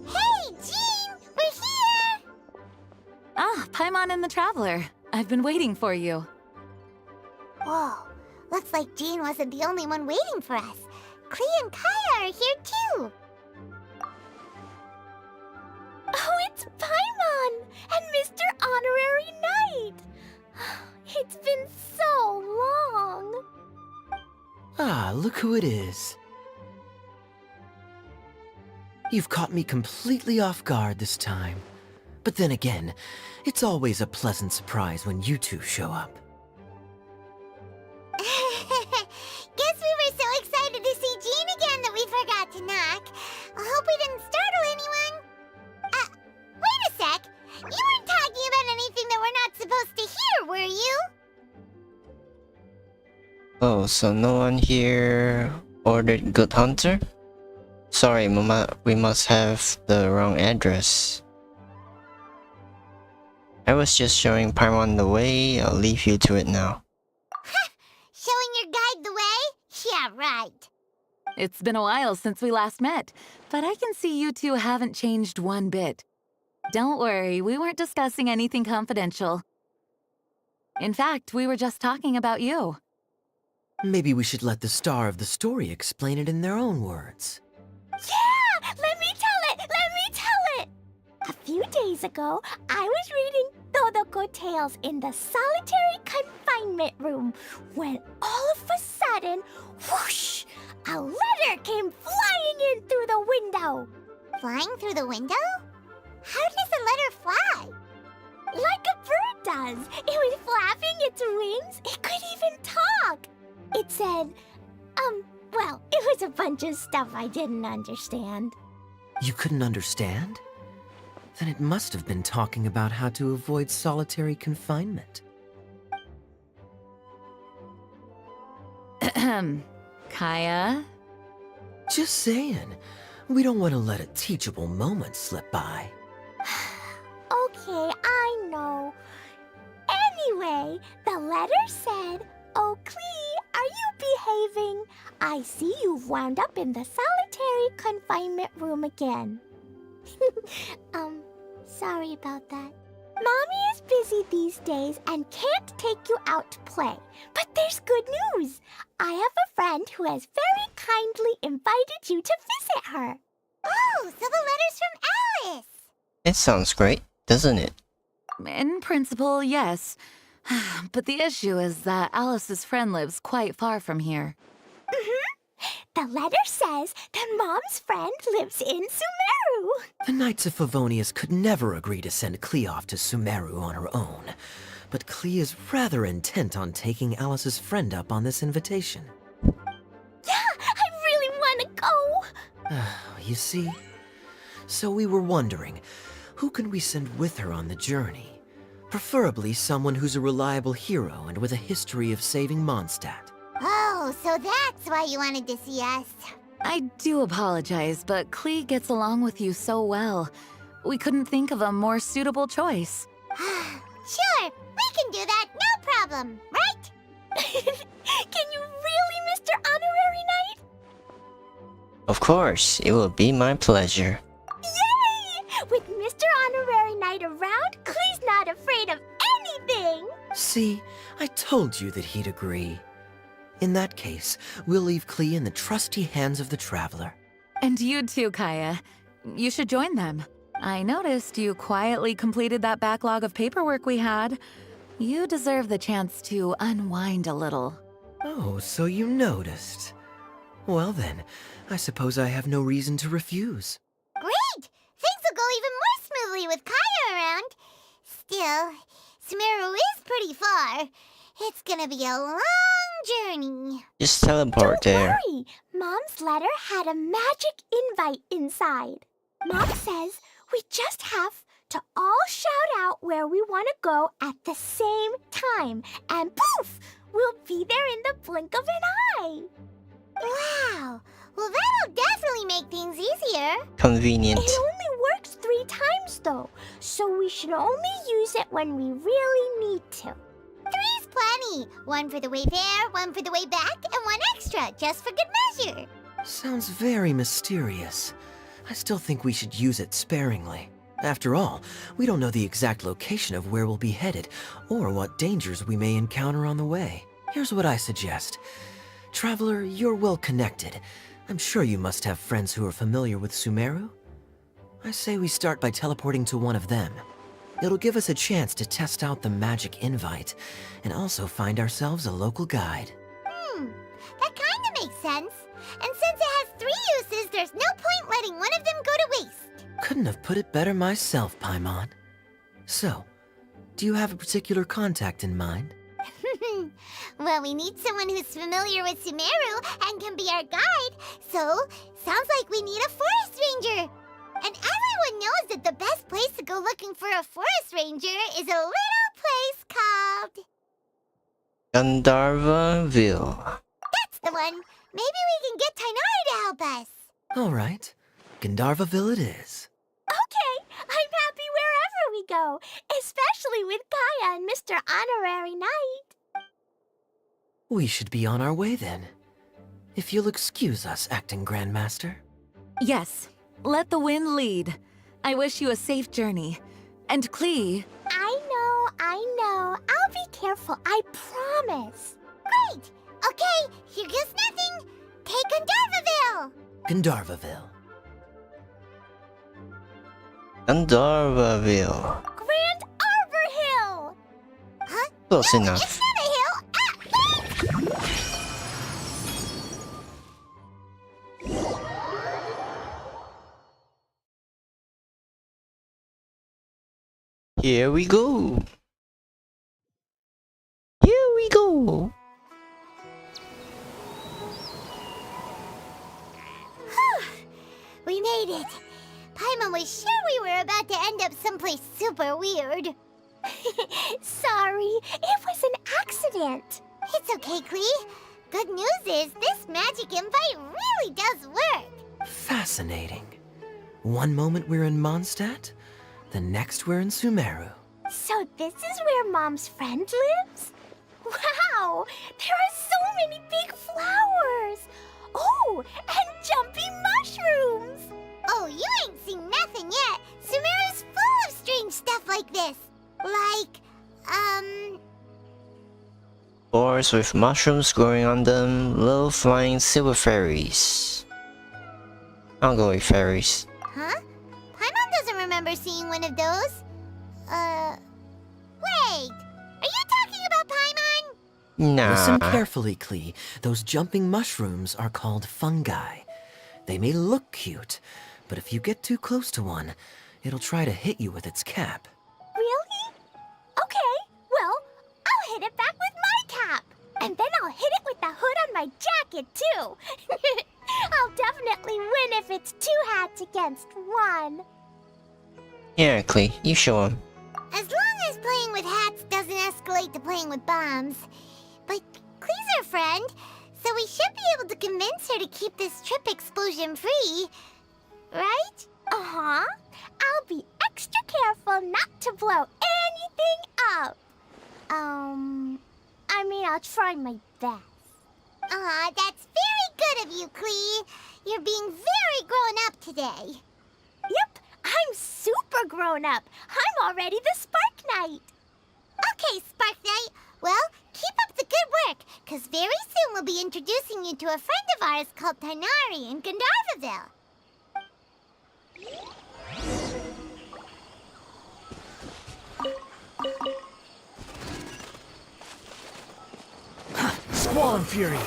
Hey, Jean! We're here! Ah, Paimon and the Traveler. I've been waiting for you. Whoa, looks like Jean wasn't the only one waiting for us. Klee and Kaya are here too. Oh, it's Paimon and Mr. Honorary Knight. It's been so long. Ah, look who it is. You've caught me completely off guard this time. But then again, it's always a pleasant surprise when you two show up. Guess we were so excited to see Jean again that we forgot to knock. I hope we didn't startle anyone. Wait a sec. You weren't talking about anything that we're not supposed to hear, were you? Oh, so no one here ordered Good Hunter? Sorry, Mama, we must have the wrong address. I was just showing Paimon the way. I'll leave you to it now. Showing your guide the way? Yeah, right. It's been a while since we last met, but I can see you two haven't changed one bit. Don't worry, we weren't discussing anything confidential. In fact, we were just talking about you. Maybe we should let the star of the story explain it in their own words. Yeah! Let me tell it! Let me tell it! A few days ago, I was reading Todoko Tales in the solitary confinement room when all of a sudden, whoosh! A letter came flying in through the window. Flying through the window? How does a letter fly? Like a bird does. It was flapping its wings. It could even talk. It said, well, it was a bunch of stuff I didn't understand. You couldn't understand? Then it must have been talking about how to avoid solitary confinement. Kaya? Just saying. We don't want to let a teachable moment slip by. Okay, I know. Anyway, the letter said, "Oh, Klee, are you behaving? I see you've wound up in the solitary confinement room again." Sorry about that. Mommy is busy these days and can't take you out to play. But there's good news. I have a friend who has very kindly invited you to visit her. Oh, so the letter's from Alice. It sounds great, doesn't it? In principle, yes. But the issue is that Alice's friend lives quite far from here. The letter says that Mom's friend lives in Sumeru. The Knights of Favonius could never agree to send Klee off to Sumeru on her own. But Klee is rather intent on taking Alice's friend up on this invitation. Yeah, I really want to go. You see? So we were wondering, who can we send with her on the journey? Preferably someone who's a reliable hero and with a history of saving Mondstadt. Oh, so that's why you wanted to see us. I do apologize, but Klee gets along with you so well. We couldn't think of a more suitable choice. Sure, we can do that, no problem, right? Can you really, Mr. Honorary Knight? Of course, it will be my pleasure. Yay! With Mr. Honorary Knight around, Klee's not afraid of anything. See, I told you that he'd agree. In that case, we'll leave Klee in the trusty hands of the Traveler. And you too, Kaya. You should join them. I noticed you quietly completed that backlog of paperwork we had. You deserve the chance to unwind a little. Oh, so you noticed. Well then, I suppose I have no reason to refuse. Great! Things will go even more smoothly with Kaya around. Still, Sumeru is pretty far. It's gonna be a long journey. Just teleport there. Don't worry. Mom's letter had a magic invite inside. Mom says we just have to all shout out where we want to go at the same time. And poof! We'll be there in the blink of an eye. Wow! Well, that'll definitely make things easier. Convenient. It only works 3 times, though. So we should only use it when we really need to. 3's plenty. One for the way there, one for the way back, and one extra, just for good measure. Sounds very mysterious. I still think we should use it sparingly. After all, we don't know the exact location of where we'll be headed, or what dangers we may encounter on the way. Here's what I suggest. Traveler, you're well connected. I'm sure you must have friends who are familiar with Sumeru. I say we start by teleporting to one of them. It'll give us a chance to test out the magic invite, and also find ourselves a local guide. That kinda makes sense. And since it has 3 uses, there's no point letting one of them go to waste. Couldn't have put it better myself, Paimon. So, do you have a particular contact in mind? Well, we need someone who's familiar with Sumeru and can be our guide, so sounds like we need a forest ranger. And everyone knows that the best place to go looking for a forest ranger is a little place called... Gandharvaville. That's the one. Maybe we can get Tainari to help us. All right, Gandharvaville it is. Okay, I'm happy wherever we go, especially with Kaya and Mr. Honorary Knight. We should be on our way then. If you'll excuse us, Acting Grandmaster. Yes, let the wind lead. I wish you a safe journey. And Klee, I know. I'll be careful, I promise. Great. Okay, here goes nothing. Take Gandharvaville. Gandharvaville. Gandharvaville. Grand Arbor Hill! Huh? Close No, enough. it's not a hill. Here we go. Here we go. We made it. Paimon was sure we were about to end up someplace super weird. Sorry, it was an accident. It's okay, Klee. Good news is this magic invite really does work. Fascinating. One moment we're in Mondstadt, the next we're in Sumeru. So this is where Mom's friend lives? Wow, there are so many big flowers. Oh, and jumpy mushrooms. Oh, you ain't seen nothing yet. Sumeru's full of strange stuff like this. Like, Forests with mushrooms growing on them, low flying silver fairies. I'll go with fairies. huh? Paimon doesn't remember seeing one of those. Wait. Are you talking about Paimon? Nah. Listen carefully, Klee. Those jumping mushrooms are called fungi. They may look cute, but if you get too close to one, it'll try to hit you with its cap. Really? Okay, well, I'll hit it back with my cap. And then I'll hit it with the hood on my jacket, too. I'll definitely win if it's 2 hats against 1. Yeah, Klee, you show him. As long as playing with hats doesn't escalate to playing with bombs. But Klee's our friend, so we should be able to convince her to keep this trip explosion-free. Right? Uh-huh. I'll be extra careful not to blow anything up. I mean, I'll try my best. Aw, that's very good of you, Klee. You're being very grown up today. Yep, I'm super grown up. I'm already the Spark Knight. Okay, Spark Knight. Well, keep up the good work, because very soon we'll be introducing you to a friend of ours called Tainari in Gandharvaville. Squall and Fury!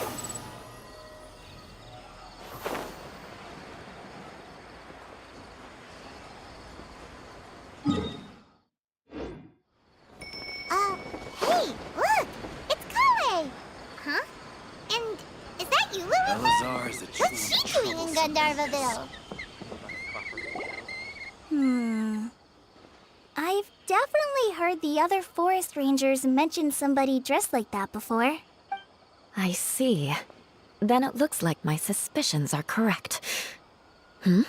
Hey, look! It's Kale! Huh? And is that you, Louisa? What's she doing in Gandharvaville? I've definitely heard the other forest rangers mention somebody dressed like that before. I see. Then it looks like my suspicions are correct. Who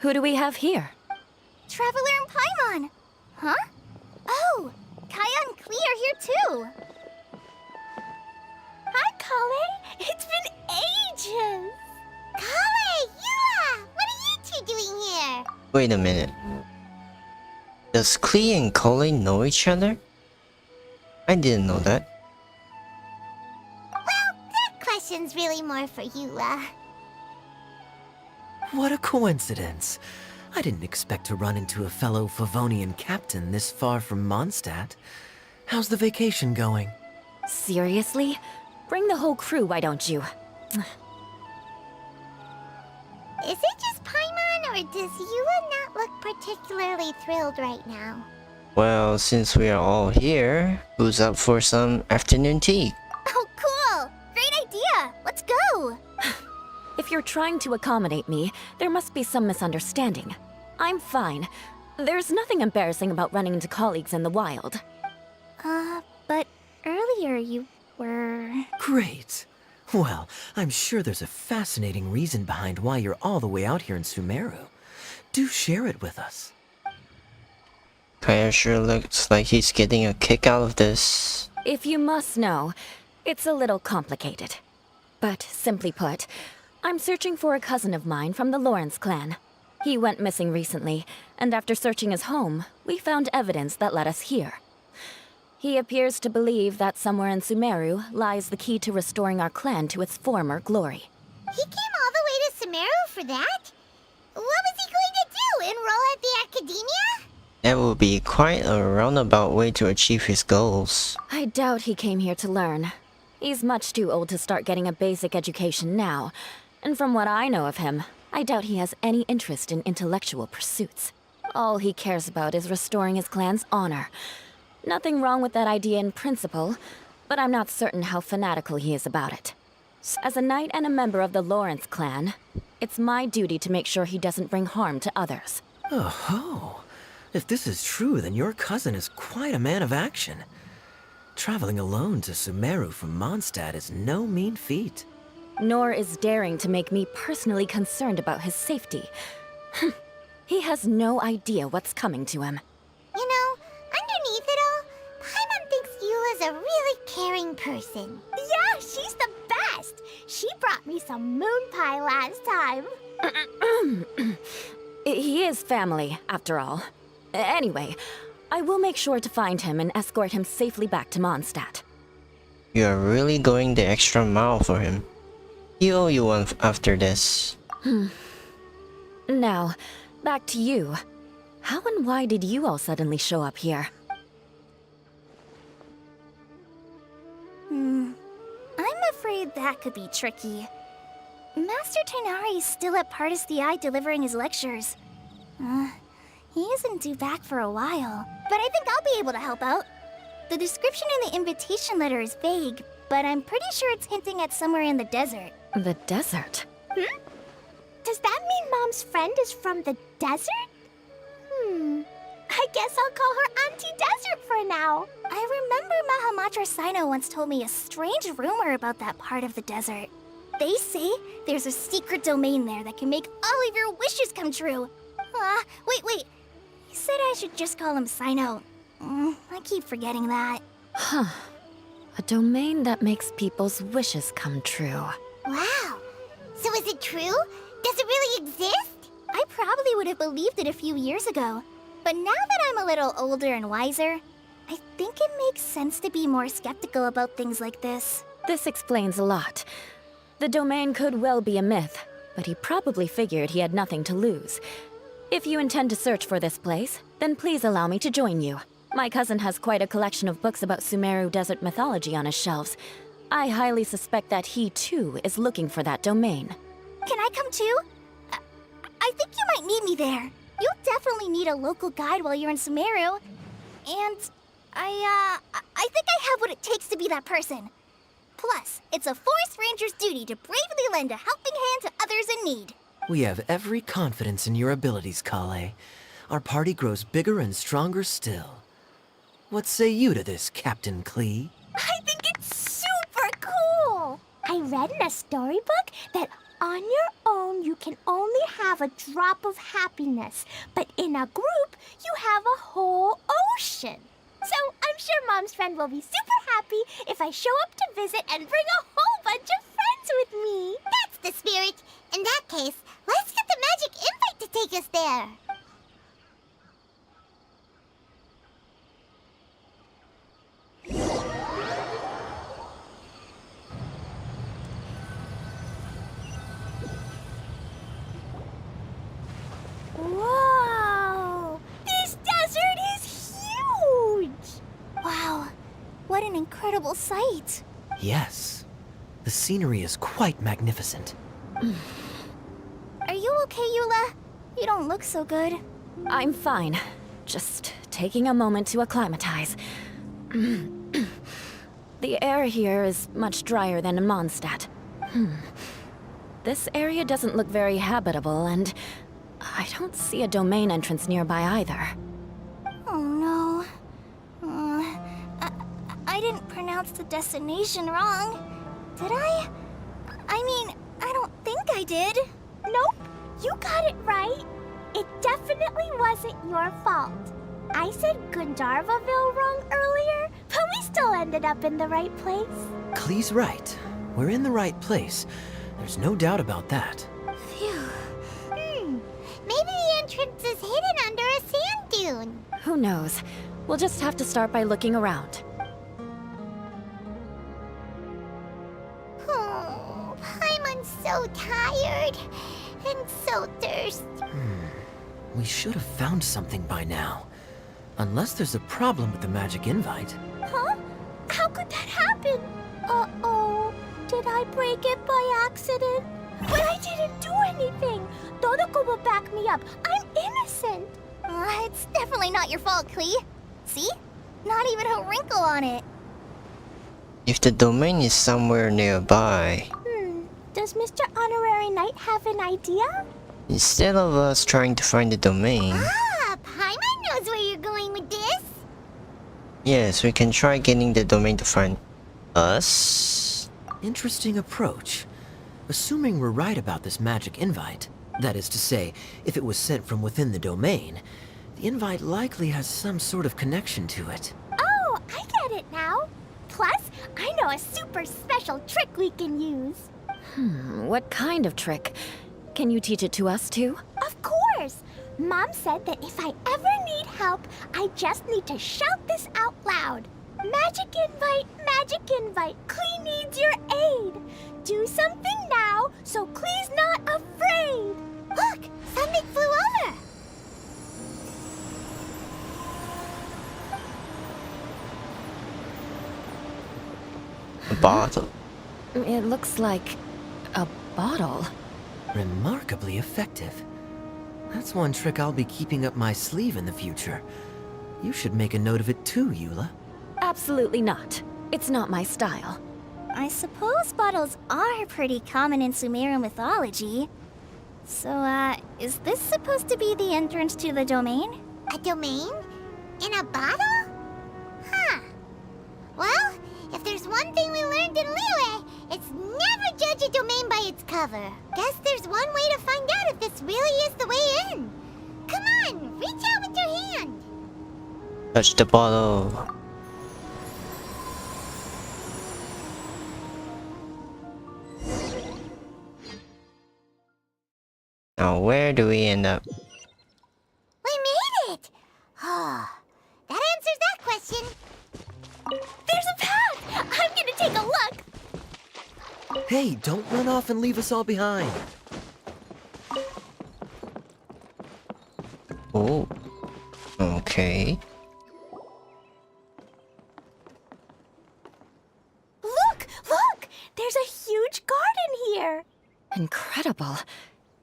do we have here? Traveler and Paimon! Huh? Oh, Kaya and Klee are here too. It's been ages! Kale, Yua! What are you two doing here? Wait a minute. Does Klee and Kole know each other? I didn't know that. Well, that question's really more for Yua. What a coincidence. I didn't expect to run into a fellow Favonian captain this far from Mondstadt. How's the vacation going? Seriously? Bring the whole crew, why don't you? Is it just Paimon, or does Yua not look particularly thrilled right now? Well, since we are all here, who's up for some afternoon tea? Oh, cool! Great idea! Let's go! If you're trying to accommodate me, there must be some misunderstanding. I'm fine. There's nothing embarrassing about running into colleagues in the wild. But earlier you were... Great. Well, I'm sure there's a fascinating reason behind why you're all the way out here in Sumeru. Do share it with us. Kaya sure looks like he's getting a kick out of this. If you must know, it's a little complicated. But simply put, I'm searching for a cousin of mine from the Lawrence clan. He went missing recently, and after searching his home, we found evidence that led us here. He appears to believe that somewhere in Sumeru lies the key to restoring our clan to its former glory. He came all the way to Sumeru for that? What was he going to do, enroll at the academia? That would be quite a roundabout way to achieve his goals. I doubt he came here to learn. He's much too old to start getting a basic education now, and from what I know of him, I doubt he has any interest in intellectual pursuits. All he cares about is restoring his clan's honor. Nothing wrong with that idea in principle, but I'm not certain how fanatical he is about it. As a knight and a member of the Lawrence clan, it's my duty to make sure he doesn't bring harm to others. Oh, if this is true, then your cousin is quite a man of action. Traveling alone to Sumeru from Mondstadt is no mean feat. Nor is daring to make me personally concerned about his safety. He has no idea what's coming to him. You know, underneath it all, Paimon thinks Yula's a really caring person. Yeah, she's the best! She brought me some moon pie last time. He is family, after all. Anyway, I will make sure to find him and escort him safely back to Mondstadt. You are really going the extra mile for him. He owe you one after this. Now, back to you. How and why did you all suddenly show up here? I'm afraid that could be tricky. Master Tighnari is still at Partis the Eye delivering his lectures. He isn't due back for a while, but I think I'll be able to help out. The description in the invitation letter is vague, but I'm pretty sure it's hinting at somewhere in the desert. The desert? Does that mean Mom's friend is from the desert? I guess I'll call her Auntie Desert for now. I remember Mahamatra Sino once told me a strange rumor about that part of the desert. They say there's a secret domain there that can make all of your wishes come true. Wait. He said I should just call him Sino. I keep forgetting that. A domain that makes people's wishes come true. Wow. So is it true? Does it really exist? I probably would have believed it a few years ago. But now that I'm a little older and wiser, I think it makes sense to be more skeptical about things like this. This explains a lot. The domain could well be a myth, but he probably figured he had nothing to lose. If you intend to search for this place, then please allow me to join you. My cousin has quite a collection of books about Sumeru desert mythology on his shelves. I highly suspect that he, too, is looking for that domain. Can I come too? I think you might need me there. You'll definitely need a local guide while you're in Sumeru. And I think I have what it takes to be that person. Plus, it's a forest ranger's duty to bravely lend a helping hand to others in need. We have every confidence in your abilities, Kale. Our party grows bigger and stronger still. What say you to this, Captain Klee? I think it's super cool! I read in a storybook that on your own you can only have a drop of happiness, but in a group you have a whole ocean. So I'm sure Mom's friend will be super happy if I show up to visit and bring a whole bunch of friends incredible sight. Yes. The scenery is quite magnificent. Are you okay, Eula? You don't look so good. I'm fine. Just taking a moment to acclimatize. The air here is much drier than in Mondstadt. This area doesn't look very habitable, and I don't see a domain entrance nearby either. Oh no. I didn't pronounce the destination wrong. Did I? I mean, I don't think I did. Nope, you got it right. It definitely wasn't your fault. I said Gundharvaville wrong earlier, but we still ended up in the right place. Klee's right. We're in the right place. There's no doubt about that. Phew. Maybe the entrance is hidden under a sand dune. Who knows? We'll just have to start by looking around. Oh, Paimon's so tired and so thirsty. We should have found something by now. Unless there's a problem with the magic invite. Huh? How could that happen? Uh-oh. Did I break it by accident? But I didn't do anything. Todoko will back me up. I'm innocent. It's definitely not your fault, Klee. See? Not even a wrinkle on it. If the domain is somewhere nearby, Does Mr. Honorary Knight have an idea? instead of us trying to find the domain, Paimon knows where you're going with this. yes, we can try getting the domain to find us. Interesting approach. Assuming we're right about this magic invite, that is to say, if it was sent from within the domain, the invite likely has some sort of connection to it. Oh, I get it now. Plus, I know a super special trick we can use. What kind of trick? Can you teach it to us too? Of course! Mom said that if I ever need help, I just need to shout this out loud. Magic invite, Klee needs your aid. Do something now so Klee's not afraid. Look, something flew over. A bottle. It looks like a bottle. Remarkably effective. That's one trick I'll be keeping up my sleeve in the future. You should make a note of it too, Eula. Absolutely not. It's not my style. I suppose bottles are pretty common in Sumeru mythology. So, is this supposed to be the entrance to the domain? A domain? In a bottle? Huh. Well, if there's one thing we learned in Liyue, it's never judge a domain by its cover. Guess there's one way to find out if this really is the way in. Come on, reach out with your hand. Touch the bottle. Now, where do we end up? We made it! Oh, that answers that question. There's a path! I'm gonna take a look! Hey, don't run off and leave us all behind. Oh. Okay. Look! There's a huge garden here! Incredible.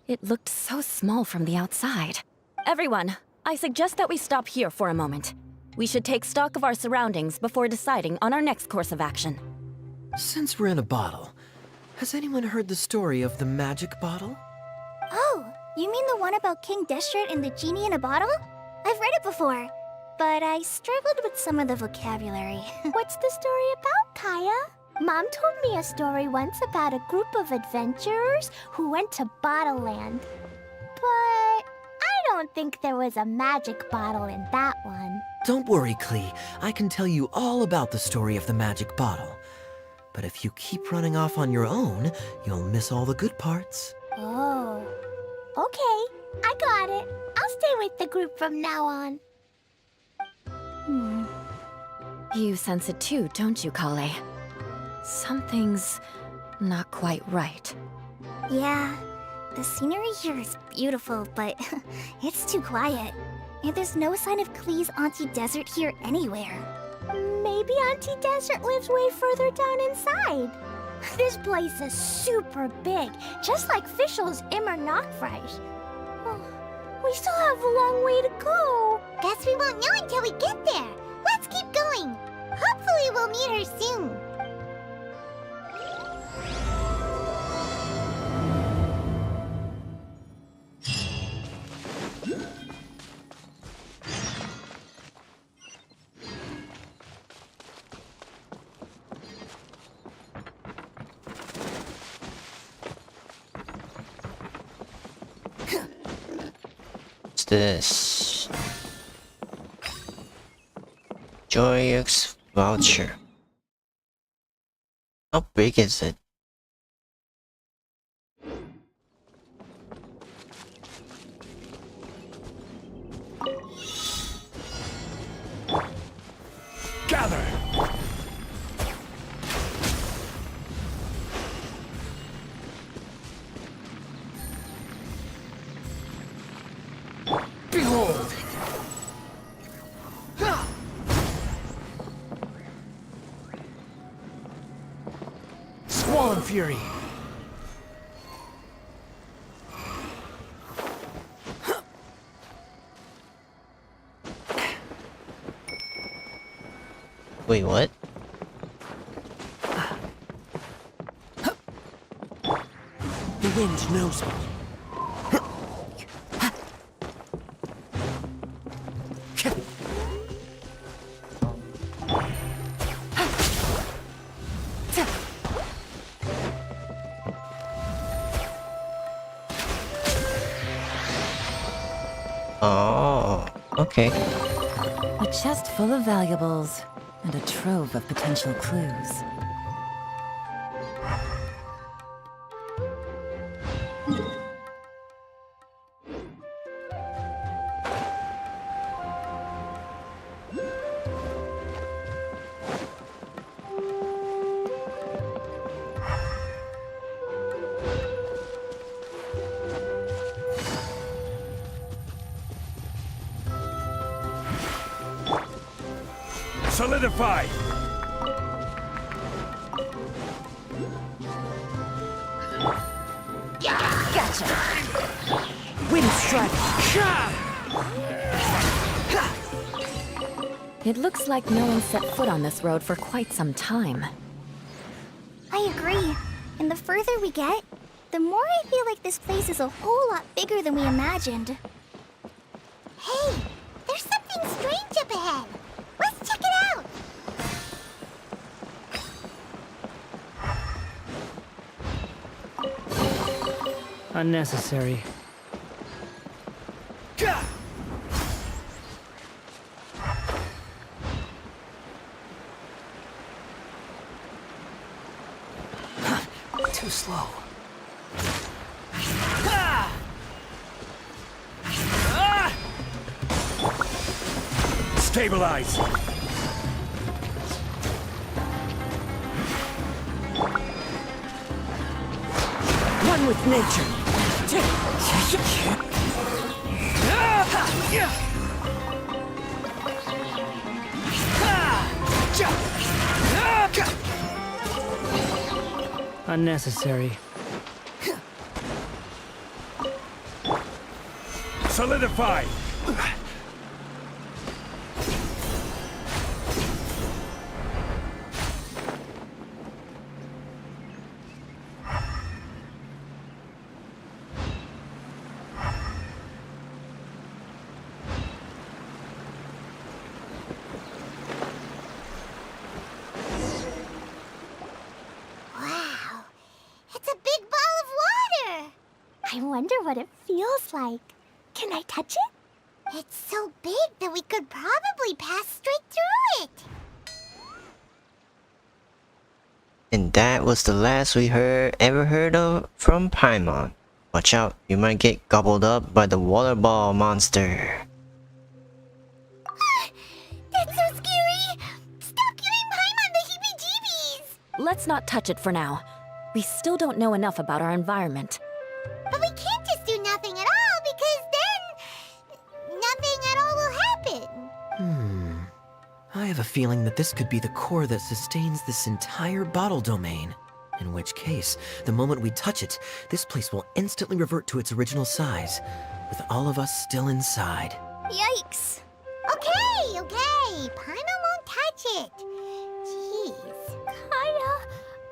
It looked so small from the outside. Everyone, I suggest that we stop here for a moment. We should take stock of our surroundings before deciding on our next course of action. Since we're in a bottle, has anyone heard the story of the magic bottle? Oh, you mean the one about King Deshret and the genie in a bottle? I've read it before, but I struggled with some of the vocabulary. What's the story about, Kaya? Mom told me a story once about a group of adventurers who went to Bottle Land. But I don't think there was a magic bottle in that one. Don't worry, Klee. I can tell you all about the story of the magic bottle. But if you keep running off on your own, you'll miss all the good parts. Oh. Okay, I got it. I'll stay with the group from now on. You sense it too, don't you, Kale? Something's not quite right. Yeah, the scenery here is beautiful, but it's too quiet. And there's no sign of Klee's Auntie Desert here anywhere. Maybe maybe Auntie Desert lives way further down inside. This place is super big, just like Fischl's Immer Nachtreich. Oh, we still have a long way to go. Guess we won't know until we get there. Let's keep going. Hopefully we'll meet her soon. What's this? Joyous voucher. How big is it? Gather! Behold! Squall and Fury! Wait, what? The wind knows me. Oh, okay. A chest full of valuables and a trove of potential clues. Solidify! Gotcha! Wind strike! It looks like no one set foot on this road for quite some time. I agree. And the further we get, the more I feel like this place is a whole lot bigger than we imagined. Hey, there's something strange up ahead. Let's check it out. Unnecessary. Too slow. Stabilize! One with nature. Unnecessary. Solidify! Wow, it's a big ball of water. I wonder what it feels like. Can I touch it? It's so big that we could probably pass straight through it. And that was the last we ever heard of from Paimon. Watch out, you might get gobbled up by the water ball monster. That's so scary. Stop giving Paimon the heebie-jeebies. Let's not touch it for now. We still don't know enough about our environment. But we can't just do nothing at all because then nothing at all will happen. I have a feeling that this could be the core that sustains this entire bottle domain. In which case, the moment we touch it, this place will instantly revert to its original size, with all of us still inside. Yikes. Okay, okay. Paimon won't touch it. Jeez. Kaya,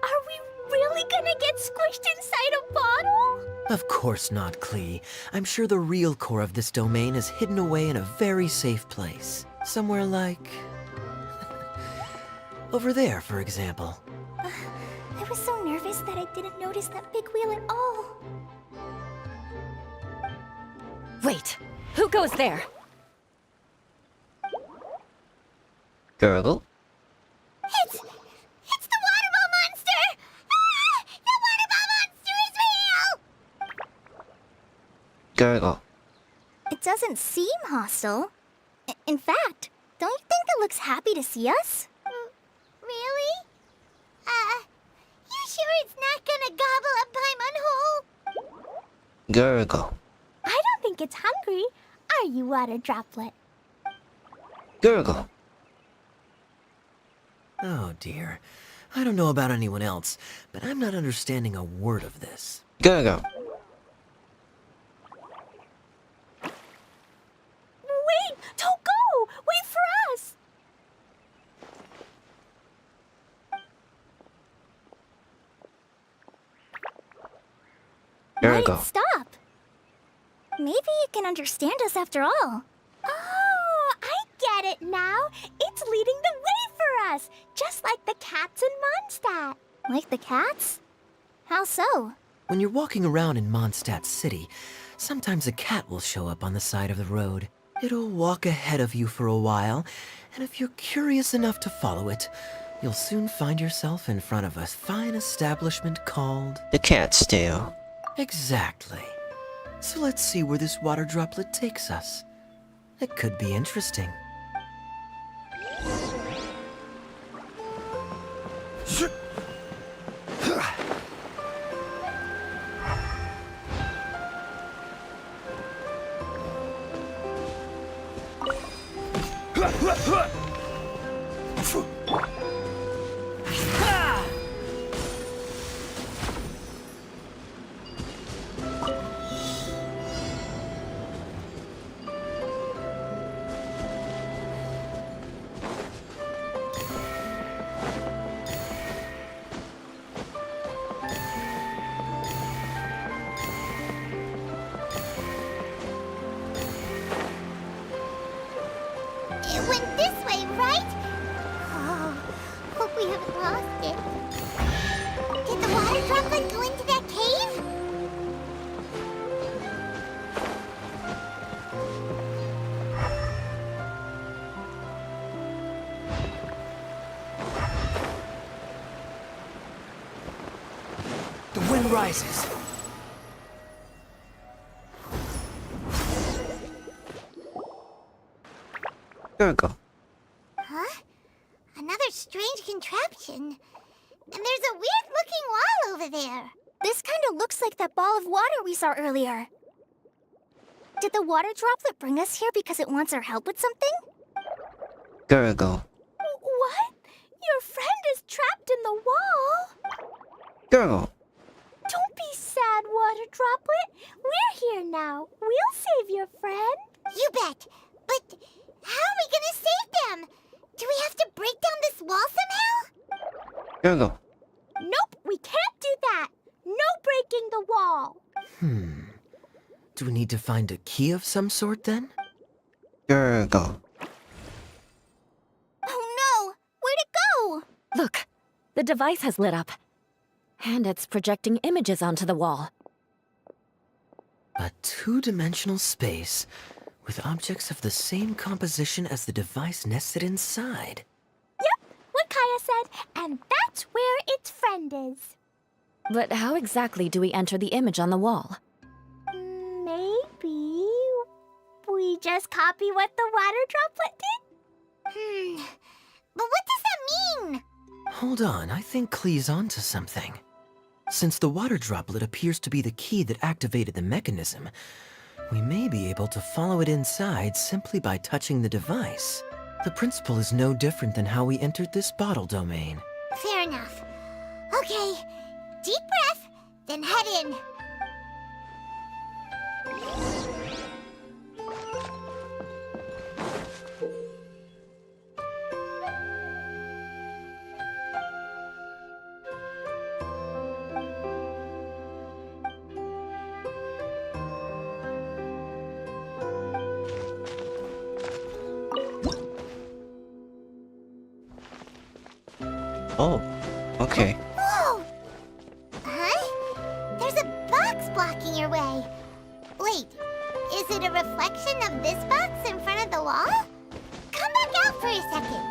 are we really gonna get squished inside a bottle? Of course not, Klee. I'm sure the real core of this domain is hidden away in a very safe place. Somewhere like... over there, for example. I was so nervous that I didn't notice that big wheel at all. Wait, who goes there? Gurgle? It's the water ball monster! Ah! The water ball monster is real! Gurgle. It doesn't seem hostile. In fact, don't you think it looks happy to see us? Really? You sure it's not gonna gobble up Paimon whole? Gurgle. I don't think it's hungry. Are you, water droplet? Gurgle. Oh dear. I don't know about anyone else, but I'm not understanding a word of this. Gurgle. Wait! Don't go! Wait for us! Gurgle. Wait, stop! Maybe you can understand us after all. Oh, I get it now. It's leading the way for us, just like the cats in Mondstadt. Like the cats? How so? When you're walking around in Mondstadt City, sometimes a cat will show up on the side of the road. It'll walk ahead of you for a while, and if you're curious enough to follow it, you'll soon find yourself in front of a fine establishment called... The cat's tail. Exactly. So let's see where this water droplet takes us. It could be interesting. It went this way, right? Oh, hope we haven't lost it. Did the water droplet go into that cave? The wind rises. Gurgle. Huh? Another strange contraption. And there's a weird-looking wall over there. This kind of looks like that ball of water we saw earlier. Did the water droplet bring us here because it wants our help with something? Gurgle. What? Your friend is trapped in the wall? Gurgle. Don't be sad, water droplet. We're here now. We'll save your friend. You bet. But how are we gonna save them? Do we have to break down this wall somehow? Gurgle. Nope, we can't do that. No breaking the wall. Do we need to find a key of some sort then? Gurgle. Oh no! Where'd it go? Look, the device has lit up. And it's projecting images onto the wall. A two-dimensional space with objects of the same composition as the device nested inside. Yep, what Kaya said, and that's where its friend is. But how exactly do we enter the image on the wall? Maybe we just copy what the water droplet did? But what does that mean? Hold on, I think Klee's onto something. Since the water droplet appears to be the key that activated the mechanism, we may be able to follow it inside simply by touching the device. The principle is no different than how we entered this bottle domain. Fair enough. Okay, deep breath, then head in. Oh, okay. Whoa! Huh? There's a box blocking your way. Wait, is it a reflection of this box in front of the wall? Come back out for a second.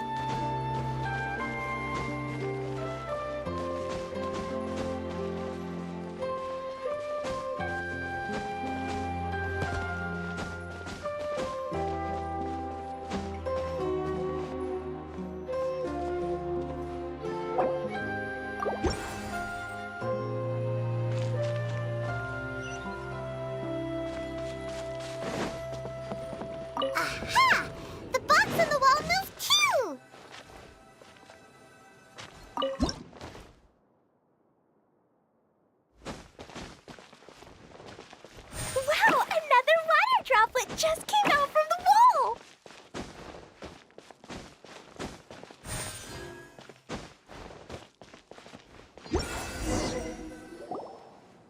Aha! The box on the wall moved too! Wow, another water droplet just came out from the wall!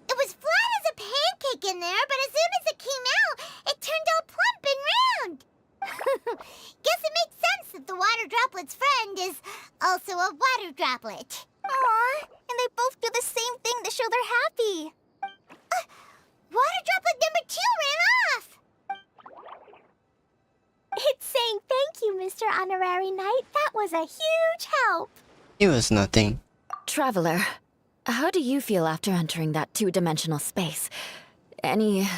It was flat as a pancake in there, but as soon as it came out, it turned all plump and round. Guess it makes sense that the water droplet's friend is also a water droplet. Aw, and they both do the same thing to show they're happy. Water droplet number 2 ran off. It's saying thank you, Mr. Honorary Knight. That was a huge help. It was nothing. Traveler, how do you feel after entering that two-dimensional space? Any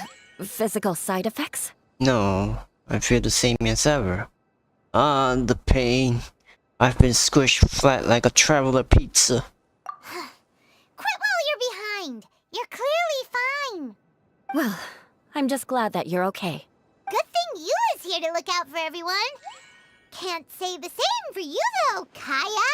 physical side effects? No, I feel the same as ever. Ah, the pain. I've been squished flat like a traveler pizza. Quit while you're behind. You're clearly fine. Well, I'm just glad that you're okay. Good thing you is here to look out for everyone. Can't say the same for you, though, Kaya.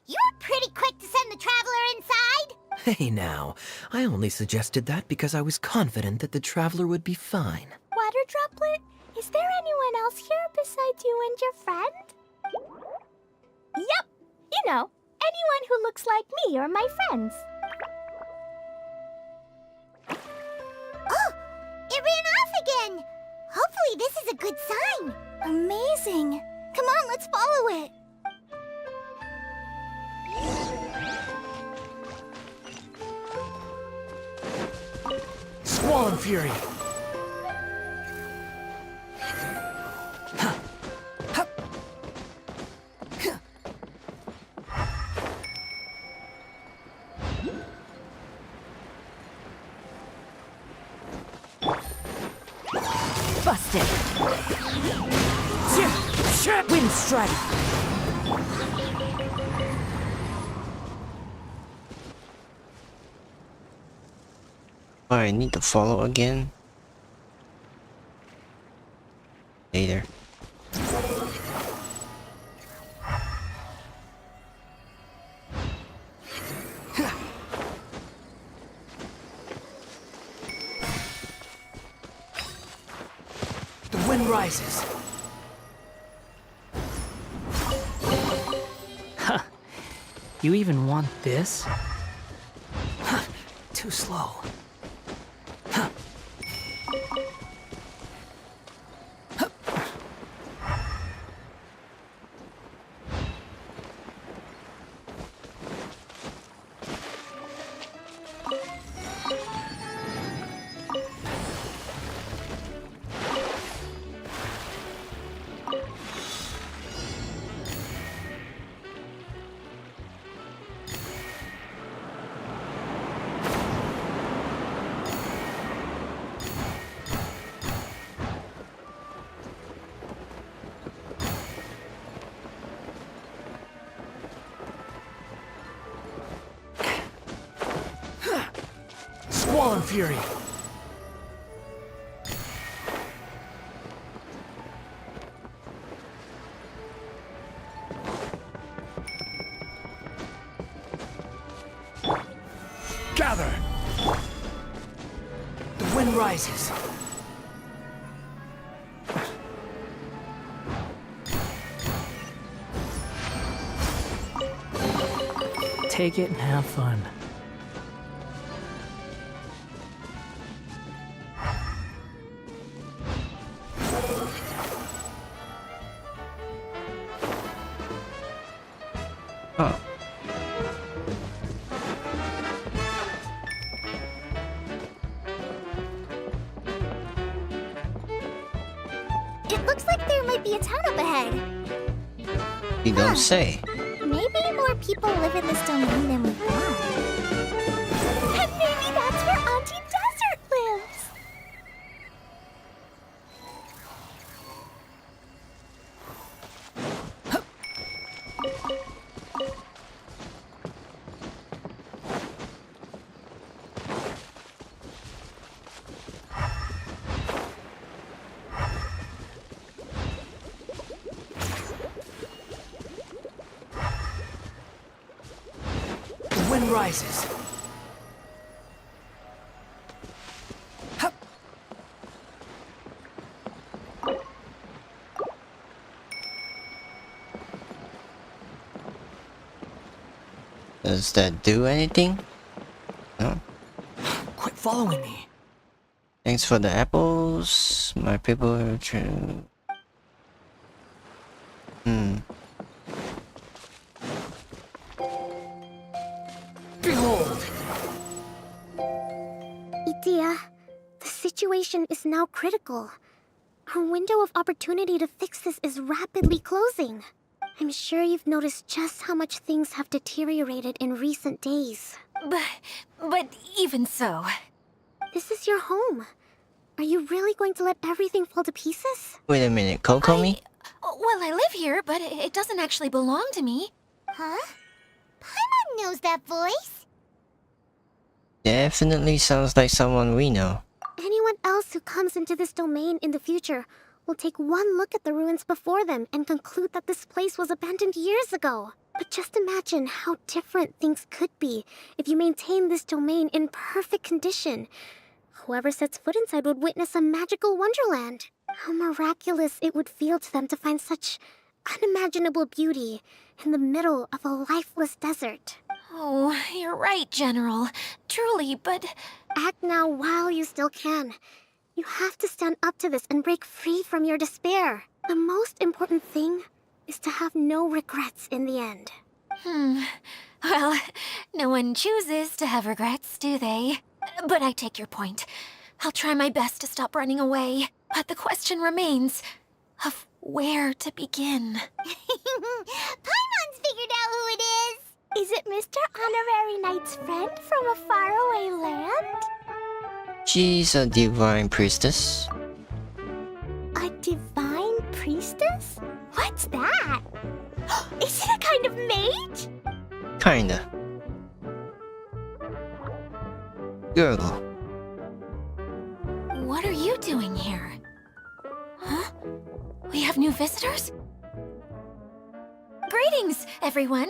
You were pretty quick to send the traveler inside. Hey now, I only suggested that because I was confident that the traveler would be fine. Water droplet, is there anyone else here besides you and your friend? Yep, you know, anyone who looks like me or my friends. Oh, it ran off again. Hopefully this is a good sign. Amazing. Come on, let's follow it. Squall and Fury. Busted! Wind strike! Oh, I need to follow again. Later. The wind rises. Huh. You even want this? Huh. Too slow. Huh. Huh. Squall and Fury. Gather! The wind rises. Take it and have fun. Huh. It looks like there might be a town up ahead. You don't say. Maybe more people live in this domain than we thought. And maybe that's where Auntie Desert lives. The wind rises. Hup. Does that do anything? No. Quit following me. Thanks for the apples. My people are true. Behold! Itia, the situation is now critical. Our window of opportunity to fix this is rapidly closing. I'm sure you've noticed just how much things have deteriorated in recent days. But even so, This is your home. Are you really going to let everything fall to pieces? Wait a minute, Kokomi? well, I live here, but it doesn't actually belong to me. Huh? Paimon knows that voice. Definitely sounds like someone we know. Anyone else who comes into this domain in the future will take one look at the ruins before them and conclude that this place was abandoned years ago. But just imagine how different things could be if you maintain this domain in perfect condition. Whoever sets foot inside would witness a magical wonderland. How miraculous it would feel to them to find such unimaginable beauty in the middle of a lifeless desert. Oh, you're right, General. Truly, but... Act now while you still can. You have to stand up to this and break free from your despair. The most important thing is to have no regrets in the end. Well, no one chooses to have regrets, do they? But I take your point. I'll try my best to stop running away. But the question remains of where to begin. Paimon's figured out who it is. Is it Mr. Honorary Knight's friend from a faraway land? She's a divine priestess. A divine priestess? What's that? Is it a kind of mage? Kinda. Girl. What are you doing here? Huh? We have new visitors? Greetings, everyone.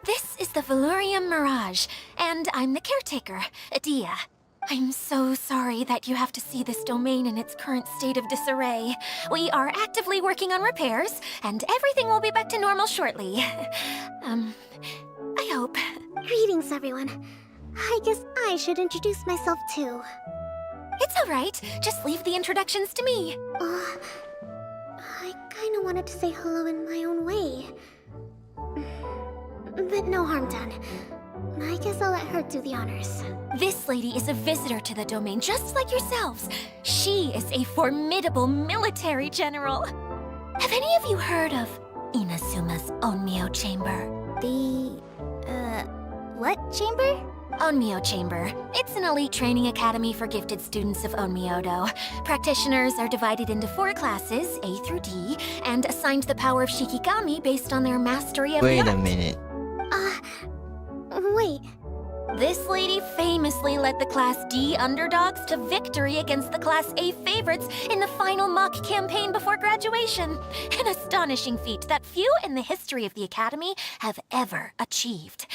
This is the Valurium Mirage, and I'm the caretaker, Adia. I'm so sorry that you have to see this domain in its current state of disarray. We are actively working on repairs, and everything will be back to normal shortly. I hope. Greetings, everyone. I guess I should introduce myself too. It's all right. Just leave the introductions to me. I kinda wanted to say hello in my own way. But no harm done. I guess I'll let her do the honors. This lady is a visitor to the domain, just like yourselves. She is a formidable military general. Have any of you heard of Inazuma's Onmyo Chamber? What chamber? Onmyo Chamber. It's an elite training academy for gifted students of Onmyodo. Practitioners are divided into 4 classes, A through D, and assigned the power of Shikigami based on their mastery of the Wait a art. minute. Wait. This lady famously led the Class D underdogs to victory against the Class A favorites in the final mock campaign before graduation. An astonishing feat that few in the history of the Academy have ever achieved.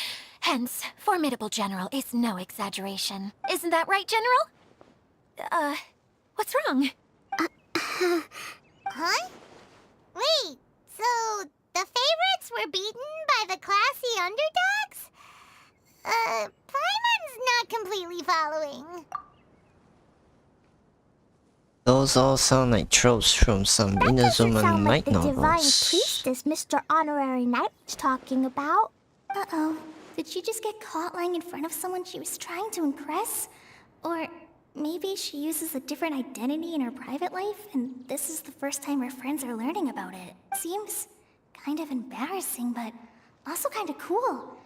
Hence, formidable general is no exaggeration. Isn't that right, General? What's wrong? Huh? Wait, so the favorites were beaten by the classy underdogs? Paimon's not completely following. Those all sound like tropes from some That doesn't Inazuma sound like Night the divine novels. priestess Mr. Honorary Knight was talking about. Uh-oh. Did she just get caught lying in front of someone she was trying to impress? Or maybe she uses a different identity in her private life, and this is the first time her friends are learning about it. Seems kind of embarrassing, but also kind of cool.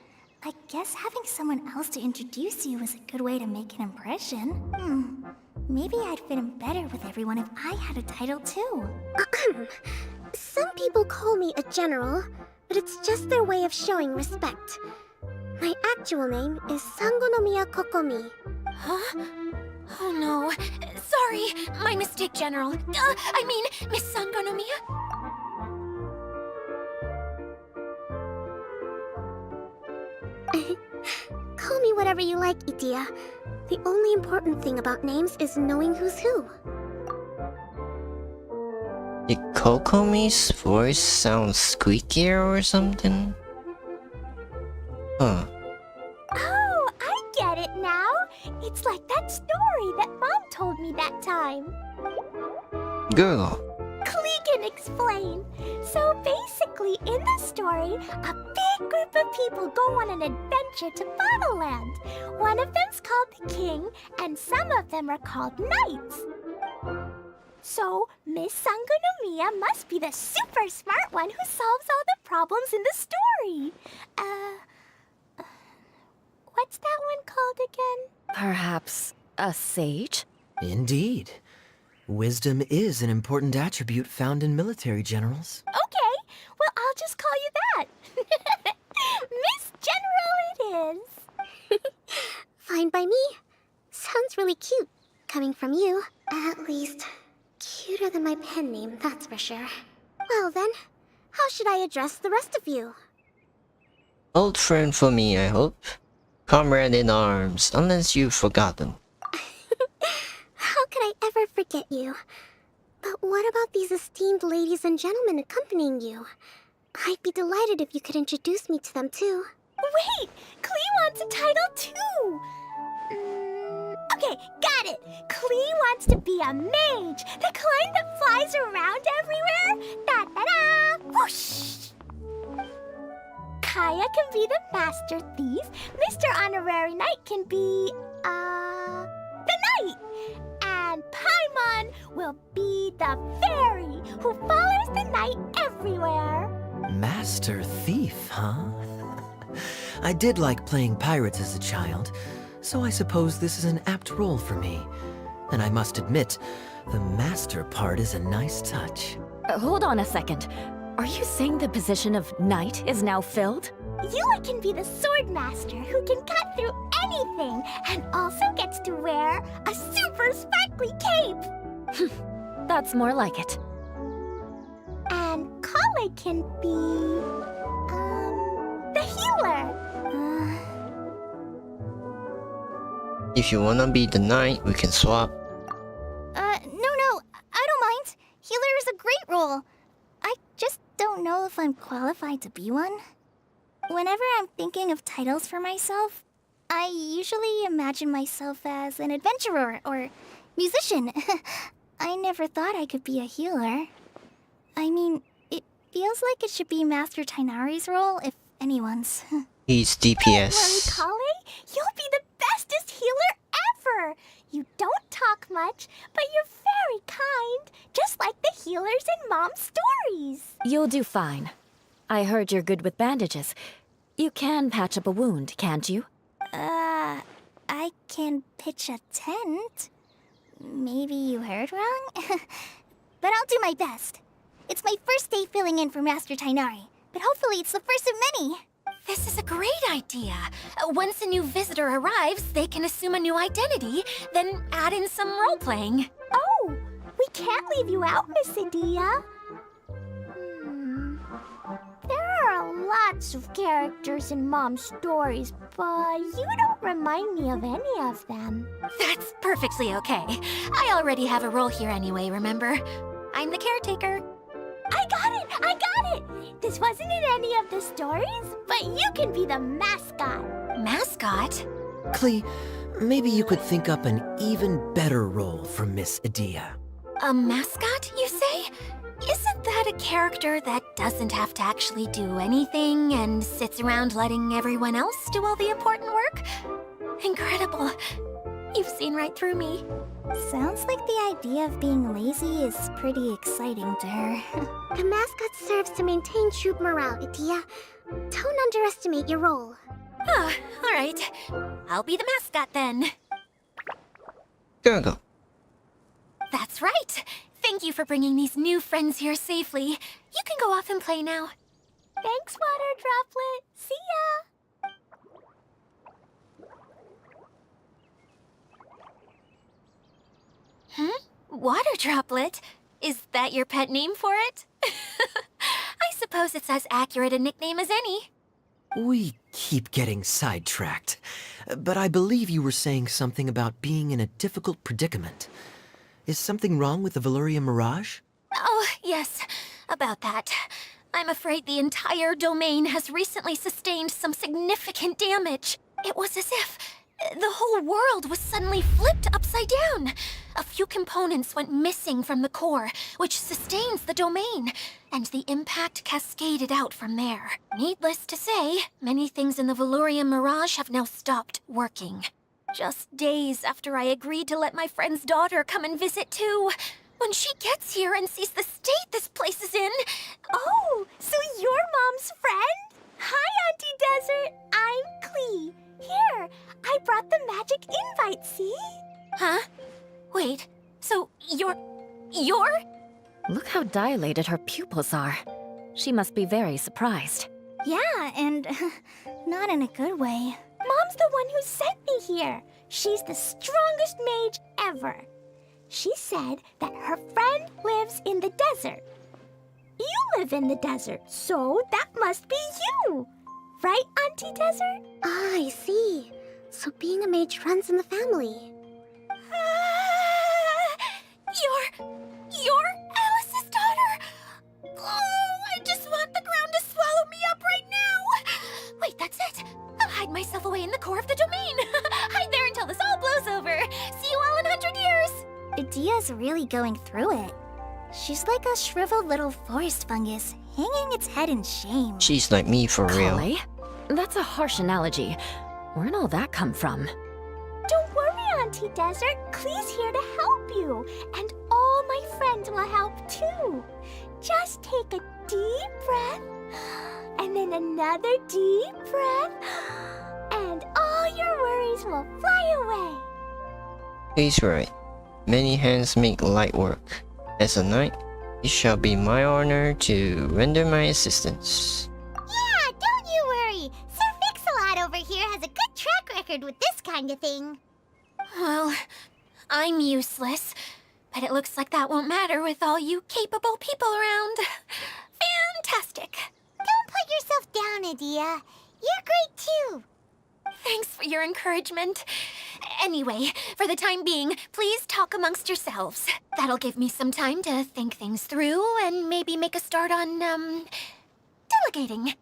I guess having someone else to introduce you is a good way to make an impression. Maybe I'd fit in better with everyone if I had a title too. Some people call me a general, but it's just their way of showing respect. My actual name is Sangonomiya Kokomi. Huh? Oh no. Sorry, my mistake, General. I mean, Miss Sangonomiya. Call me whatever you like, Itia. The only important thing about names is knowing who's who. Did Kokomi's voice sound squeakier or something? Huh. Oh, I get it now. It's like that story that Mom told me that time. Girl. Klee can explain. So basically, in the story, a big group of people go on an adventure to Bottleland. One of them's called the King, and some of them are called Knights. So, Miss Sangonomiya must be the super smart one who solves all the problems in the story. What's that one called again? Perhaps a sage? Indeed. Wisdom is an important attribute found in military generals. Okay, well, I'll just call you that. Miss General it is. Fine by me. Sounds really cute, coming from you. At least, cuter than my pen name, that's for sure. Well then, how should I address the rest of you? Old friend for me, I hope. Comrade in arms, unless you've forgotten. How could I ever forget you? But what about these esteemed ladies and gentlemen accompanying you? I'd be delighted if you could introduce me to them too. Wait, Klee wants a title too. Okay, got it. Klee wants to be a mage, the kind that flies around everywhere. Da da da! Whoosh! Kaya can be the master thief. Mr. Honorary Knight can be, the knight. And Paimon will be the fairy who follows the knight everywhere. Master Thief, huh? I did like playing pirates as a child, so I suppose this is an apt role for me. And I must admit, the master part is a nice touch. Hold on a second. Are you saying the position of knight is now filled? Yula can be the sword master who can cut through anything and also gets to wear a super sparkly cape. That's more like it. And Kale can be, the healer. If you wanna be the knight, we can swap. No, I don't mind. Healer is a great role. I just don't know if I'm qualified to be one. Whenever I'm thinking of titles for myself, I usually imagine myself as an adventurer or musician. I never thought I could be a healer. I mean, it feels like it should be Master Tainari's role, if anyone's. He's Don't DPS. worry, Kale. You'll be the bestest healer ever. You don't talk much, but you're very kind, just like the healers in Mom's stories. You'll do fine. I heard you're good with bandages. You can patch up a wound, can't you? I can pitch a tent. Maybe you heard wrong? But I'll do my best. It's my first day filling in for Master Tainari, but hopefully it's the first of many. This is a great idea. Once a new visitor arrives, they can assume a new identity, then add in some role-playing. Oh, we can't leave you out, Miss Idia. There are a lots of characters in Mom's stories, but you don't remind me of any of them. That's perfectly okay. I already have a role here anyway, remember? I'm the caretaker. I got it! I got it! This wasn't in any of the stories, but you can be the mascot. Mascot? Klee, maybe you could think up an even better role for Miss Adia. A mascot, you say? Isn't that a character that doesn't have to actually do anything and sits around letting everyone else do all the important work? Incredible. You've seen right through me. Sounds like the idea of being lazy is pretty exciting to her. The mascot serves to maintain troop morale, Adia. Don't underestimate your role. Ah, all right. I'll be the mascot then. Go. That's right. Thank you for bringing these new friends here safely. You can go off and play now. Thanks, Water Droplet. See ya! Water Droplet? Is that your pet name for it? I suppose it's as accurate a nickname as any. We keep getting sidetracked, but I believe you were saying something about being in a difficult predicament. Is something wrong with the Veluria Mirage? Oh, yes, about that. I'm afraid the entire domain has recently sustained some significant damage. It was as if the whole world was suddenly flipped upside down. A few components went missing from the core, which sustains the domain, and the impact cascaded out from there. Needless to say, many things in the Veluria Mirage have now stopped working. Just days after I agreed to let my friend's daughter come and visit too. When she gets here and sees the state this place is in... Oh, so you're Mom's friend? Hi, Auntie Desert. I'm Klee. Here, I brought the magic invite, see? Huh? Wait, so you're... Look how dilated her pupils are. She must be very surprised. Yeah, and not in a good way. Mom's the one who sent me here. She's the strongest mage ever. She said that her friend lives in the desert. You live in the desert, so that must be you. Right, Auntie Desert? Ah, I see. So being a mage runs in the family. You're Alice's daughter? Oh, I just want the ground to swallow me up right now. Wait, that's it. I'll hide myself away in the core of the domain. Hide there until this all blows over. See you all in 100 years. Adia's really going through it. She's like a shriveled little forest fungus, hanging its head in shame. She's like me for real. Holly? That's a harsh analogy. Where'd all that come from? Don't worry, Auntie Desert. Klee's here to help you. And all my friends will help too. Just take a deep breath, and then another deep breath, and all your worries will fly away. He's right. Many hands make light work. As a knight, it shall be my honor to render my assistance. Yeah, don't you worry. Sir Mix-a-Lot over here has a good track record with this kind of thing. Well, I'm useless, but it looks like that won't matter with all you capable people around. Fantastic. Don't put yourself down, Adia. You're great too. Thanks for your encouragement. Anyway, for the time being, please talk amongst yourselves. That'll give me some time to think things through and maybe make a start on, delegating.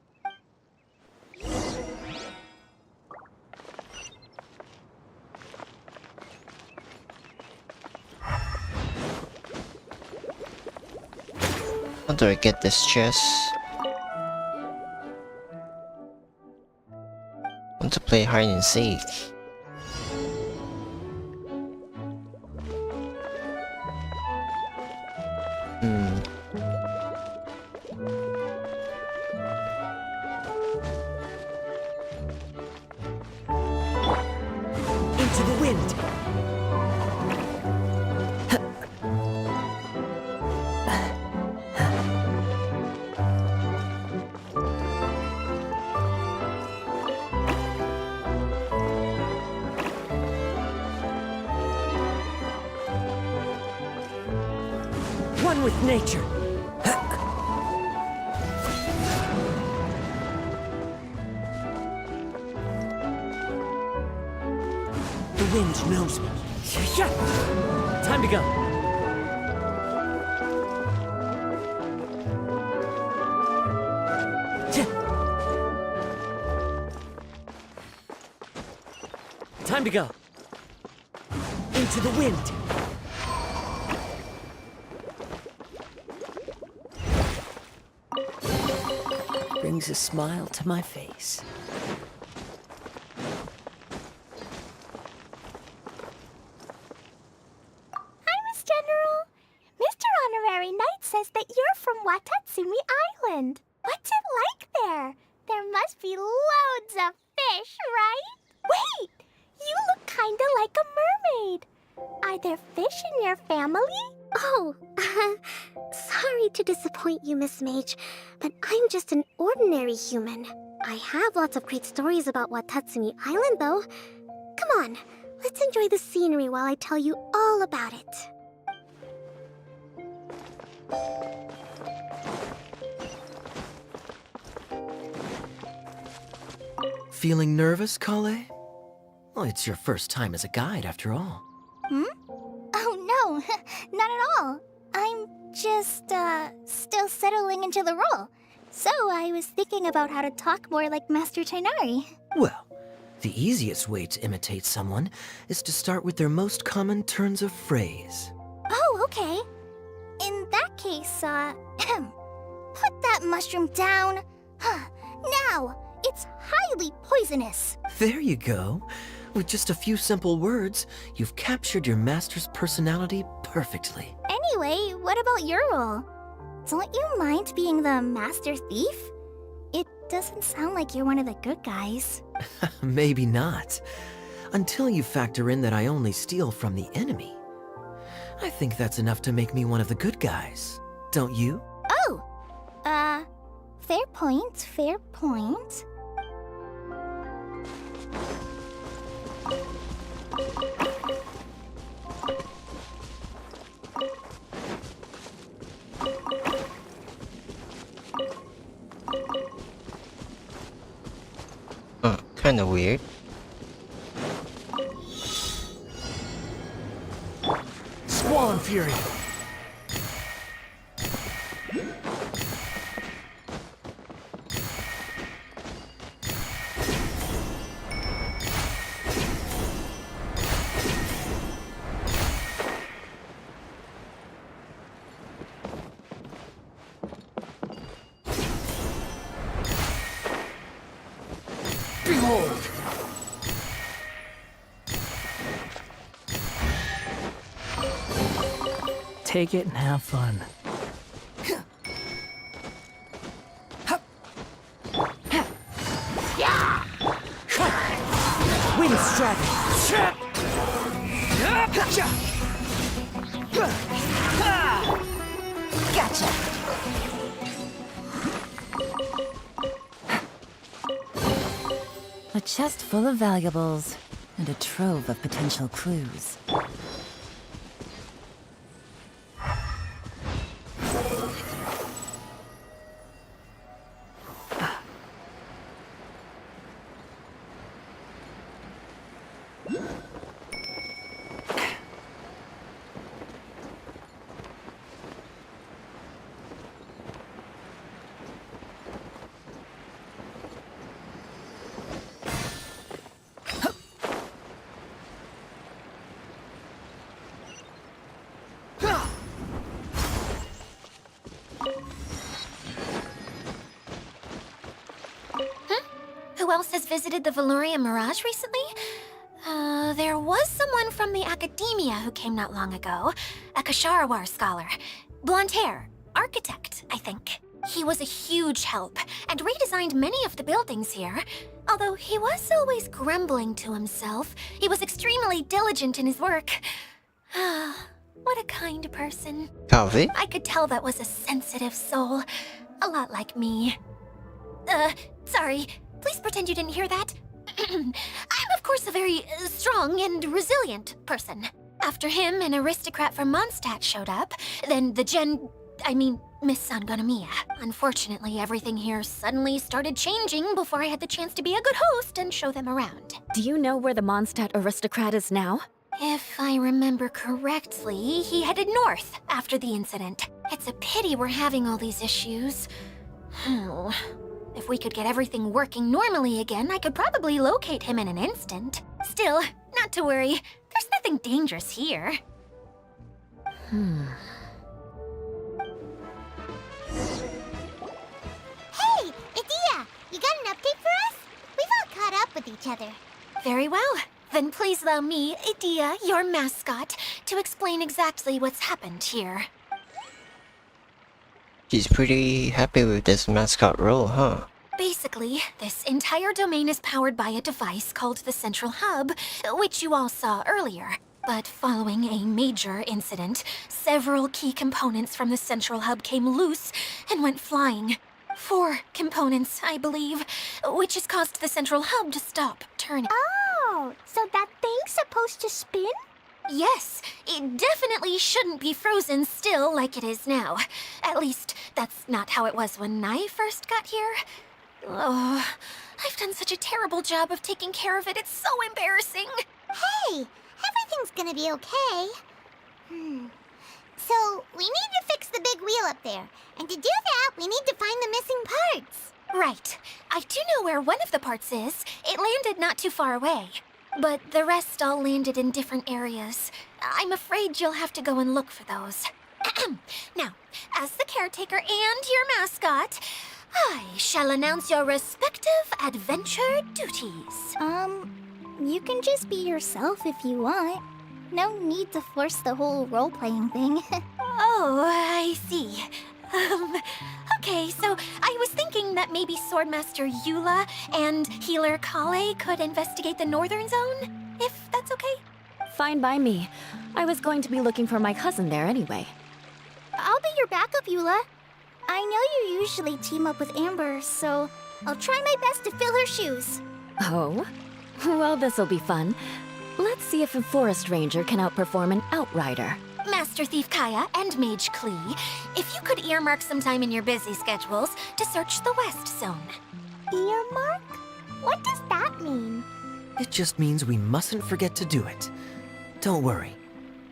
How do I get this chest? Want to play hide and seek. Into the wind. One with nature. wind knows me. Time to go. Time to go. Into the wind. Brings a smile to my face. Hi, Miss General. Mr. Honorary Knight says that you're from Watatsumi Island. What's it like there? There must be loads of fish, right? Wait! You look kinda like a mermaid. Are there fish in your family? Oh, sorry to disappoint you, Miss Mage, but I'm just an ordinary human. I have lots of great stories about Watatsumi Island, though. Come on, let's enjoy the scenery while I tell you all about it. Feeling nervous, Kale? Well, it's your first time as a guide, after all. Oh no, not at all. I'm just, still settling into the role. So I was thinking about how to talk more like Master Tighnari. Well, the easiest way to imitate someone is to start with their most common turns of phrase. Oh, okay. In that case, put that mushroom down. Now, it's highly poisonous. There you go. With just a few simple words, you've captured your master's personality perfectly. Anyway, what about your role? Don't you mind being the master thief? It doesn't sound like you're one of the good guys. Maybe not. Until you factor in that I only steal from the enemy. I think that's enough to make me one of the good guys. Don't you? Oh! Fair point, fair point. Kinda weird. Squall Fury. Behold! Take it and have fun. Wind strike! Gotcha! A chest full of valuables and a trove of potential clues. Who else has visited the Veloria Mirage recently? There was someone from the academia who came not long ago. A Kasharawar scholar. Blonde hair. Architect, I think. He was a huge help, and redesigned many of the buildings here. Although he was always grumbling to himself, he was extremely diligent in his work. What a kind person. Coffee? I could tell that was a sensitive soul. A lot like me. Sorry. Please pretend you didn't hear that. I'm, of course, a very strong and resilient person. After him, an aristocrat from Mondstadt showed up. Then the I mean, Miss Sangonomiya. Unfortunately, everything here suddenly started changing before I had the chance to be a good host and show them around. Do you know where the Mondstadt aristocrat is now? If I remember correctly, he headed north after the incident. It's a pity we're having all these issues. If we could get everything working normally again, I could probably locate him in an instant. Still, not to worry. There's nothing dangerous here. Hey, Idia, you got an update for us? We've all caught up with each other. Very well. Then please allow me, Idia, your mascot, to explain exactly what's happened here. She's pretty happy with this mascot role, huh? Basically, this entire domain is powered by a device called the Central Hub, which you all saw earlier. But following a major incident, several key components from the Central Hub came loose and went flying. 4 components, I believe, which has caused the Central Hub to stop turning. Oh, so that thing's supposed to spin? Yes, it definitely shouldn't be frozen still like it is now. At least, that's not how it was when I first got here. Oh, I've done such a terrible job of taking care of it, it's so embarrassing. Hey, everything's gonna be okay. So, we need to fix the big wheel up there. And to do that, we need to find the missing parts. Right. I do know where one of the parts is. It landed not too far away. But the rest all landed in different areas. I'm afraid you'll have to go and look for those. Now, as the caretaker and your mascot, I shall announce your respective adventure duties. You can just be yourself if you want. No need to force the whole role-playing thing. Oh, I see. Okay, so I was thinking that maybe Swordmaster Eula and Healer Kale could investigate the Northern Zone, if that's okay? Fine by me. I was going to be looking for my cousin there anyway. I'll be your backup, Eula. I know you usually team up with Amber, so I'll try my best to fill her shoes. Oh? Well, this'll be fun. Let's see if a forest ranger can outperform an outrider. Master Thief Kaya and Mage Klee, if you could earmark some time in your busy schedules to search the West Zone. Earmark? What does that mean? It just means we mustn't forget to do it. Don't worry.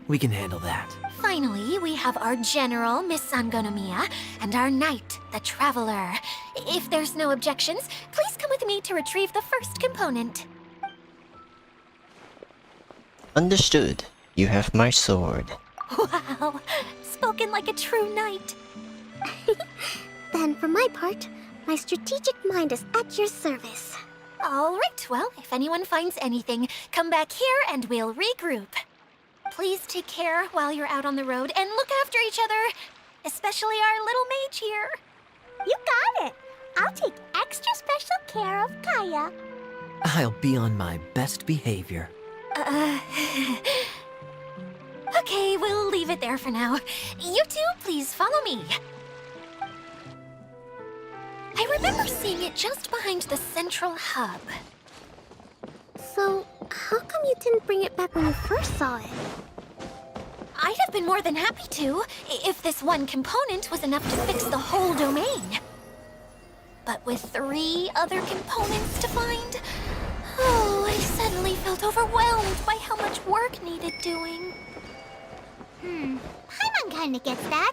We can handle that. Finally, we have our General, Miss Sangonomiya, and our Knight, the Traveler. If there's no objections, please come with me to retrieve the first component. Understood. You have my sword. Wow, spoken like a true knight. Then, for my part, my strategic mind is at your service. All right, well, if anyone finds anything, come back here and we'll regroup. Please take care while you're out on the road and look after each other, especially our little mage here. You got it. I'll take extra special care of Kaya. I'll be on my best behavior. Okay, we'll leave it there for now. You two, please follow me. I remember seeing it just behind the Central Hub. So, how come you didn't bring it back when you first saw it? I'd have been more than happy to, if this one component was enough to fix the whole domain. But with 3 other components to find, I suddenly felt overwhelmed by how much work needed doing. Paimon kinda gets that.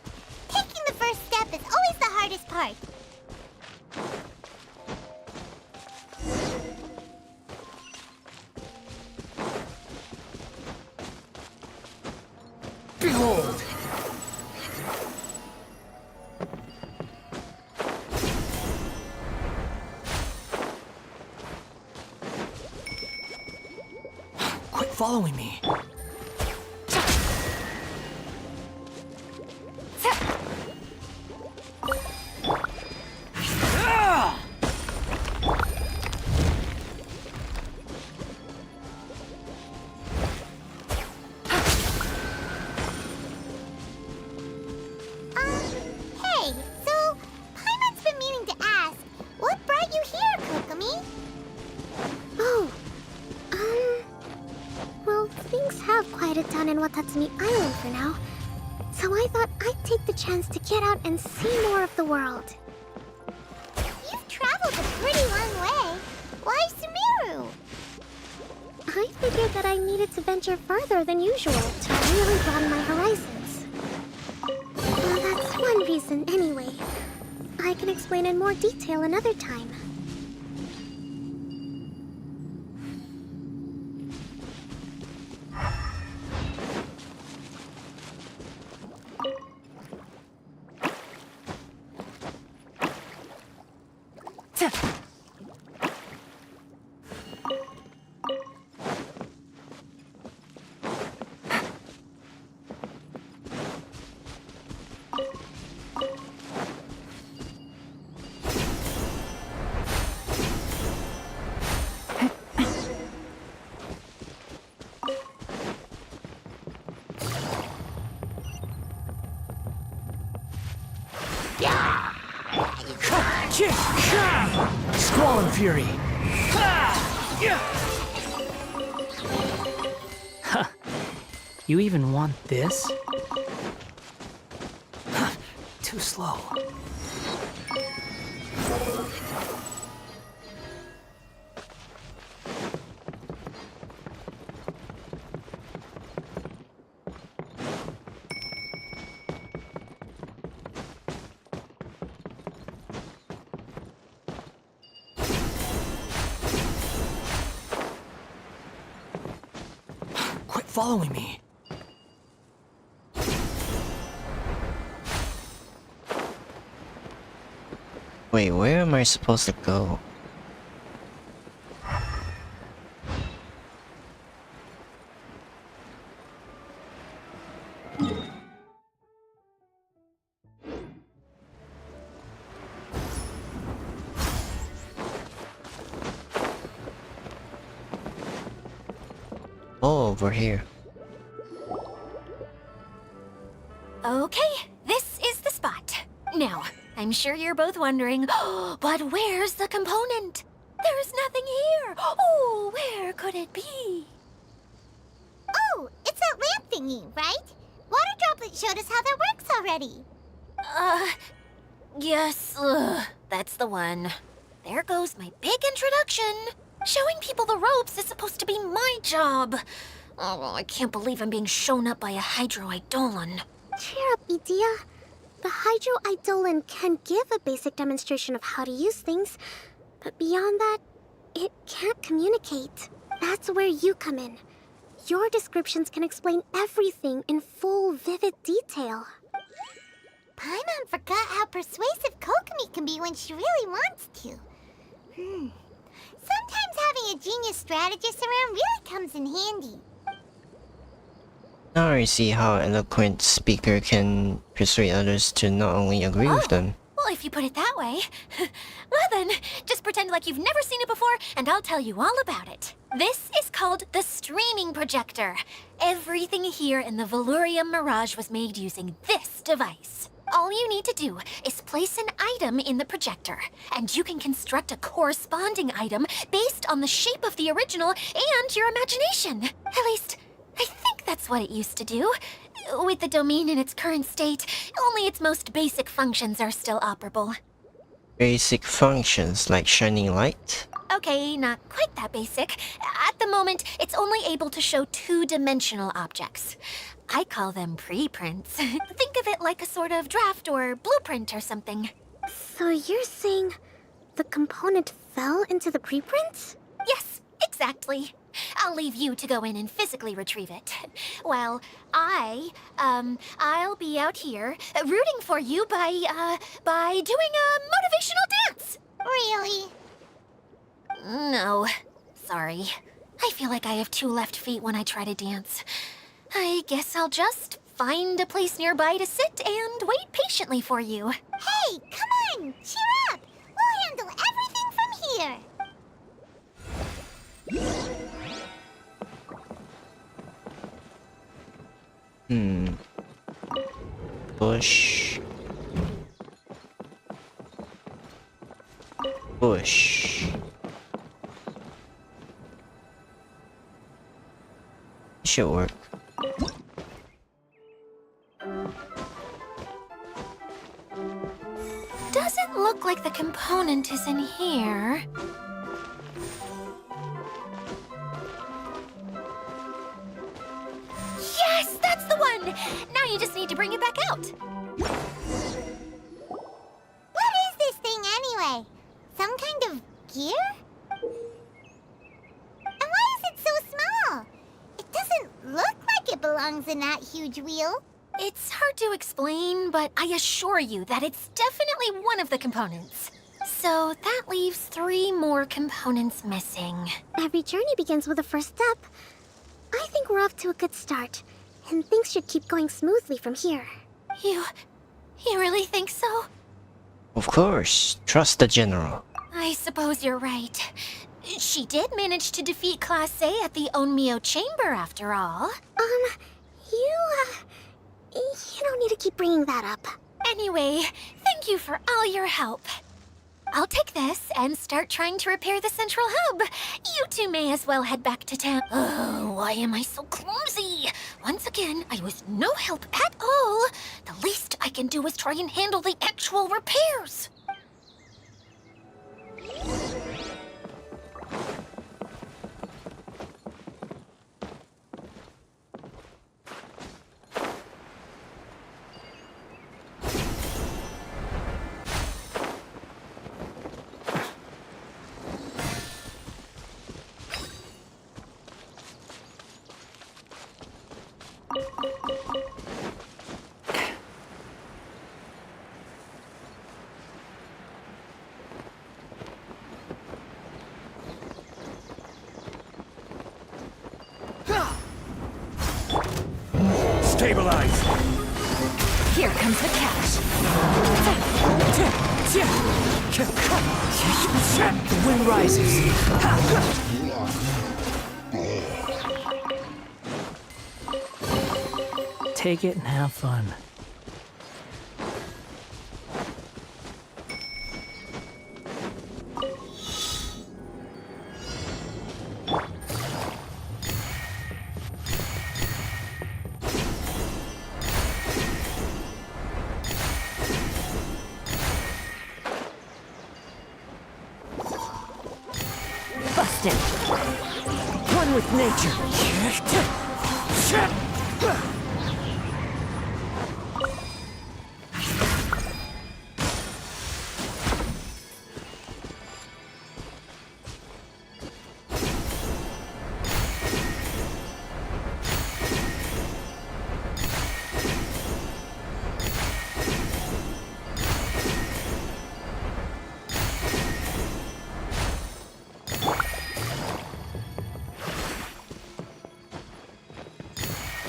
Taking the first step is always the hardest part. Behold! Quit following me. Hey, so Paimon's been meaning to ask, what brought you here, Kokomi? Oh, well, things have quieted down in Watatsumi Island for now. So I thought I'd take the chance to get out and see more of the world. You've traveled a pretty long way. Why Sumeru? I figured that I needed to venture further than usual to really broaden my horizons. Well, that's one reason anyway. I can explain in more detail another time. Squall and Fury. Huh. You even want this? Too slow. Quit following me. Wait, where am I supposed to go? Oh, over here. Okay, this is the spot. Now, I'm sure you're both wondering, but where's the component? There's nothing here. Oh, where could it be? Oh, it's that lamp thingy, right? Water Droplet showed us how that works already. Yes, that's the one. There goes my big introduction. Showing people the ropes is supposed to be my job. Oh, I can't believe I'm being shown up by a Hydro Eidolon. Cheer up, Edea. The Hydro Eidolon can give a basic demonstration of how to use things, but beyond that, it can't communicate. That's where you come in. Your descriptions can explain everything in full, vivid detail. Paimon forgot how persuasive Kokomi can be when she really wants to. Sometimes having a genius strategist around really comes in handy. Now I see how an eloquent speaker can persuade others to not only agree with them. Well, if you put it that way. Well then, just pretend like you've never seen it before, and I'll tell you all about it. This is called the streaming projector. Everything here in the Velurium Mirage was made using this device. All you need to do is place an item in the projector, and you can construct a corresponding item based on the shape of the original and your imagination. At least, I think that's what it used to do. With the domain in its current state, only its most basic functions are still operable. Basic functions like shining light? Okay, not quite that basic. At the moment, it's only able to show two-dimensional objects. I call them preprints. Think of it like a sort of draft or blueprint or something. So you're saying the component fell into the preprints? Yes, exactly. I'll leave you to go in and physically retrieve it. While I'll be out here rooting for you by doing a motivational dance. Really? No, sorry. I feel like I have two left feet when I try to dance. I guess I'll just find a place nearby to sit and wait patiently for you. Hey, come on! Cheer up! We'll handle everything from here. Push. Push. Should work. doesn't look like the component is in here. Yes, that's the one! Now you just need to bring it back out. What is this thing anyway? Some kind of gear? And why is it so small? It doesn't look like it belongs in that huge wheel. It's hard to explain, but I assure you that it's definitely one of the components. So that leaves 3 more components missing. Every journey begins with a first step. I think we're off to a good start, and things should keep going smoothly from here. You really think so? Of course, trust the general. I suppose you're right. She did manage to defeat Class A at the Onmyo Chamber, after all. You don't need to keep bringing that up. Anyway, thank you for all your help. I'll take this and start trying to repair the central hub. You two may as well head back to town. Oh, why am I so clumsy? Once again, I was no help at all. The least I can do is try and handle the actual repairs. Stabilize! Here comes the catch. The wind rises. Take it and have fun. Busted. One with nature.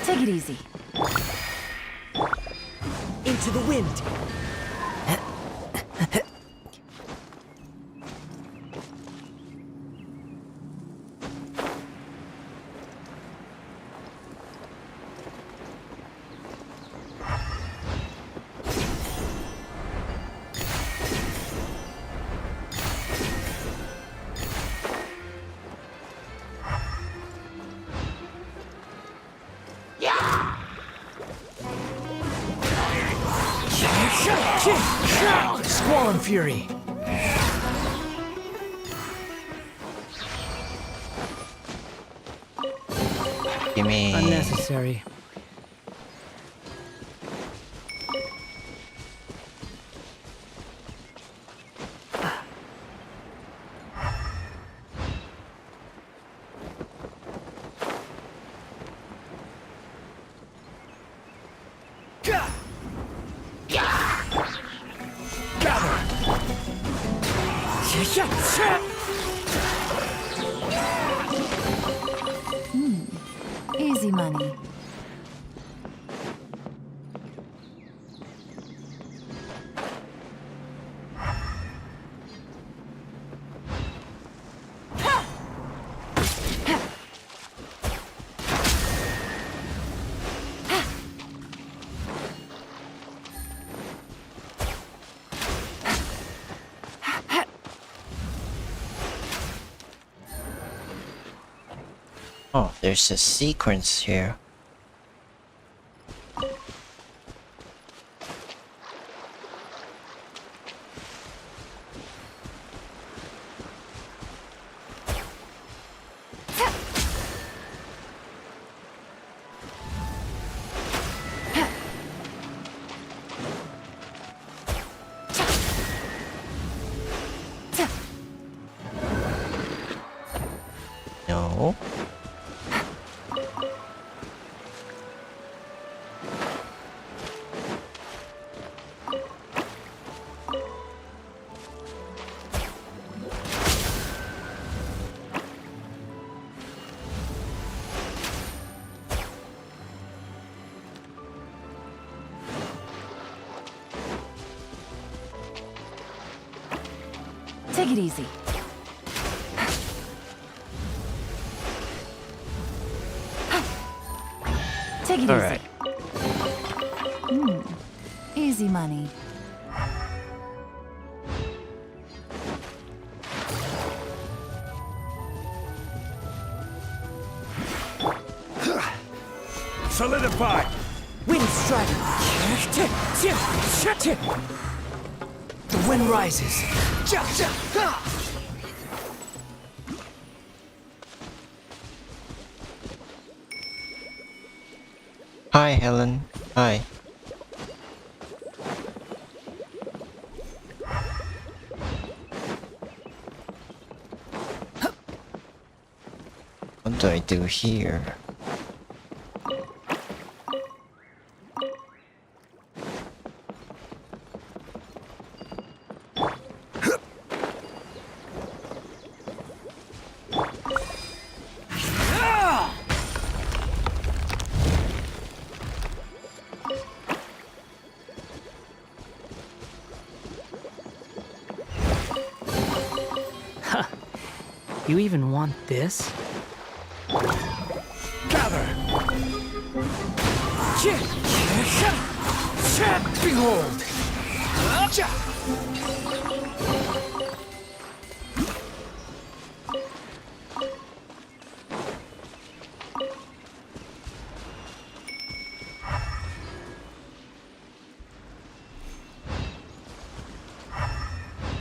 Take it easy. Into the wind. Squall and fury. Gimme. Unnecessary. Easy money. Oh, there's a sequence here. Take it easy. Take it All easy. right. Easy money. Solidify! Wind strike! The wind rises. Hi, Helen. Hi. What do I do here? You even want this? Gather! Behold!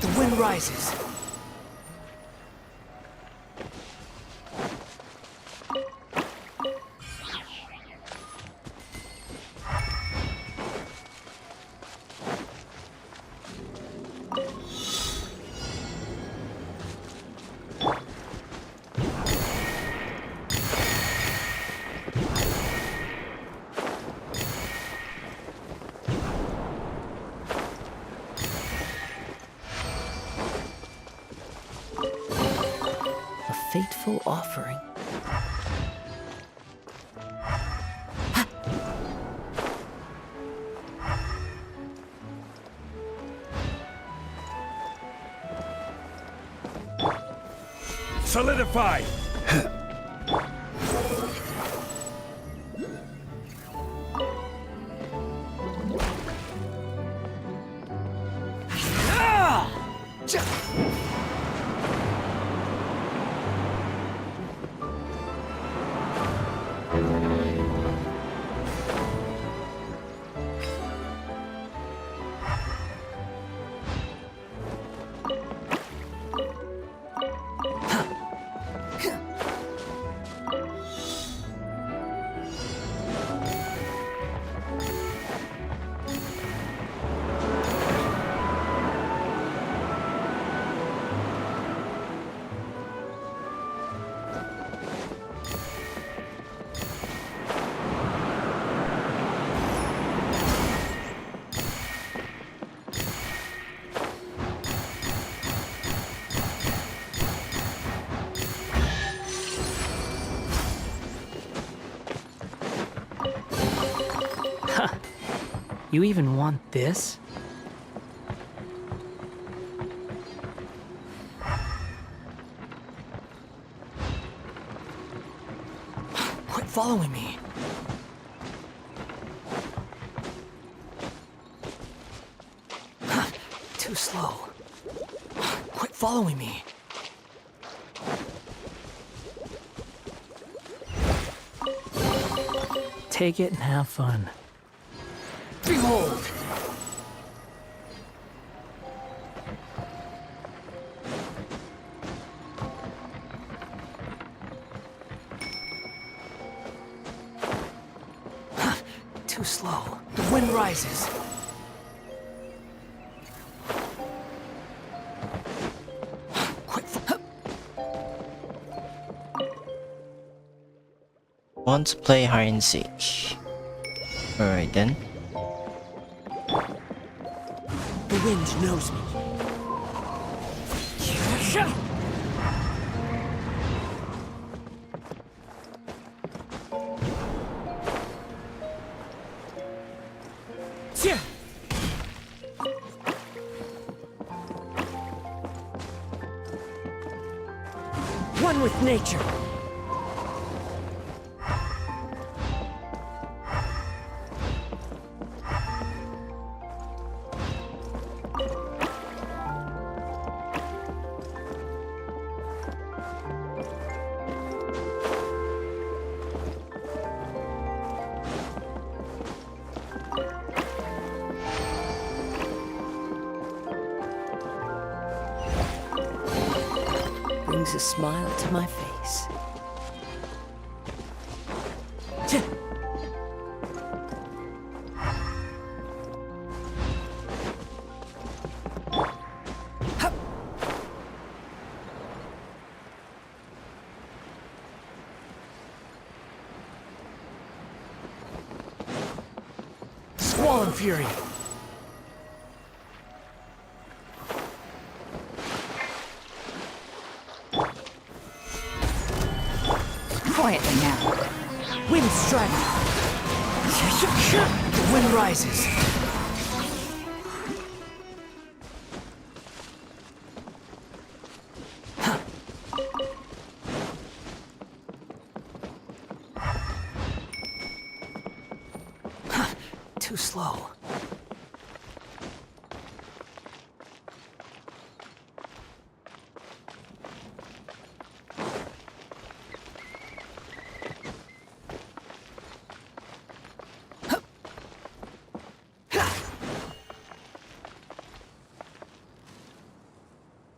The wind rises. A fateful offering. Solidify! You even want this? Quit following me. Too slow. Quit following me. Take it and have fun. Behold! Too slow. The wind rises. Want to play hide and seek. Alright then. The wind knows me. with nature. Brings a smile to my face. Squall and Fury. Quietly now. Wind strike. The wind rises. Too slow.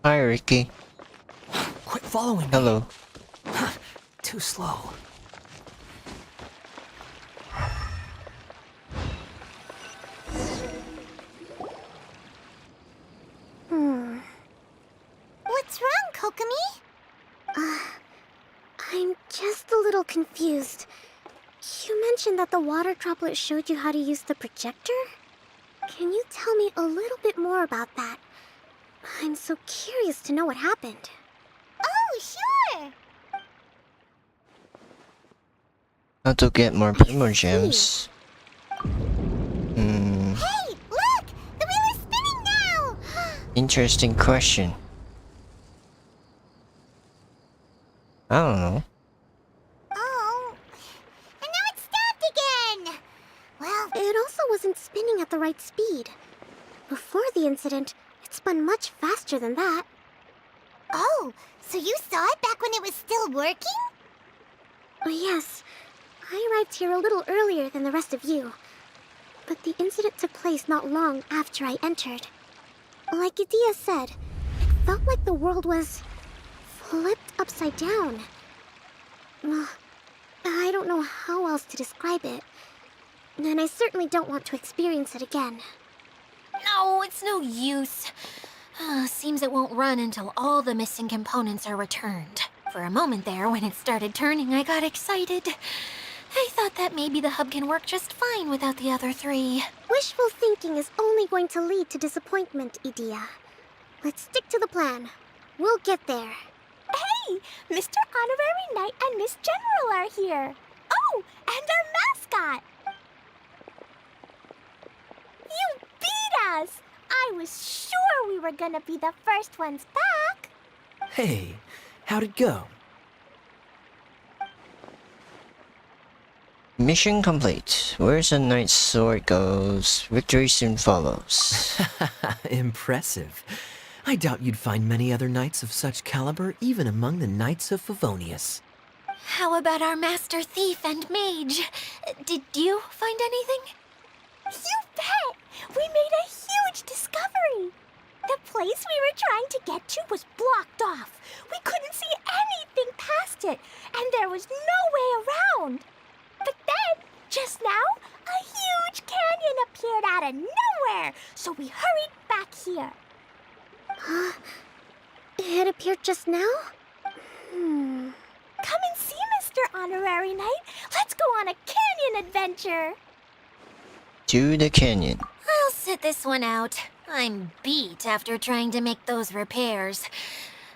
Hi, Ricky. Quit following me. Hello. Too slow. What's wrong, Kokomi? I'm just a little confused. You mentioned that the water droplet showed you how to use the projector? Can you tell me a little bit more about that? I'm so curious to know what happened. Oh, sure! How to get more Primogems? Hey, look! The wheel is spinning now! Interesting question. I don't know. Oh, and now it's stopped again! Well, It also wasn't spinning at the right speed. Before the incident, it spun much faster than that. oh, so you saw it back when it was still working? Oh, yes, I arrived here a little earlier than the rest of you. But the incident took place not long after I entered. Like Idia said, it felt like the world was flipped upside down. I don't know how else to describe it. And I certainly don't want to experience it again. No, it's no use. Seems it won't run until all the missing components are returned. For a moment there, when it started turning, I got excited. I thought that maybe the hub can work just fine without the other three. Wishful thinking is only going to lead to disappointment, Idia. Let's stick to the plan. We'll get there. Hey, Mr. Honorary Knight and Miss General are here. Oh, and our mascot. You beat us! I was sure we were gonna be the first ones back. Hey, how'd it go? Mission complete. Where's the knight's sword goes, victory soon follows. Impressive. I doubt you'd find many other knights of such caliber even among the knights of Favonius. How about our master thief and mage? Did you find anything? You bet! We made a huge discovery. The place we were trying to get to was blocked off. We couldn't see anything past it, and there was no way around. But then, just now, a huge canyon appeared out of nowhere, so we hurried back here. It appeared just now? Come and see, Mr. Honorary Knight. Let's go on a canyon adventure. To the canyon. I'll sit this one out. I'm beat after trying to make those repairs.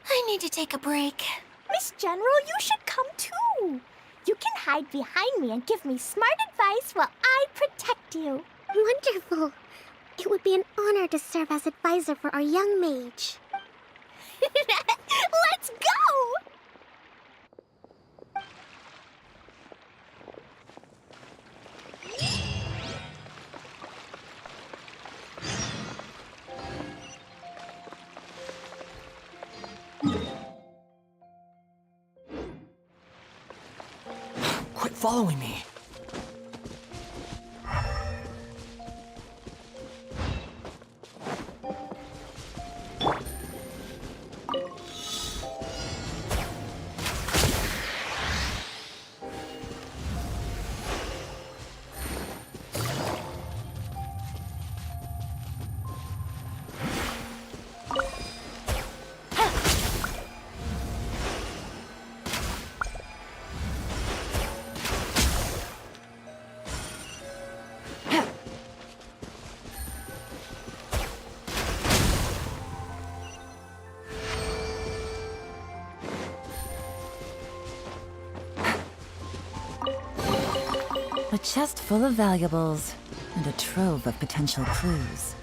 I need to take a break. Miss General, you should come too. You can hide behind me and give me smart advice while I protect you. Wonderful. It would be an honor to serve as advisor for our young mage. Let's go! following me. A chest full of valuables and a trove of potential clues.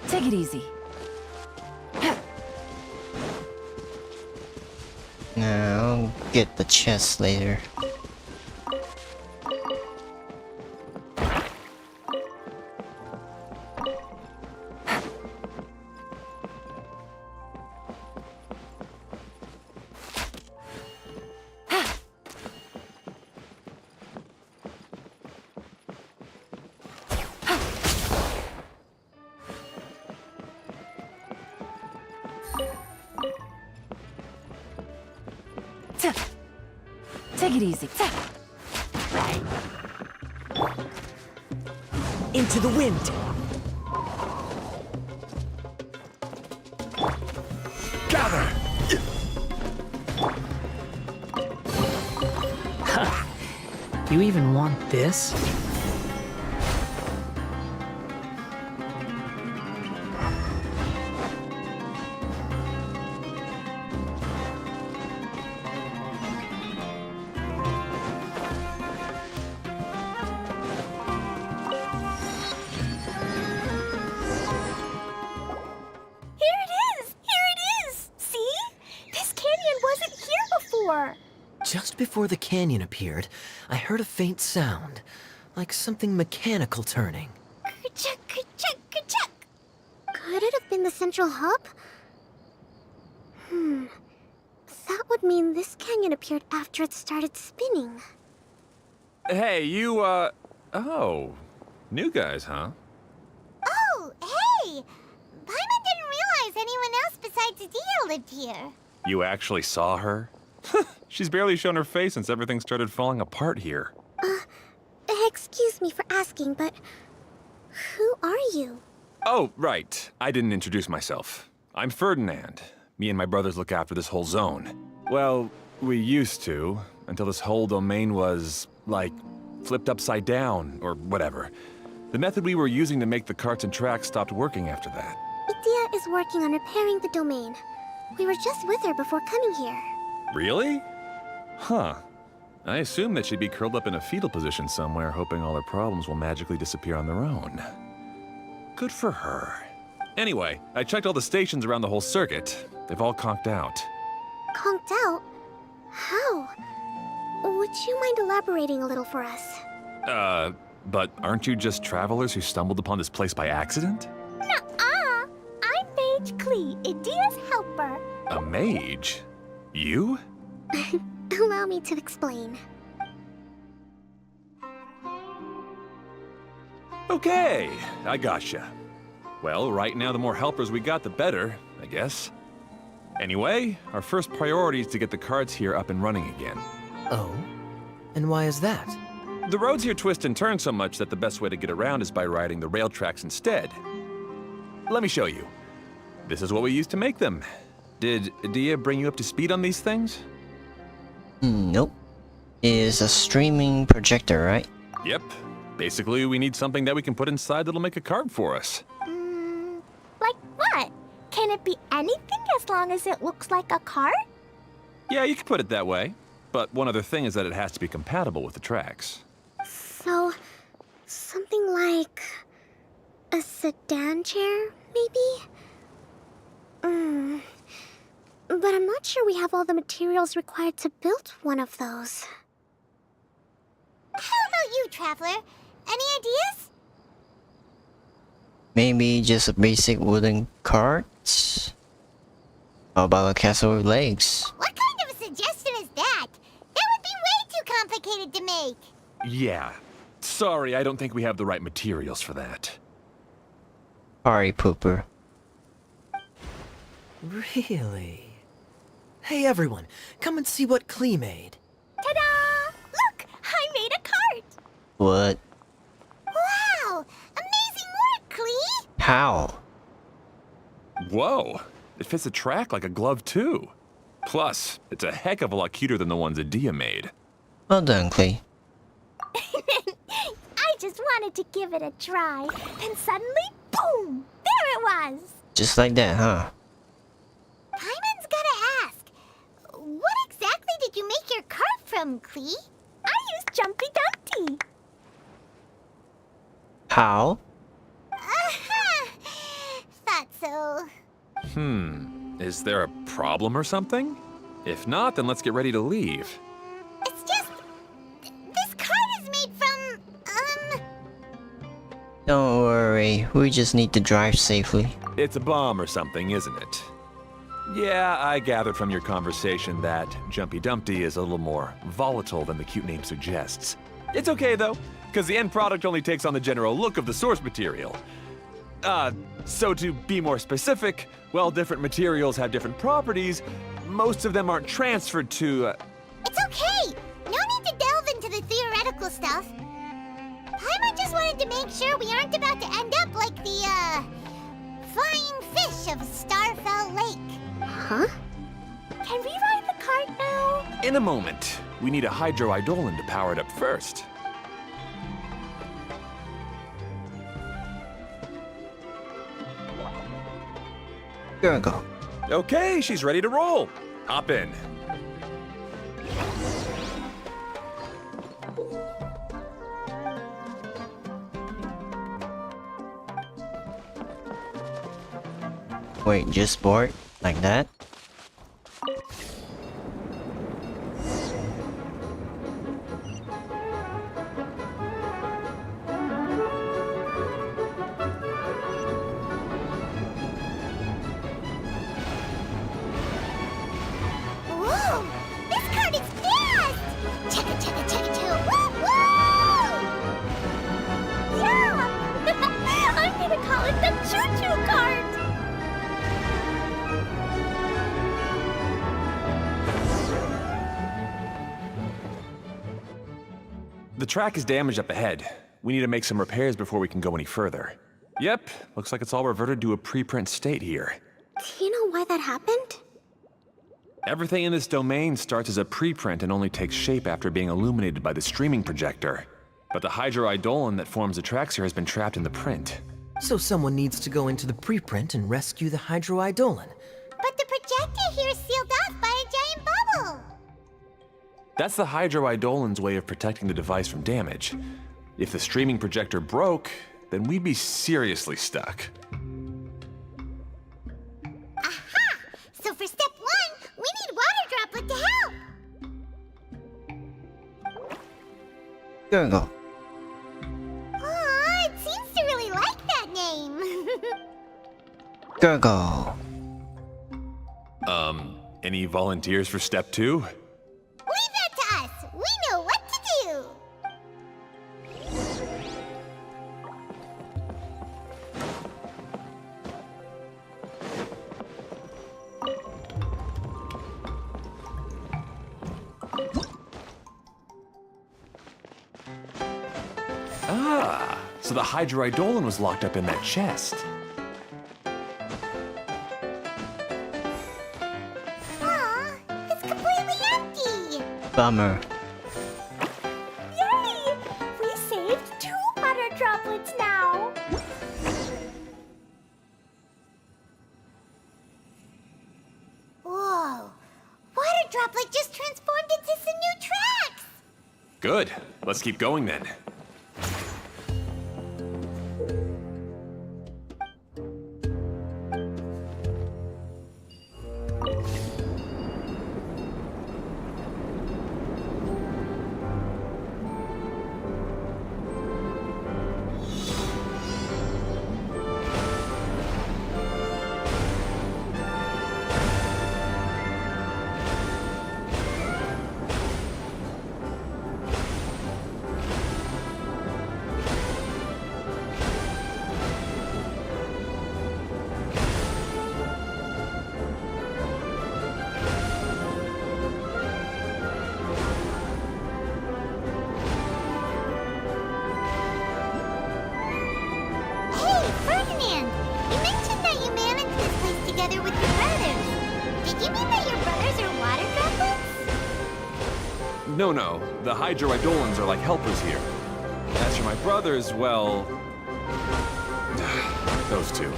Take it easy. Nah, I'll get the chest later. Take it easy. Into the wind. Gather. You even want this? Just before the canyon appeared, I heard a faint sound, like something mechanical turning. Ka-chuck, ka-chuck, ka-chuck. Could it have been the central hub? That would mean this canyon appeared after it started spinning. Hey, you, oh. New guys, huh? Oh, hey! Paimon didn't realize anyone else besides Dia lived here. You actually saw her? She's barely shown her face since everything started falling apart here. Excuse me for asking, but who are you? Oh, right. I didn't introduce myself. I'm Ferdinand. Me and my brothers look after this whole zone. Well, we used to, until this whole domain was, like, flipped upside down, or whatever. The method we were using to make the carts and tracks stopped working after that. Dia is working on repairing the domain. We were just with her before coming here. Really? Huh. I assume that she'd be curled up in a fetal position somewhere, hoping all her problems will magically disappear on their own. Good for her. Anyway, I checked all the stations around the whole circuit. They've all conked out. Conked out? How? Would you mind elaborating a little for us? But aren't you just travelers who stumbled upon this place by accident? Nuh-uh! I'm Mage Klee, Idia's helper. A mage? You? Allow me to explain. Okay, I gotcha. Well, right now the more helpers we got, the better, I guess. Anyway, our first priority is to get the carts here up and running again. Oh? And why is that? The roads here twist and turn so much that the best way to get around is by riding the rail tracks instead. Let me show you. This is what we used to make them. Did Dia bring you up to speed on these things? Nope. Is a streaming projector, right? Yep. Basically, we need something that we can put inside that'll make a card for us. Like what? Can it be anything as long as it looks like a cart? Yeah, you could put it that way. But one other thing is that it has to be compatible with the tracks. So, something like a sedan chair, maybe? But I'm not sure we have all the materials required to build one of those. How about you, Traveler? Any ideas? Maybe just a basic wooden cart? How about a castle with legs? What kind of a suggestion complicated to make. Yeah. Sorry, I don't think we have the right materials for that. Sorry, Pooper. Really? Hey everyone, come and see what Klee made. Ta-da! Look, I made a cart. What? Wow! Amazing work, Klee! How? Whoa! It fits the track like a glove, too. Plus, it's a heck of a lot cuter than the ones Adia made. Well done, Klee. I just wanted to give it a try. And suddenly, boom! There it was! Just like that, huh? Paimon's gotta ask, what exactly did you make your cart from, Klee? I used Jumpy Dumpty. How? Thought so. Is there a problem or something? If not, then let's get ready to leave. It's just... this cart is made from, Don't worry, we just need to drive safely. It's a bomb or something, isn't it? Yeah, I gathered from your conversation that Jumpy Dumpty is a little more volatile than the cute name suggests. It's okay though, because the end product only takes on the general look of the source material. So to be more specific, while different materials have different properties, most of them aren't transferred to, It's okay! No need to delve into the theoretical stuff. Paimon just wanted to make sure we aren't about to end up like the, flying fish of Starfell Lake. Huh? Can we ride the cart now? In a moment. We need a hydroidolin to power it up first. Here I go. Okay, she's ready to roll. Hop in. Wait, just sport? Like that? Whoa! This cart is fast! Chugga chugga chugga chugga! Woo woo! Yeah! I'm gonna call it the choo-choo cart! The track is damaged up ahead. We need to make some repairs before we can go any further. Yep, looks like it's all reverted to a preprint state here. Do you know why that happened? Everything in this domain starts as a preprint and only takes shape after being illuminated by the streaming projector. But the hydroidolin that forms the tracks here has been trapped in the print. So someone needs to go into the preprint and rescue the hydroidolin. But the projector here is sealed off by a giant bubble! That's the hydroidolin's way of protecting the device from damage. If the streaming projector broke, then we'd be seriously stuck. Aha! So for step one, we need Water Droplet to help! Here I go. Aw, it seems to really like that name! Gurgle. Any volunteers for step two? Leave that to us! We know what to do! Ah, so the hydroidolin was locked up in that chest. Aw, it's completely empty! Bummer. Yay! We saved 2 water droplets now! Whoa! Water Droplet just transformed into some new tracks! Good. Let's keep going then. together with your brothers. Did you mean that your brothers are water droplets? No. The Hydroidolans are like helpers here. As for my brothers, well... those two.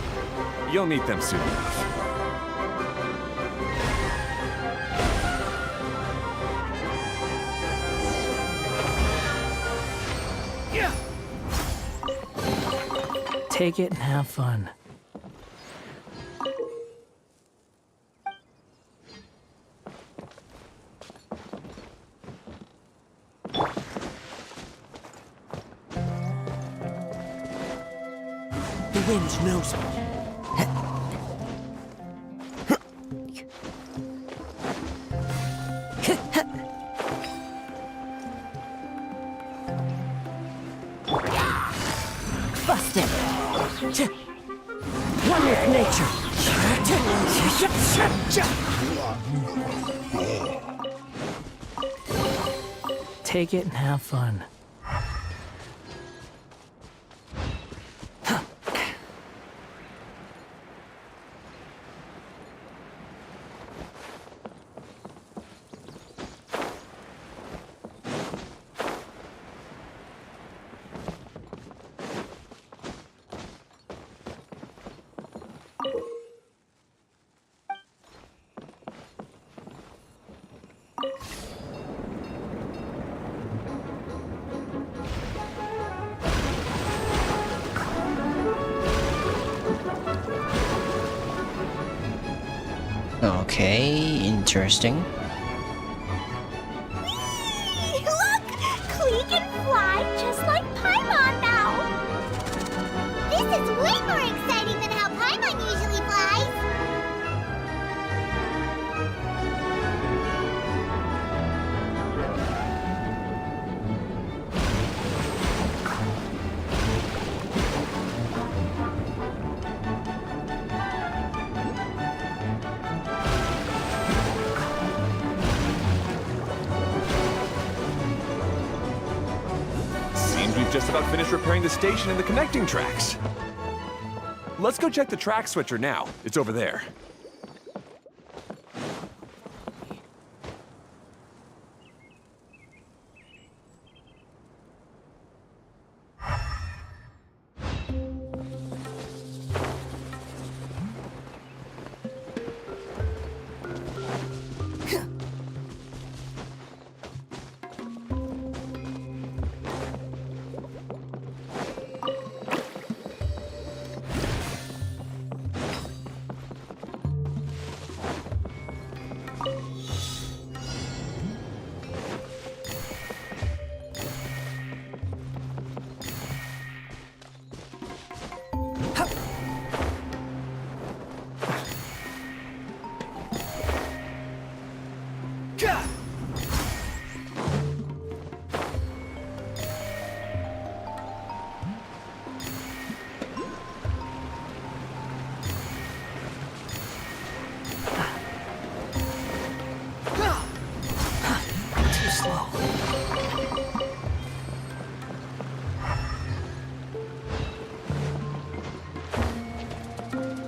You'll meet them soon enough. Take it and have fun. The wind knows me. Busted! One with nature. Take it and have fun. Okay, interesting. Look! Klee can fly just like Paimon now! This is way more exciting than how Paimon usually flies. Seems we've just about finished repairing the station and the connecting tracks. Let's go check the track switcher now. It's over there.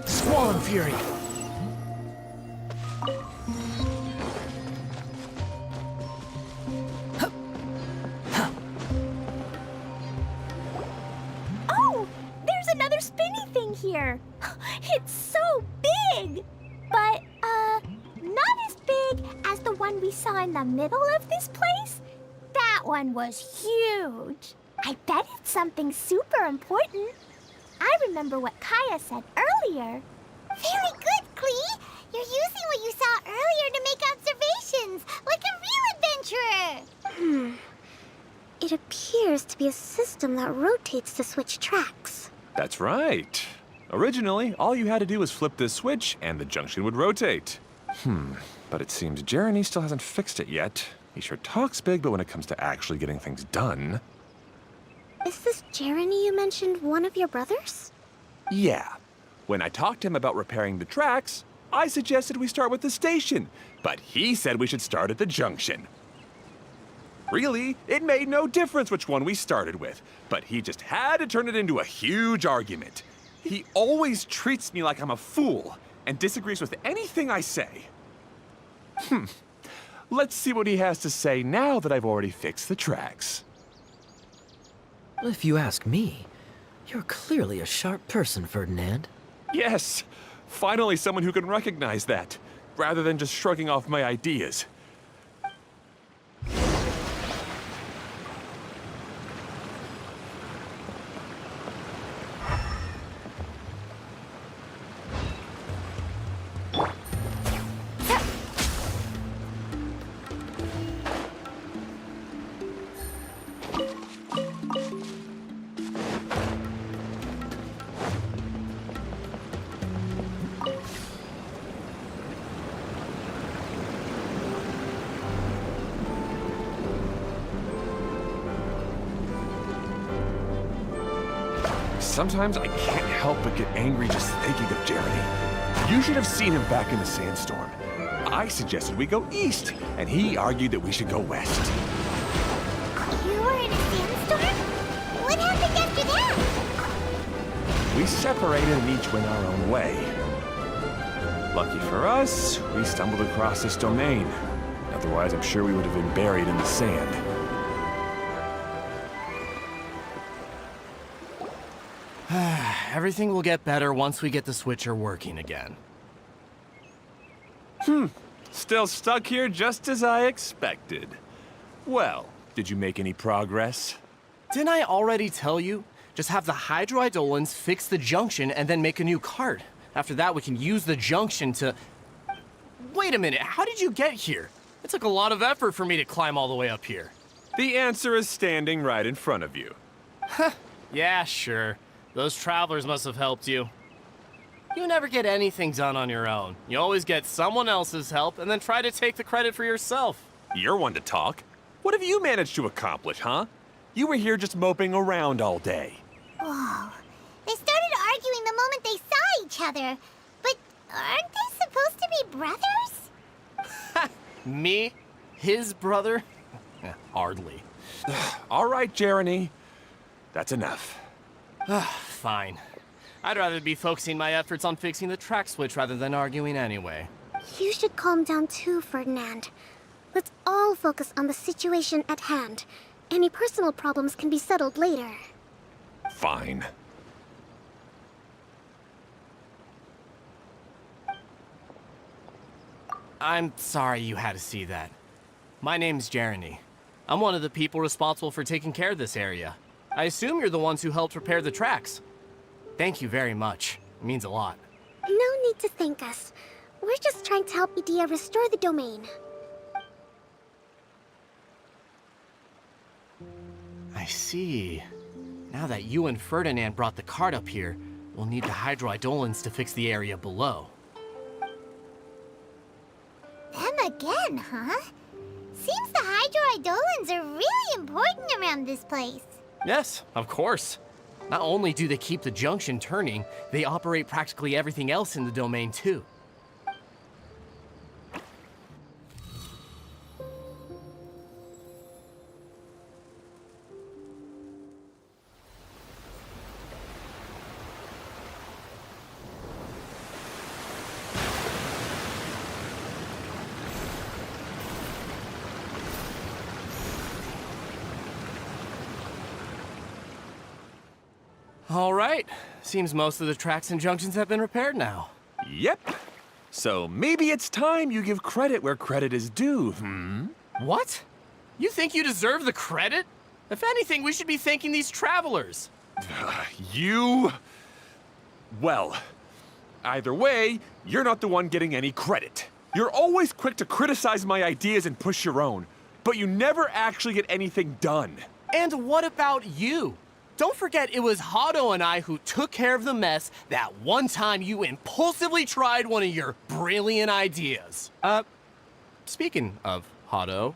Squall Fury. Oh! There's another spinny thing here! It's so big! But, not as big as the one we saw in the middle of this place. That one was huge. I bet it's something super important. I remember what Kaya said earlier. Very good, Klee. You're using what you saw earlier to make observations, like a real adventurer. It appears to be a system that rotates to switch tracks. That's right. Originally, all you had to do was flip this switch and the junction would rotate. But it seems Jeremy still hasn't fixed it yet. He sure talks big, but when it comes to actually getting things done... Is this Jeremy you mentioned one of your brothers? Yeah. When I talked to him about repairing the tracks, I suggested we start with the station, but he said we should start at the junction. Really, it made no difference which one we started with, but he just had to turn it into a huge argument. He always treats me like I'm a fool, and disagrees with anything I say. Let's see what he has to say now that I've already fixed the tracks. If you ask me, you're clearly a sharp person, Ferdinand. Yes, finally someone who can recognize that, rather than just shrugging off my ideas. Sometimes I can't help but get angry just thinking of Jeremy. You should have seen him back in the sandstorm. I suggested we go east, and he argued that we should go west. You were in a sandstorm? What happened after that? We separated and each went our own way. Lucky for us, we stumbled across this domain. Otherwise, I'm sure we would have been buried in the sand. Everything will get better once we get the switcher working again. Still stuck here just as I expected. Well, did you make any progress? Didn't I already tell you? Just have the hydroidolins fix the junction and then make a new cart. After that, we can use the junction to... Wait a minute, how did you get here? It took a lot of effort for me to climb all the way up here. The answer is standing right in front of you. Yeah, sure. Those travelers must have helped you. You never get anything done on your own. You always get someone else's help and then try to take the credit for yourself. You're one to talk. What have you managed to accomplish, huh? You were here just moping around all day. Whoa. They started arguing the moment they saw each other. But aren't they supposed to be brothers? Me? His brother? Hardly. All right, Jeremy. That's enough. Fine. I'd rather be focusing my efforts on fixing the track switch rather than arguing anyway. You should calm down too, Ferdinand. Let's all focus on the situation at hand. Any personal problems can be settled later. Fine. I'm sorry you had to see that. My name's Jeremy. I'm one of the people responsible for taking care of this area. I assume you're the ones who helped repair the tracks. Thank you very much. It means a lot. No need to thank us. We're just trying to help Edea restore the domain. I see. Now that you and Ferdinand brought the cart up here, we'll need the hydroidolins to fix the area below. Them again, huh? Seems the hydroidolins are really important around this place. Yes, of course. Not only do they keep the junction turning, they operate practically everything else in the domain too. All right. Seems most of the tracks and junctions have been repaired now. Yep. So maybe it's time you give credit where credit is due, What? You think you deserve the credit? If anything, we should be thanking these travelers. You... Well, either way, you're not the one getting any credit. You're always quick to criticize my ideas and push your own, but you never actually get anything done. And what about you? Don't forget it was Hado and I who took care of the mess that one time you impulsively tried one of your brilliant ideas. Speaking of Hado,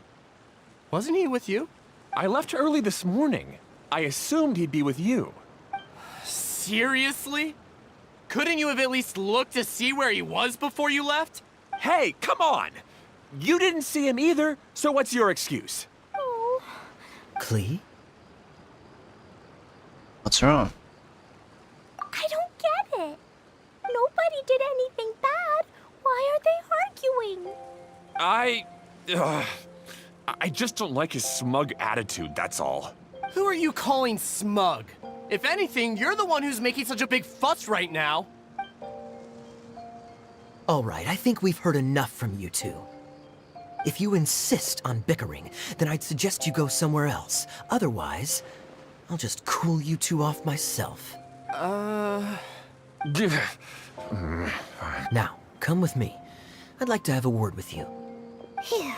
wasn't he with you? I left early this morning. I assumed he'd be with you. Seriously? Couldn't you have at least looked to see where he was before you left? Hey, come on! You didn't see him either, so what's your excuse? Klee? What's wrong? I don't get it. Nobody did anything bad. doing? I just don't like his smug attitude, that's all. Who are you calling smug? If anything, you're the one who's making such a big fuss right now. All right, I think we've heard enough from you two. If you insist on bickering, then I'd suggest you go somewhere else. Otherwise, I'll just cool you two off myself. Now, come with me. I'd like to have a word with you. Phew.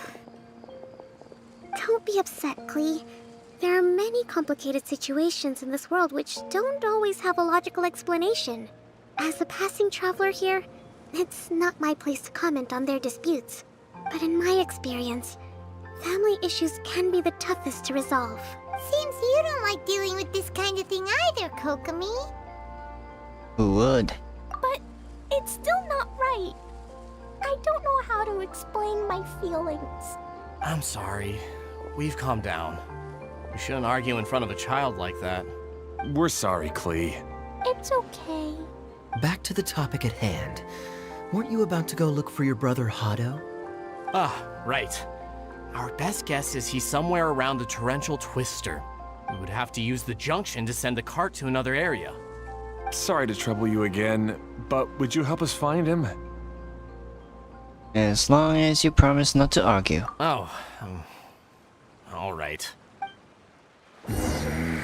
Don't be upset, Klee. There are many complicated situations in this world which don't always have a logical explanation. As a passing traveler here, it's not my place to comment on their disputes. But in my experience, family issues can be the toughest to resolve. Seems you don't like dealing with this kind of thing either, Kokomi. Who would? But it's still not right. I don't know how to explain my feelings. I'm sorry. We've calmed down. We shouldn't argue in front of a child like that. We're sorry, Klee. It's okay. Back to the topic at hand. Weren't you about to go look for your brother Hado? Ah, right. Our best guess is he's somewhere around the torrential twister. We would have to use the junction to send the cart to another area. Sorry to trouble you again, but would you help us find him? As long as you promise not to argue. Oh, all right. Hey,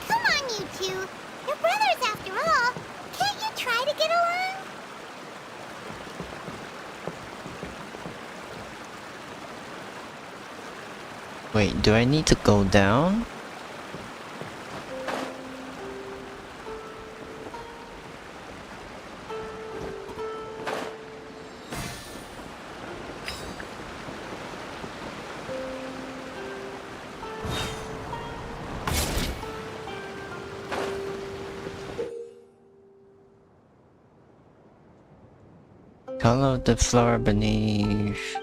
come on, you two. You're brothers after all. Can't you try to get along? Wait, do I need to go down? Color the floor beneath.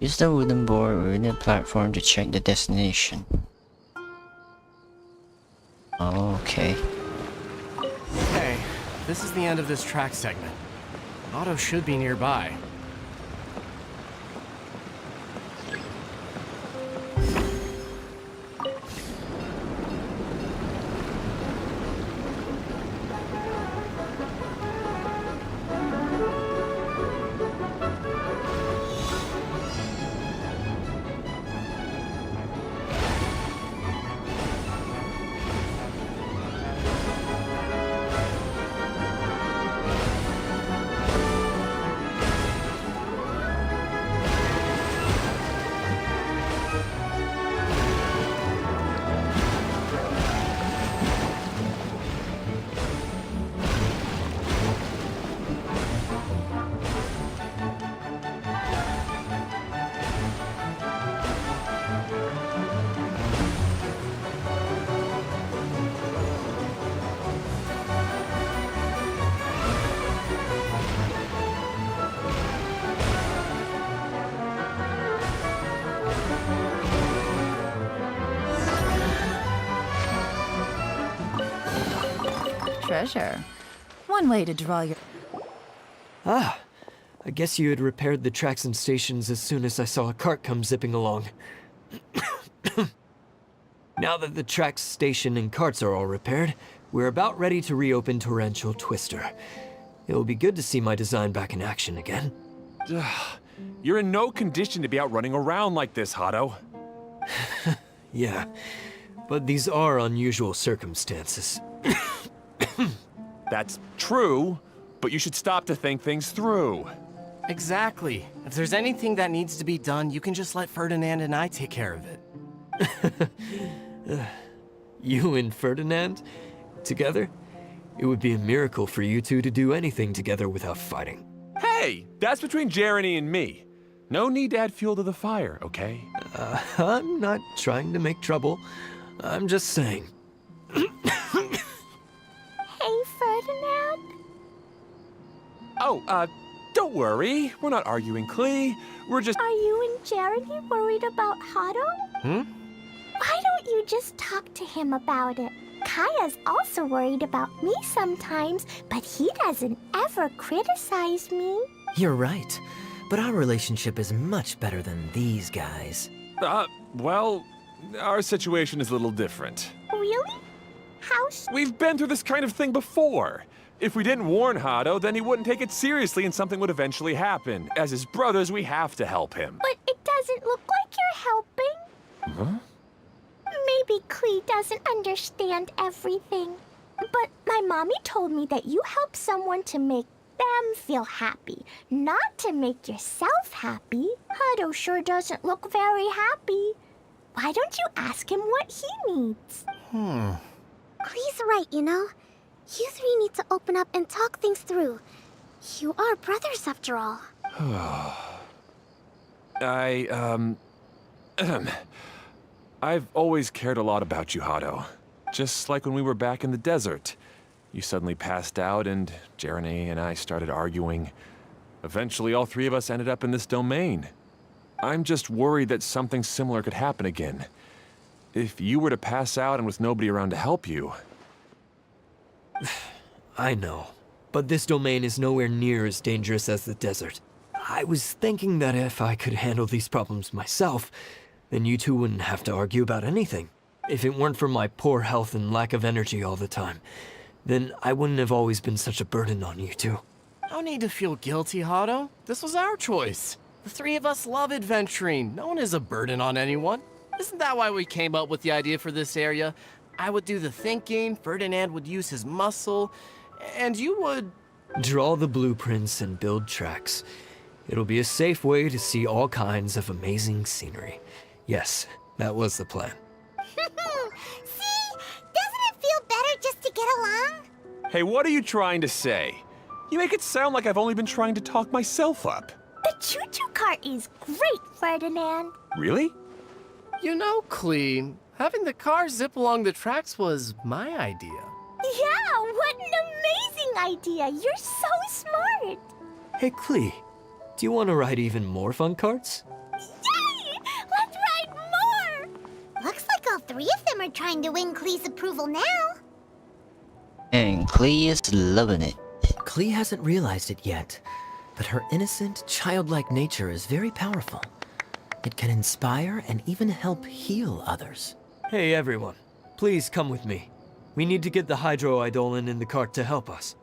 Use the wooden board or wooden platform to check the destination. Okay. Hey, this is the end of this track segment. Otto should be nearby. Treasure. One way to draw your... Ah, I guess you had repaired the tracks and stations as soon as I saw a cart come zipping along. Now that the tracks, station, and carts are all repaired, we're about ready to reopen Torrential Twister. It'll be good to see my design back in action again. You're in no condition to be out running around like this, Hado. Yeah, but these are unusual circumstances. That's true, but you should stop to think things through. Exactly. If there's anything that needs to be done, you can just let Ferdinand and I take care of it. You and Ferdinand? Together? It would be a miracle for you two to do anything together without fighting. Hey, that's between Jeremy and me. No need to add fuel to the fire, okay? I'm not trying to make trouble. I'm just saying. Hey, Ferdinand? Oh, don't worry. We're not arguing, Klee. We're just... Are you and Jeremy worried about Hado? Hmm? Why don't you just talk to him about it? Kaya's also worried about me sometimes, but he doesn't ever criticize me. You're right, but our relationship is much better than these guys. Well, our situation is a little different. Really? We've been through this kind of thing before. If we didn't warn Hado, then he wouldn't take it seriously and something would eventually happen. As his brothers, we have to help him. But it doesn't look like you're helping. Huh? Maybe Klee doesn't understand everything. But my mommy told me that you help someone to make them feel happy, not to make yourself happy. Hado sure doesn't look very happy. Why don't you ask him what he needs? Klee's right, you know. You three need to open up and talk things through. You are brothers after all. I've always cared a lot about you, Hado. Just like when we were back in the desert. You suddenly passed out and Jeremy and I started arguing. Eventually, all three of us ended up in this domain. I'm just worried that something similar could happen again. If you were to pass out and with nobody around to help you... I know, but this domain is nowhere near as dangerous as the desert. I was thinking that if I could handle these problems myself, then you two wouldn't have to argue about anything. If it weren't for my poor health and lack of energy all the time, then I wouldn't have always been such a burden on you two. No need to feel guilty, Hado. This was our choice. The three of us love adventuring. No one is a burden on anyone. Isn't that why we came up with the idea for this area? I would do the thinking, Ferdinand would use his muscle, and you would... Draw the blueprints and build tracks. It'll be a safe way to see all kinds of amazing scenery. Yes, that was the plan. See? Doesn't it feel better just to get along? Hey, what are you trying to say? You make it sound like I've only been trying to talk myself up. The choo-choo cart is great, Ferdinand. Really? You know, Klee, having the car zip along the tracks was my idea. Yeah, what an amazing idea. You're so smart. Hey, Klee, do you want to ride even more fun carts? Yay! Let's ride more! Looks like all three of them are trying to win Klee's approval now. And Klee is loving it. Klee hasn't realized it yet, but her innocent, childlike nature is very powerful. It can inspire and even help heal others. Hey, everyone. Please come with me. We need to get the hydroidolin in the cart to help us.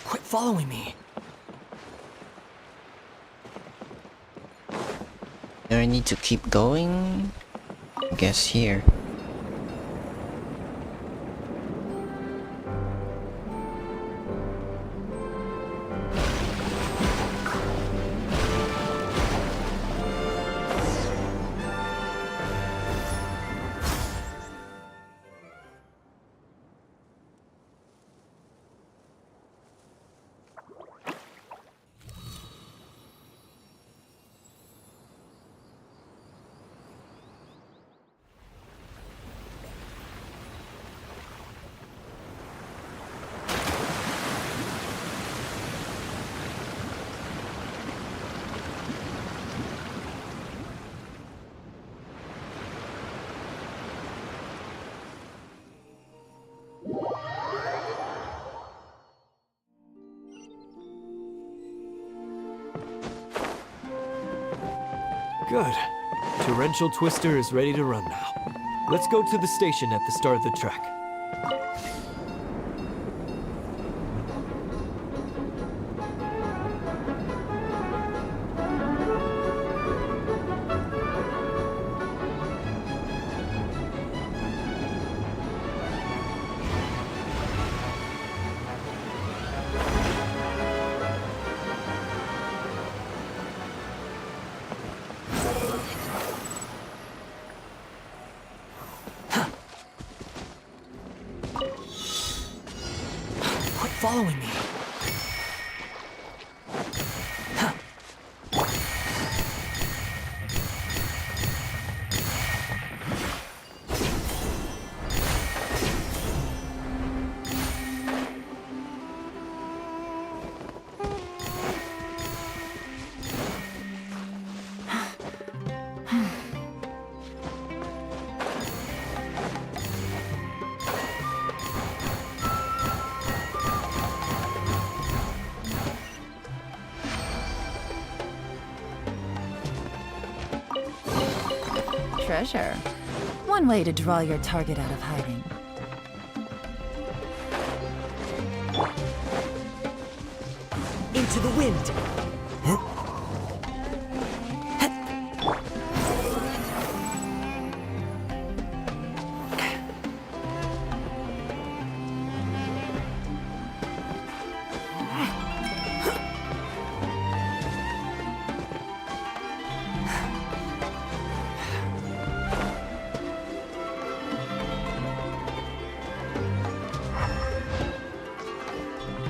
Quit following me. Do I need to keep going? I guess here. Good. Torrential Twister is ready to run now. Let's go to the station at the start of the track. Quit following me. treasure. One way to draw your target out of hiding. Into the wind!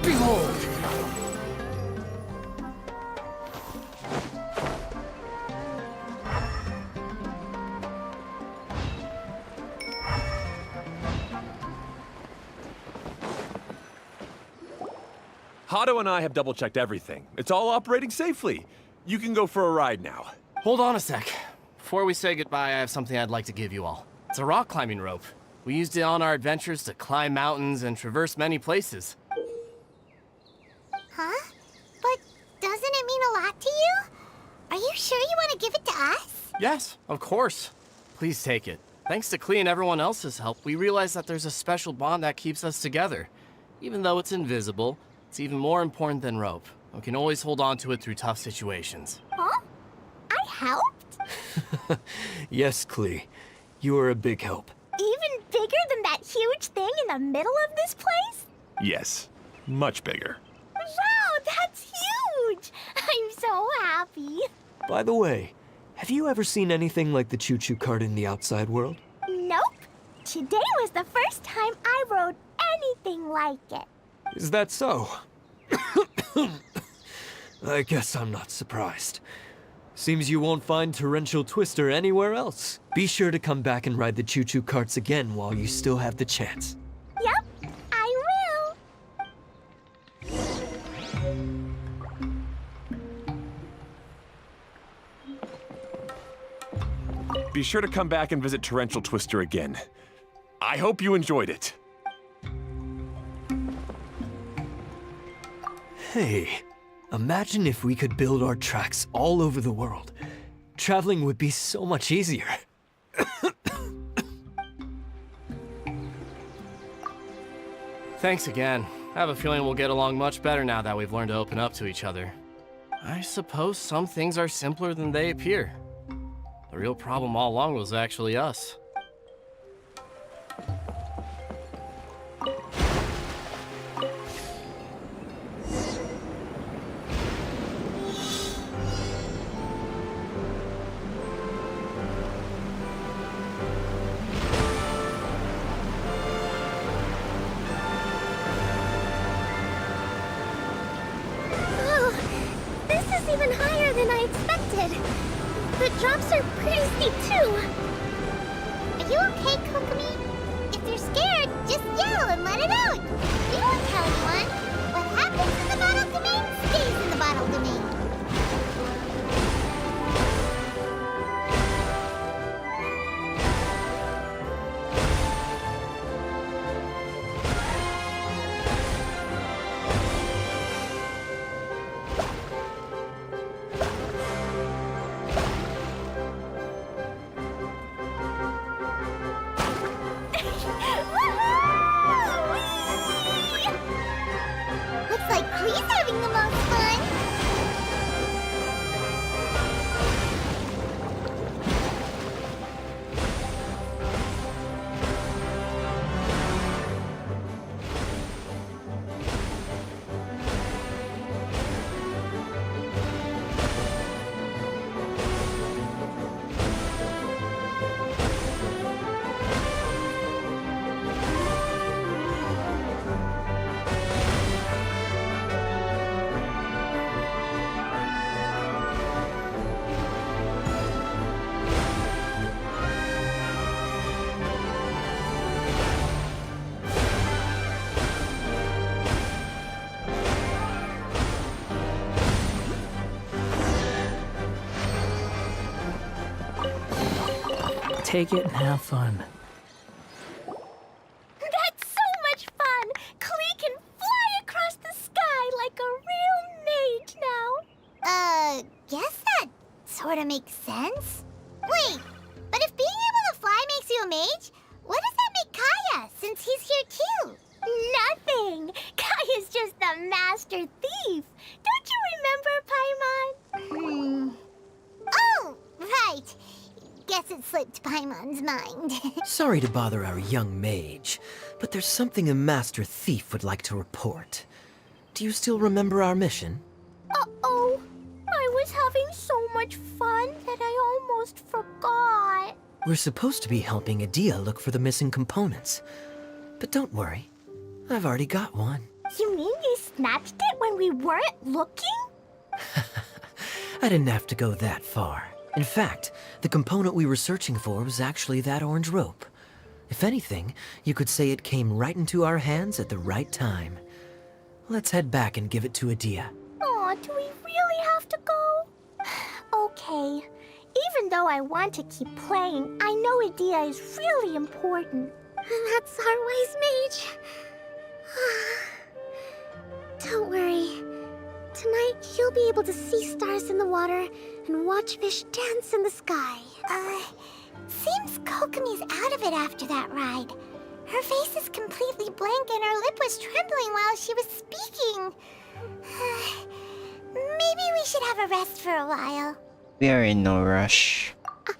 Behold! Hado and I have double-checked everything. It's all operating safely. You can go for a ride now. Hold on a sec. Before we say goodbye, I have something I'd like to give you all. It's a rock climbing rope. We used it on our adventures to climb mountains and traverse many places. Huh? But doesn't it mean a lot to you? Are you sure you want to give it to us? Yes, of course. Please take it. Thanks to Klee and everyone else's help, we realized that there's a special bond that keeps us together. Even though it's invisible, it's even more important than rope. We can always hold on to it through tough situations. Huh? I helped? Yes, Klee. You are a big help. Even bigger than that huge thing in the middle of this place? Yes, much bigger. Wow, that's huge! I'm so happy. By the way, have you ever seen anything like the choo-choo cart in the outside world? Nope. Today was the first time I rode anything like it. Is that so? I guess I'm not surprised. Seems you won't find Torrential Twister anywhere else. Be sure to come back and ride the choo-choo carts again while you still have the chance. Yep, I will. Be sure to come back and visit Torrential Twister again. I hope you enjoyed it. Hey, imagine if we could build our tracks all over the world. Traveling would be so much easier. Thanks again. I have a feeling we'll get along much better now that we've learned to open up to each other. I suppose some things are simpler than they appear. The real problem all along was actually us. Even higher than I expected. The drops are pretty steep too. Are you okay, Kokomi? If you're scared, just yell and let it out. We won't tell anyone. What happens in the bottle domain stays in the bottle domain. Looks like Klee's having the most fun. Take it and have fun. That's so much fun! Klee can fly across the sky like a real mage now. Guess that sort of makes sense. Wait, but if being Mage? What does that make Kaya, since he's here too? Nothing! Kaya's just a master thief! Don't you remember, Paimon? Oh, right. Guess it slipped Paimon's mind. Sorry to bother our young mage, but there's something a master thief would like to report. Do you still remember our mission? Uh-oh. I was having so much fun that I almost forgot. We're supposed to be helping Adia look for the missing components. But don't worry, I've already got one. You mean you snatched it when we weren't looking? I didn't have to go that far. In fact, the component we were searching for was actually that orange rope. If anything, you could say it came right into our hands at the right time. Let's head back and give it to Adia. Aw, do we really have to go? Okay. Even though I want to keep playing, I know Adia is really important. That's our wise mage. Don't worry. Tonight, you'll be able to see stars in the water and watch fish dance in the sky. Seems Kokomi's out of it after that ride. Her face is completely blank and her lip was trembling while she was speaking. Maybe we should have a rest for a while. We are in no rush. I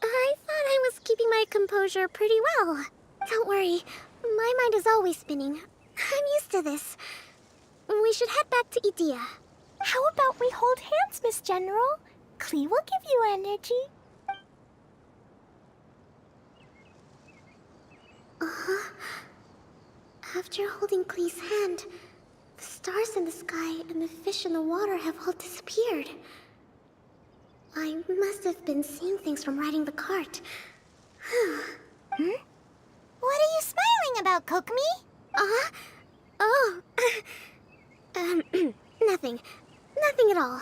thought I was keeping my composure pretty well. Don't worry, my mind is always spinning. I'm used to this. We should head back to Idia. How about we hold hands, Miss General? Klee will give you energy. After holding Klee's hand, the stars in the sky and the fish in the water have all disappeared. I must have been seeing things from riding the cart. What are you smiling about, Kokomi? Oh. Nothing. Nothing at all.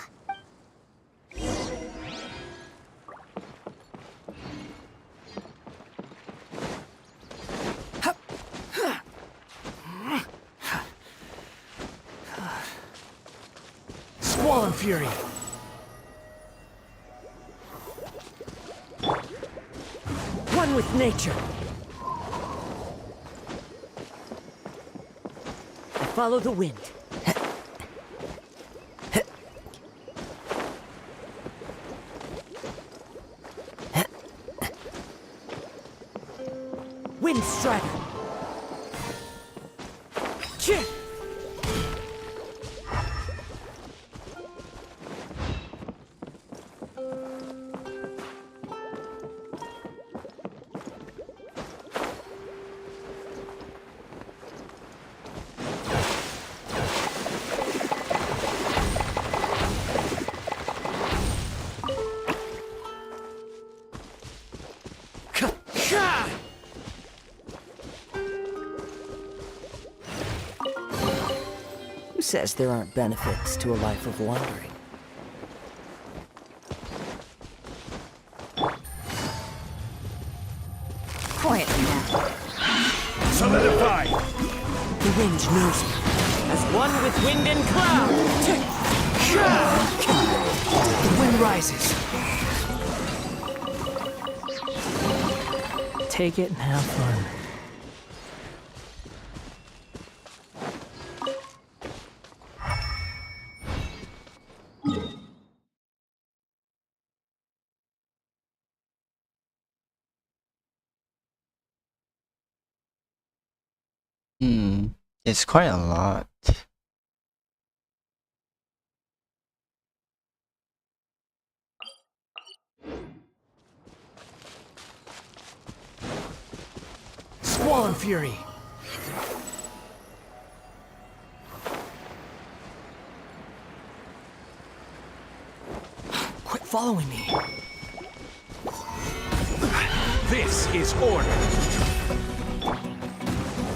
Squall and Fury! One with nature. I follow the wind. Wind Strider. Chip. Who says there aren't benefits to a life of wandering? Quietly now. Solidify! The wind knows me. As one with wind and cloud. The wind rises. Take it and have fun. It's quite a lot. Squall and Fury! Quit following me. This is order!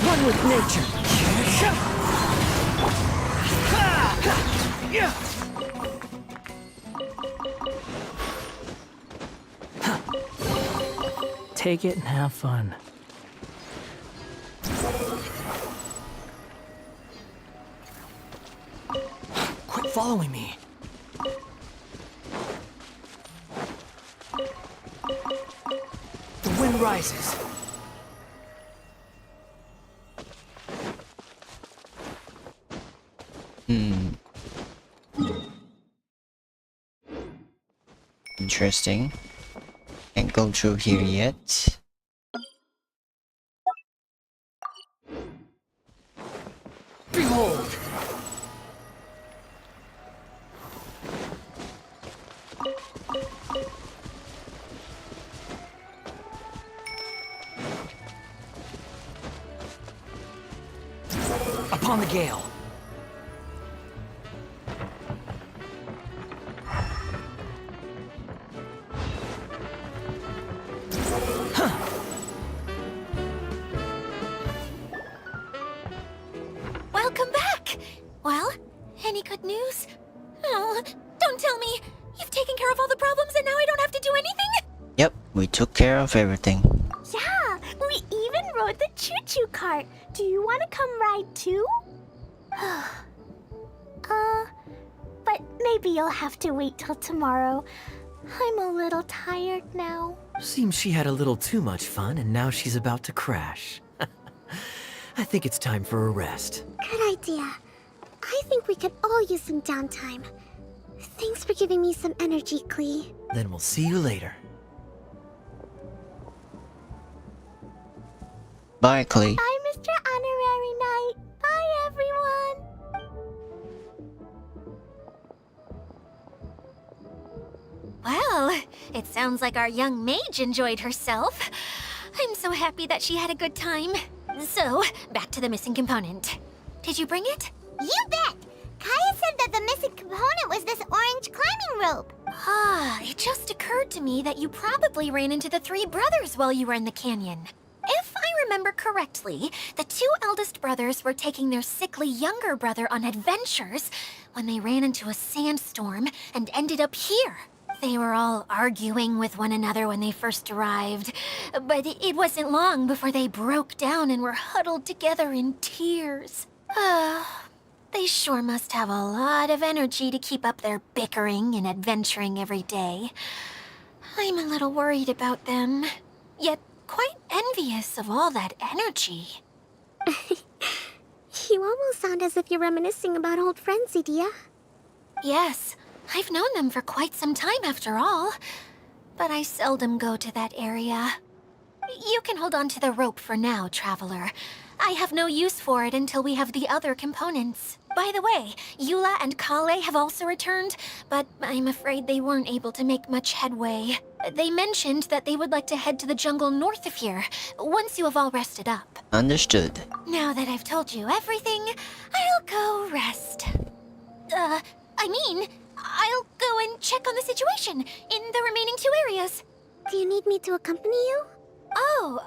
One with nature. Take it and have fun. Quit following me. The wind rises. Interesting. Can't go through here yet. Behold! Upon the gale. Welcome back! Well, any good news? Oh, don't tell me! You've taken care of all the problems and now I don't have to do anything? Yep, we took care of everything. Yeah, we even rode the choo-choo cart. Do you want to come ride too? But maybe you'll have to wait till tomorrow. I'm a little tired now. Seems she had a little too much fun and now she's about to crash. I think it's time for a rest. Good idea. I think we could all use some downtime. Thanks for giving me some energy, Klee. Then we'll see you later. Bye, Klee. Bye, Mr. Honorary Knight. Bye, everyone. Well, it sounds like our young mage enjoyed herself. I'm so happy that she had a good time. So, back to the missing component. Did you bring it? You bet! Kaya said that the missing component was this orange climbing rope. Ah, it just occurred to me that you probably ran into the three brothers while you were in the canyon. If I remember correctly, the two eldest brothers were taking their sickly younger brother on adventures when they ran into a sandstorm and ended up here. They were all arguing with one another when they first arrived, but it wasn't long before they broke down and were huddled together in tears. They sure must have a lot of energy to keep up their bickering and adventuring every day. I'm a little worried about them, yet quite envious of all that energy. You almost sound as if you're reminiscing about old friends, Idia. Yes, I've known them for quite some time after all, but I seldom go to that area. You can hold on to the rope for now, Traveler. I have no use for it until we have the other components. By the way, Eula and Kale have also returned, but I'm afraid they weren't able to make much headway. They mentioned that they would like to head to the jungle north of here, once you have all rested up. Understood. Now that I've told you everything, I'll go rest. I'll go and check on the situation in the remaining two areas. Do you need me to accompany you? Oh,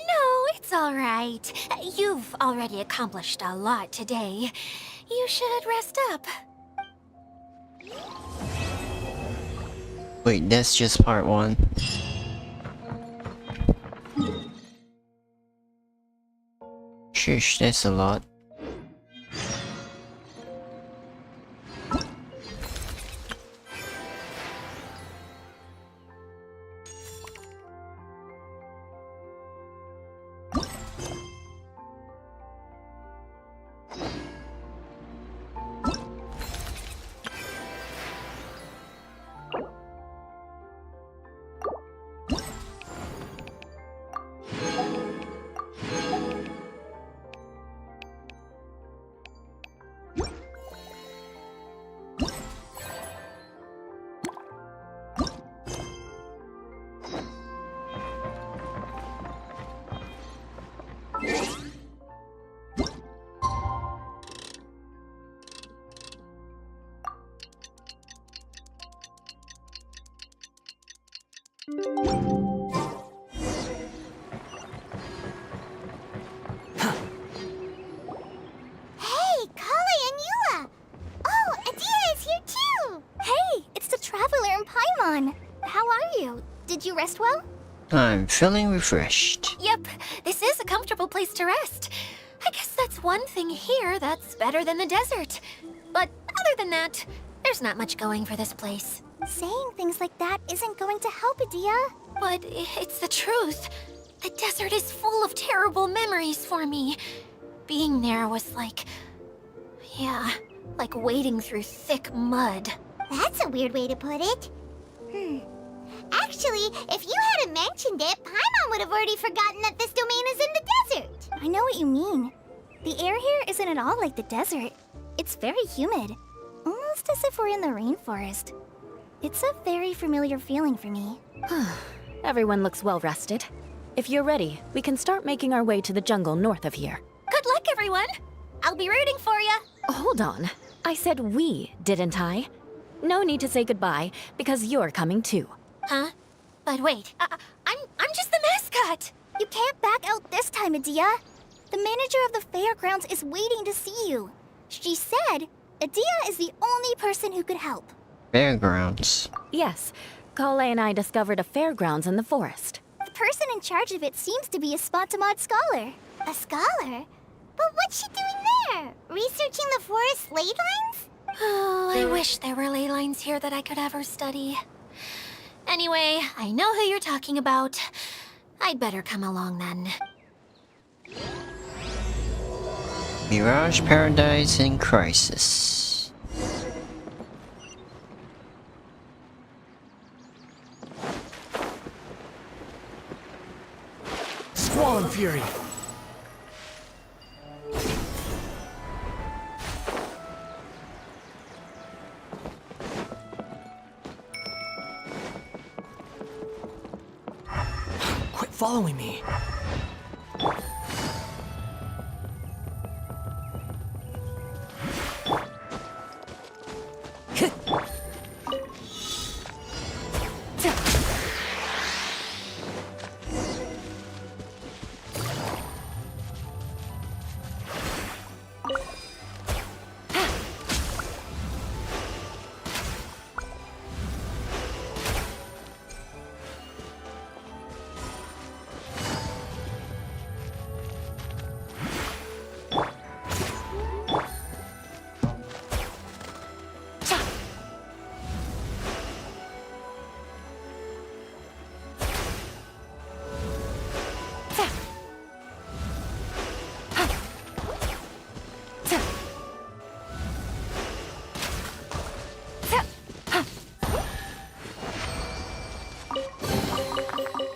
no, it's all right. You've already accomplished a lot today. You should rest up. Wait, that's just part 1. Shush, that's a lot. Hey, Kale and Eula! Oh, Adia is here too! Hey, it's the Traveler and Paimon. How are you? Did you rest well? I'm feeling refreshed. Yep, this is a comfortable place to rest. I guess that's one thing here that's better than the desert. But other than that, there's not much going for this place. Saying things like that isn't going to help, Adia. But it's the truth. The desert is full of terrible memories for me. Being there was like... yeah, like wading through thick mud. That's a weird way to put it. Actually, if you hadn't mentioned it, Paimon would have already forgotten that this domain is in the desert. I know what you mean. The air here isn't at all like the desert. It's very humid. Almost as if we're in the rainforest. It's a very familiar feeling for me. Everyone looks well rested. If you're ready, we can start making our way to the jungle north of here. Good luck, everyone! I'll be rooting for you. Hold on. I said we, didn't I? No need to say goodbye, because you're coming too. Huh? But wait, I'm just the mascot! You can't back out this time, Adia. The manager of the fairgrounds is waiting to see you. She said Adia is the only person who could help. Fairgrounds. Yes, Kale and I discovered a fairgrounds in the forest. The person in charge of it seems to be a Spontamod scholar. A scholar? But what's she doing there? Researching the forest ley lines? Oh, I wish there were ley lines here that I could ever study. Anyway, I know who you're talking about. I'd better come along then. Mirage Paradise in Crisis. Squall and Fury. Quit following me.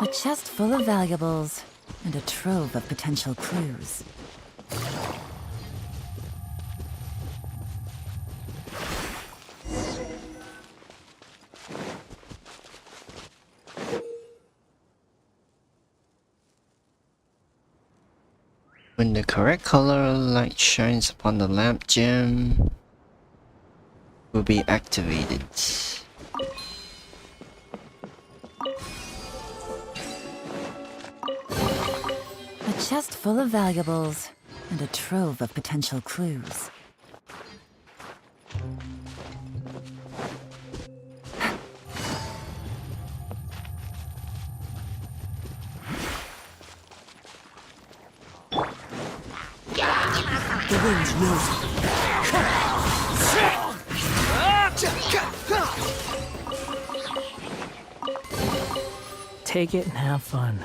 A chest full of valuables and a trove of potential clues. When the correct color light shines upon the lamp gem, will be activated. A chest full of valuables and a trove of potential clues. The wind knows me. Take it and have fun.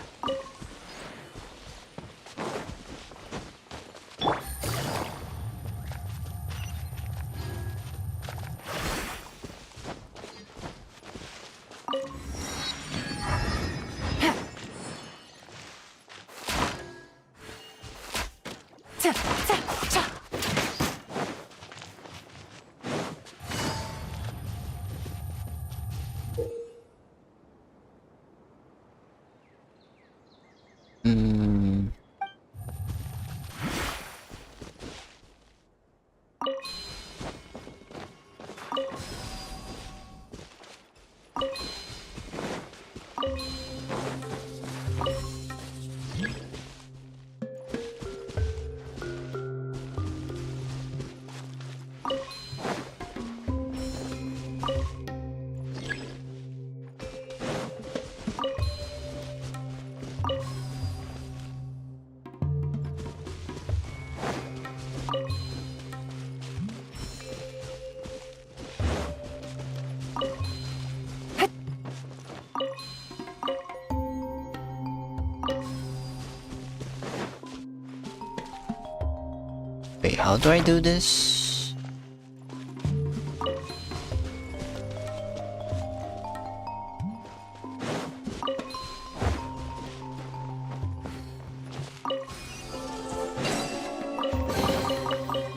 Wait, how do I do this?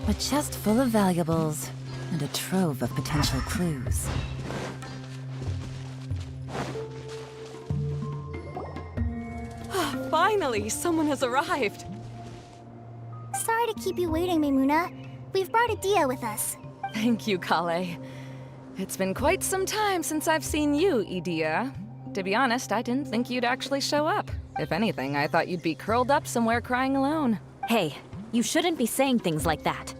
A chest full of valuables and a trove of potential clues. Finally, someone has arrived. Sorry to keep you waiting, Maymuna. We've brought Adia with us. Thank you, Kale. It's been quite some time since I've seen you, Idia. To be honest, I didn't think you'd actually show up. If anything, I thought you'd be curled up somewhere crying alone. Hey, you shouldn't be saying things like that.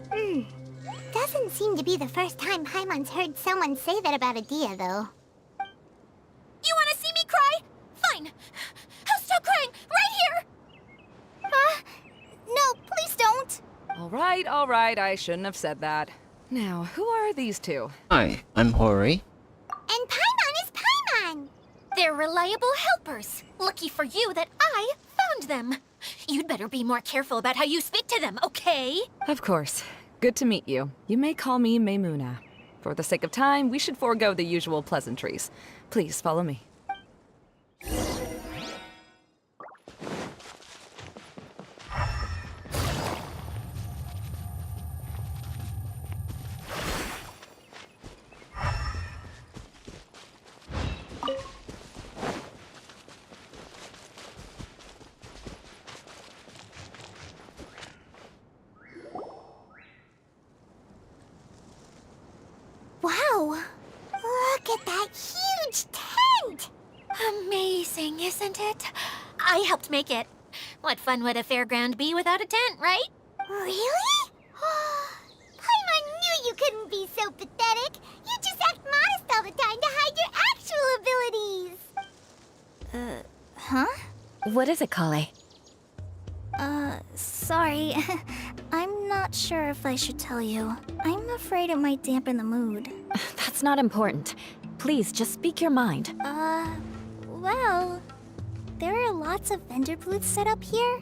Doesn't seem to be the first time Paimon's heard someone say that about Adia, though. You wanna see me cry? Fine. I'll stop crying right here! No, please don't. All right, I shouldn't have said that. Now, who are these two? Hi, I'm Horie. And Paimon is Paimon! They're reliable helpers. Lucky for you that I found them. You'd better be more careful about how you speak to them, okay? Of course. Good to meet you. You may call me Maymuna. For the sake of time, we should forego the usual pleasantries. Please follow me. Wow! Look at that huge tent! Amazing, isn't it? I helped make it. What fun would a fairground be without a tent, right? Really? Paimon knew you couldn't be so pathetic. You just act modest all the time to hide your actual abilities. Huh? What is it, Kale? Sorry. I'm not sure if I should tell you. I'm afraid it might dampen the mood. That's not important. Please, just speak your mind. Well, there are lots of vendor booths set up here,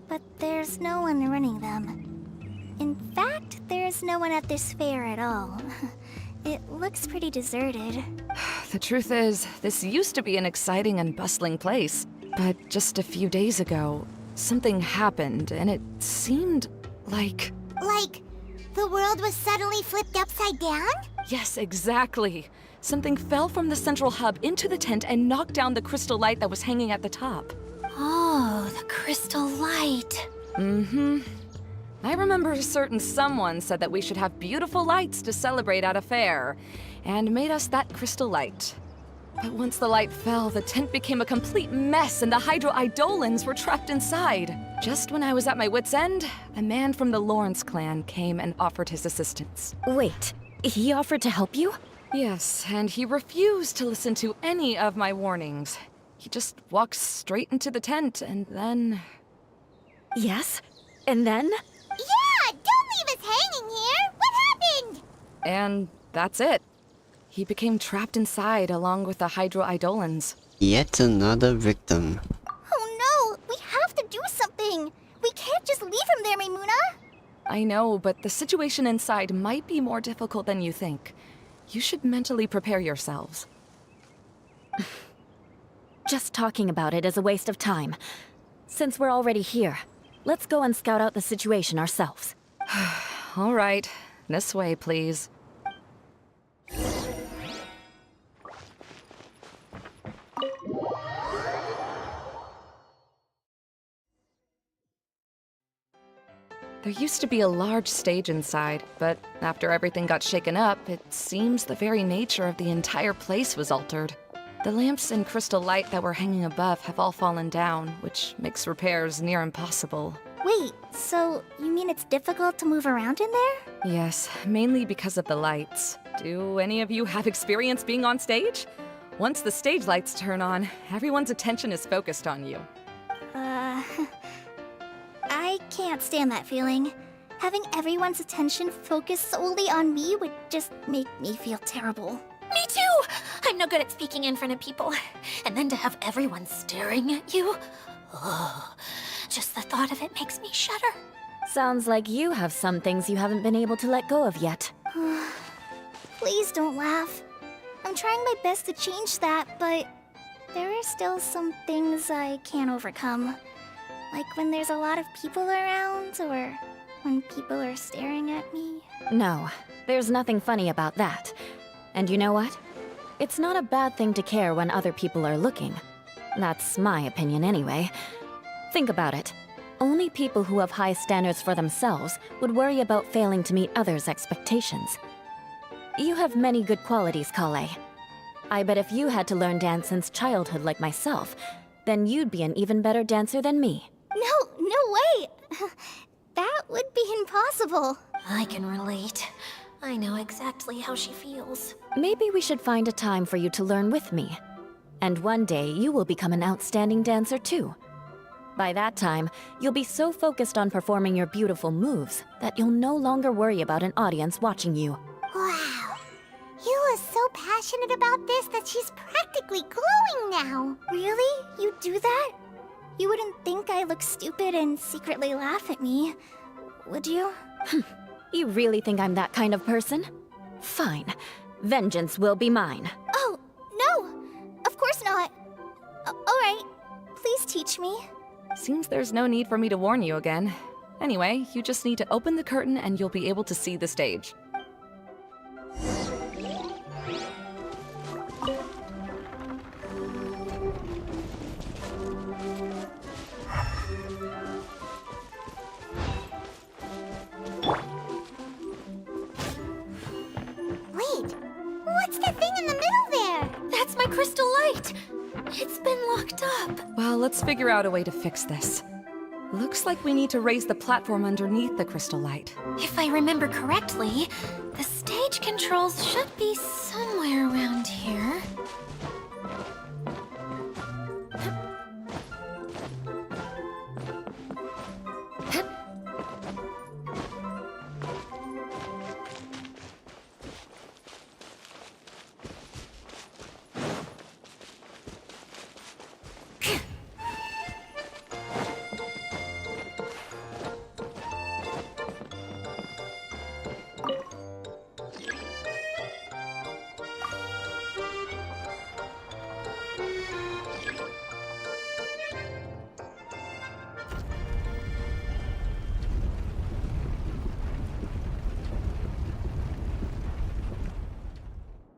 but there's no one running them. In fact, there's no one at this fair at all. It looks pretty deserted. The truth is, this used to be an exciting and bustling place. But just a few days ago, something happened, and it seemed like... Like, the world was suddenly flipped upside down? Yes, exactly. Something fell from the central hub into the tent and knocked down the crystal light that was hanging at the top. Oh, the crystal light. Mm-hmm. I remember a certain someone said that we should have beautiful lights to celebrate at a fair, and made us that crystal light. But once the light fell, the tent became a complete mess and the Hydro-Eidolons were trapped inside. Just when I was at my wit's end, a man from the Lawrence clan came and offered his assistance. Wait, he offered to help you? Yes, and he refused to listen to any of my warnings. He just walked straight into the tent and then... Yes? And then? Yeah, don't leave us hanging here! What happened? And that's it. He became trapped inside along with the Hydro-Eidolons. Yet another victim. Oh no! We have to do something! We can't just leave him there, Maymuna! I know, but the situation inside might be more difficult than you think. You should mentally prepare yourselves. Just talking about it is a waste of time. Since we're already here, let's go and scout out the situation ourselves. All right. This way, please. There used to be a large stage inside, but after everything got shaken up, it seems the very nature of the entire place was altered. The lamps and crystal light that were hanging above have all fallen down, which makes repairs near impossible. Wait, so you mean it's difficult to move around in there? Yes, mainly because of the lights. Do any of you have experience being on stage? Once the stage lights turn on, everyone's attention is focused on you. I can't stand that feeling. Having everyone's attention focused solely on me would just make me feel terrible. Me too! I'm no good at speaking in front of people. And then to have everyone staring at you. Oh, just the thought of it makes me shudder. Sounds like you have some things you haven't been able to let go of yet. Please don't laugh. I'm trying my best to change that, but there are still some things I can't overcome. Like when there's a lot of people around, or when people are staring at me. No, there's nothing funny about that. And you know what? It's not a bad thing to care when other people are looking. That's my opinion anyway. Think about it. Only people who have high standards for themselves would worry about failing to meet others' expectations. You have many good qualities, Kale. I bet if you had to learn dance since childhood like myself, then you'd be an even better dancer than me. No way! That would be impossible. I can relate. I know exactly how she feels. Maybe we should find a time for you to learn with me. And one day, you will become an outstanding dancer too. By that time, you'll be so focused on performing your beautiful moves that you'll no longer worry about an audience watching you. Wow. You are so passionate about this that she's practically glowing now. Really? You do that? You wouldn't think I look stupid and secretly laugh at me, would you? You really think I'm that kind of person? Fine. Vengeance will be mine. Oh, no! Of course not. Alright, please teach me. Seems there's no need for me to warn you again. Anyway, you just need to open the curtain and you'll be able to see the stage. Wait, what's that thing in the middle there? That's my crystal light! It's been locked up. Well, let's figure out a way to fix this. Looks like we need to raise the platform underneath the crystal light. If I remember correctly, the stage controls should be somewhere around here.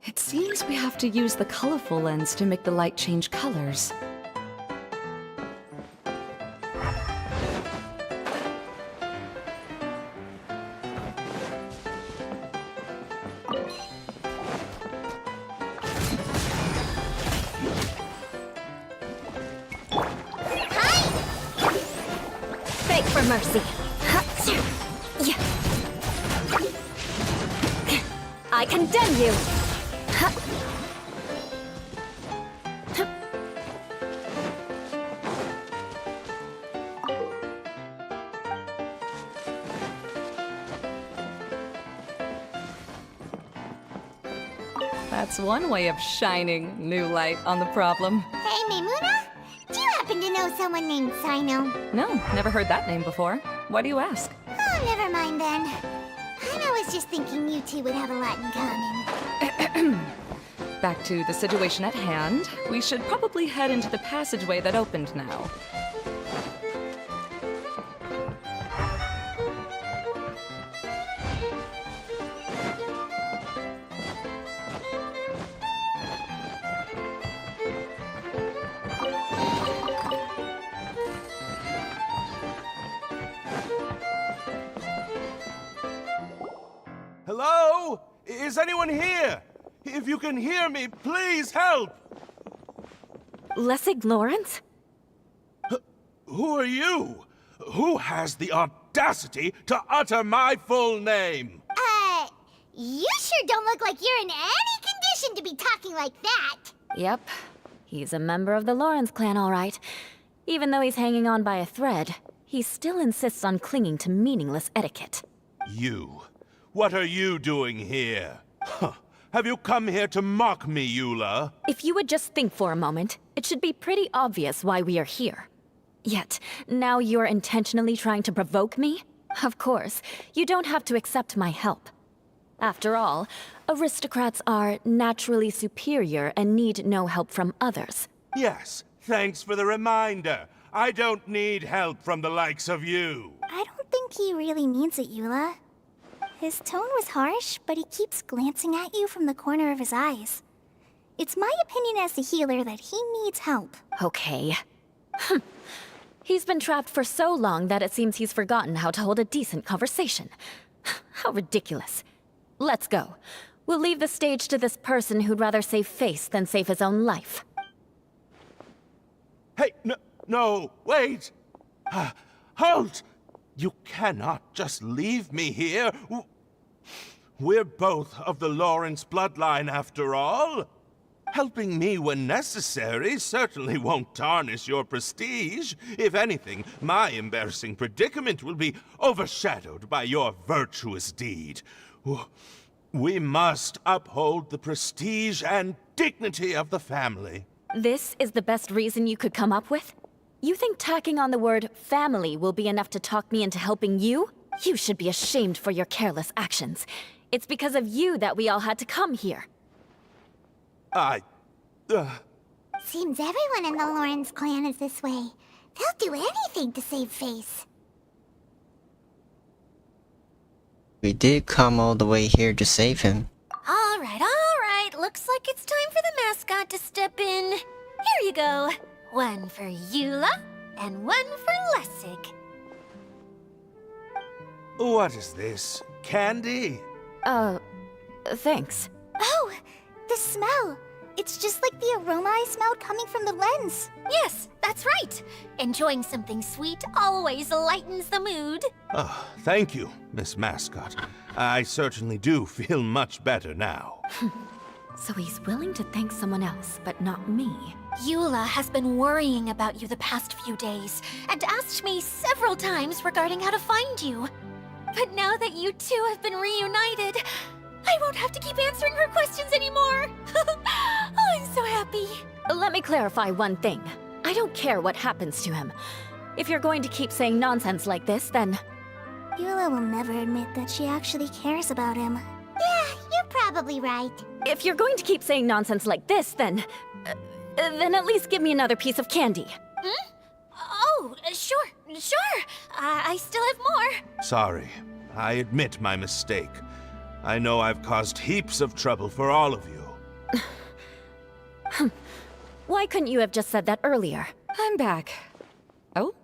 It seems we have to use the colorful lens to make the light change colors. Beg for mercy. I condemn you! That's one way of shining new light on the problem. Hey, Maimuna? Do you happen to know someone named Sino? No, never heard that name before. Why do you ask? Oh, never mind then. I was just thinking you two would have a lot in common. Back to the situation at hand. We should probably head into the passageway that opened now. Hello? Is anyone here? If you can hear me, please help! Lessig Lawrence? Who are you? Who has the audacity to utter my full name? You sure don't look like you're in any condition to be talking like that. Yep. He's a member of the Lawrence clan, all right. Even though he's hanging on by a thread, he still insists on clinging to meaningless etiquette. You. What are you doing here? Huh. Have you come here to mock me, Eula? If you would just think for a moment, it should be pretty obvious why we are here. Yet, now you're intentionally trying to provoke me? Of course, you don't have to accept my help. After all, aristocrats are naturally superior and need no help from others. Yes, thanks for the reminder. I don't need help from the likes of you. I don't think he really means it, Eula. His tone was harsh, but he keeps glancing at you from the corner of his eyes. It's my opinion as the healer that he needs help. Okay. He's been trapped for so long that it seems he's forgotten how to hold a decent conversation. How ridiculous. Let's go. We'll leave the stage to this person who'd rather save face than save his own life. Hey, no, wait! Halt! You cannot just leave me here. We're both of the Lawrence bloodline after all. Helping me when necessary certainly won't tarnish your prestige. If anything, my embarrassing predicament will be overshadowed by your virtuous deed. We must uphold the prestige and dignity of the family. This is the best reason you could come up with? You think tacking on the word family will be enough to talk me into helping you? You should be ashamed for your careless actions. It's because of you that we all had to come here. Seems everyone in the Lawrence clan is this way. They'll do anything to save face. We did come all the way here to save him. All right. Looks like it's time for the mascot to step in. Here you go. One for Eula, and one for Lessig. What is this? Candy? Thanks. Oh, the smell! It's just like the aroma I smelled coming from the lens. Yes, that's right. Enjoying something sweet always lightens the mood. Oh, thank you, Miss Mascot. I certainly do feel much better now. So he's willing to thank someone else, but not me. Eula has been worrying about you the past few days, and asked me several times regarding how to find you. But now that you two have been reunited, I won't have to keep answering her questions anymore. Oh, I'm so happy. Let me clarify one thing. I don't care what happens to him. If you're going to keep saying nonsense like this, then... Eula will never admit that she actually cares about him. Yeah, you're probably right. If you're going to keep saying nonsense like this, then at least give me another piece of candy. Hmm? Oh, sure. I still have more. Sorry. I admit my mistake. I know I've caused heaps of trouble for all of you. Why couldn't you have just said that earlier? I'm back. Oh?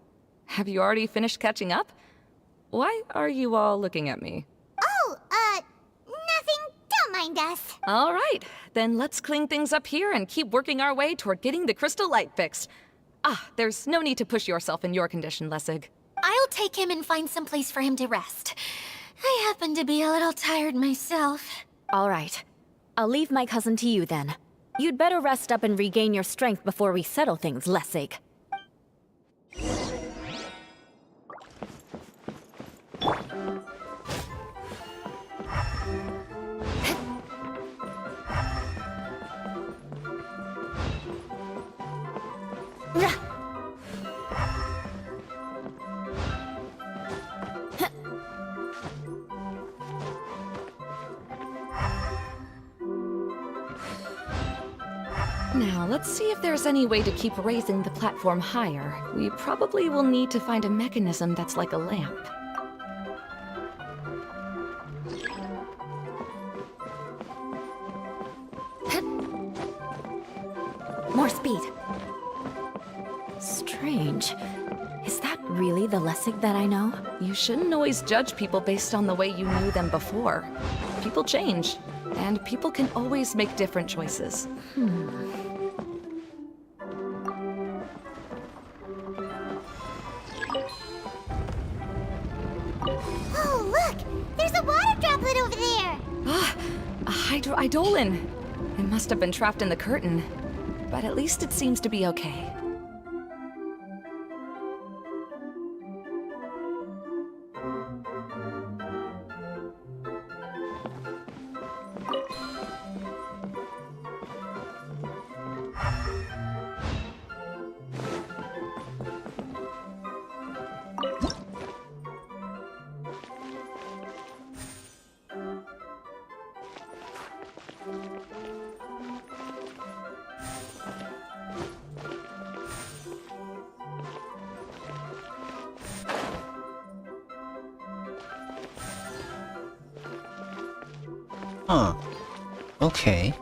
Have you already finished catching up? Why are you all looking at me? Oh, nothing. Don't mind us. All right, then let's clean things up here and keep working our way toward getting the crystal light fixed. There's no need to push yourself in your condition, Lessig. I'll take him and find some place for him to rest. I happen to be a little tired myself. All right. I'll leave my cousin to you then. You'd better rest up and regain your strength before we settle things, Lessig. Now, let's see if there's any way to keep raising the platform higher. We probably will need to find a mechanism that's like a lamp. More speed. Strange. Is that really the Lessig that I know? You shouldn't always judge people based on the way you knew them before. People change, and people can always make different choices. Oh, look! There's a water droplet over there! A hydroidolin! It must have been trapped in the curtain. But at least it seems to be okay. Huh. Okay.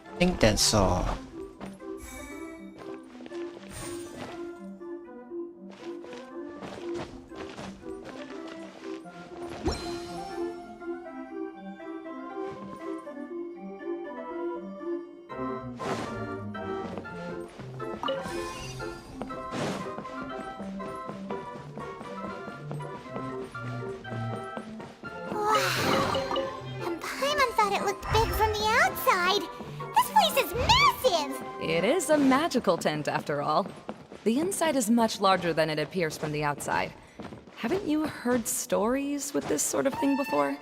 I think that's all. And Paimon thought it looked big from the outside. This place is massive! It is a magical tent, after all. The inside is much larger than it appears from the outside. Haven't you heard stories with this sort of thing before?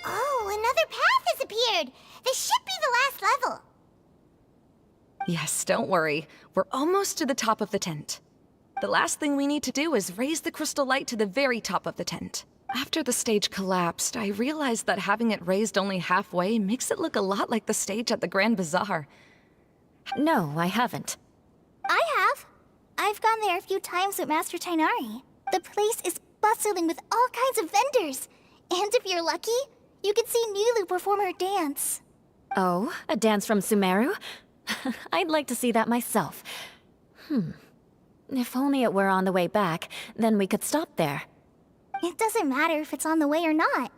Oh, another path has appeared! This should be the last level. Yes, don't worry. We're almost to the top of the tent. The last thing we need to do is raise the crystal light to the very top of the tent. After the stage collapsed, I realized that having it raised only halfway makes it look a lot like the stage at the Grand Bazaar. No, I haven't. I have. I've gone there a few times with Master Tainari. The place is bustling with all kinds of vendors. And if you're lucky, you can see Nilu perform her dance. Oh, a dance from Sumeru? I'd like to see that myself. If only it were on the way back, then we could stop there. It doesn't matter if it's on the way or not.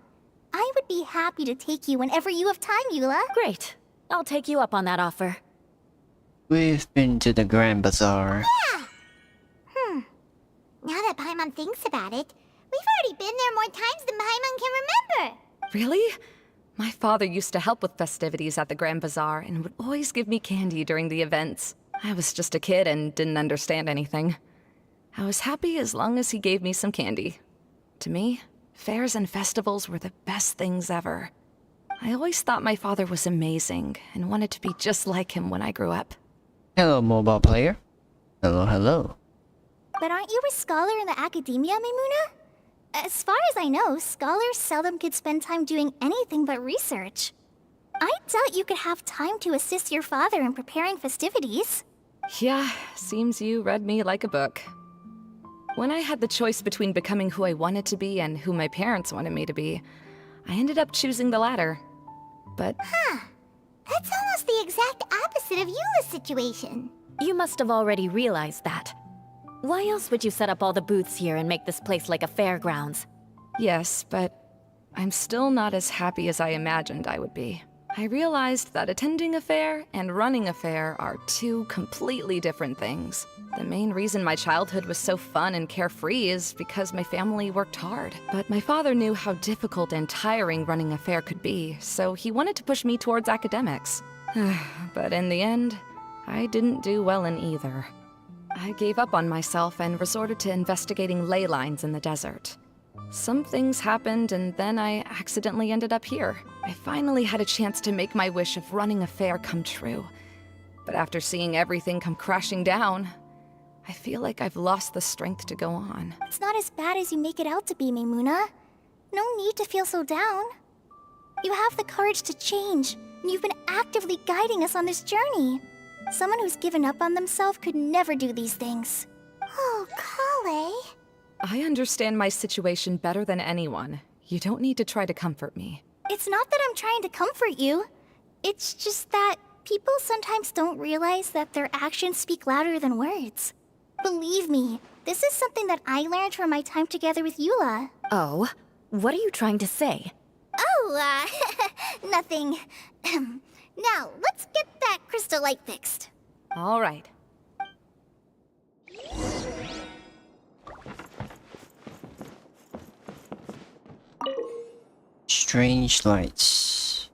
I would be happy to take you whenever you have time, Eula. Great. I'll take you up on that offer. We've been to the Grand Bazaar. Yeah! Now that Paimon thinks about it, we've already been there more times than Paimon can remember. Really? My father used to help with festivities at the Grand Bazaar and would always give me candy during the events. I was just a kid and didn't understand anything. I was happy as long as he gave me some candy. To me, fairs and festivals were the best things ever. I always thought my father was amazing and wanted to be just like him when I grew up. Hello, mobile player. Hello, hello. But aren't you a scholar in the academia, Maimuna? As far as I know, scholars seldom could spend time doing anything but research. I doubt you could have time to assist your father in preparing festivities. Yeah, seems you read me like a book. When I had the choice between becoming who I wanted to be and who my parents wanted me to be, I ended up choosing the latter. But... That's almost the exact opposite of Eula's situation. You must have already realized that. Why else would you set up all the booths here and make this place like a fairgrounds? Yes, but I'm still not as happy as I imagined I would be. I realized that attending a fair and running a fair are two completely different things. The main reason my childhood was so fun and carefree is because my family worked hard. But my father knew how difficult and tiring running a fair could be, so he wanted to push me towards academics. But in the end, I didn't do well in either. I gave up on myself and resorted to investigating ley lines in the desert. Some things happened, and then I accidentally ended up here. I finally had a chance to make my wish of running a fair come true. But after seeing everything come crashing down, I feel like I've lost the strength to go on. It's not as bad as you make it out to be, Maimuna. No need to feel so down. You have the courage to change, and you've been actively guiding us on this journey. Someone who's given up on themselves could never do these things. Oh, Kale. I understand my situation better than anyone. You don't need to try to comfort me. It's not that I'm trying to comfort you. It's just that people sometimes don't realize that their actions speak louder than words. Believe me, this is something that I learned from my time together with Eula. Oh? What are you trying to say? Oh, nothing. Now, let's get that crystal light fixed. All right. Strange lights.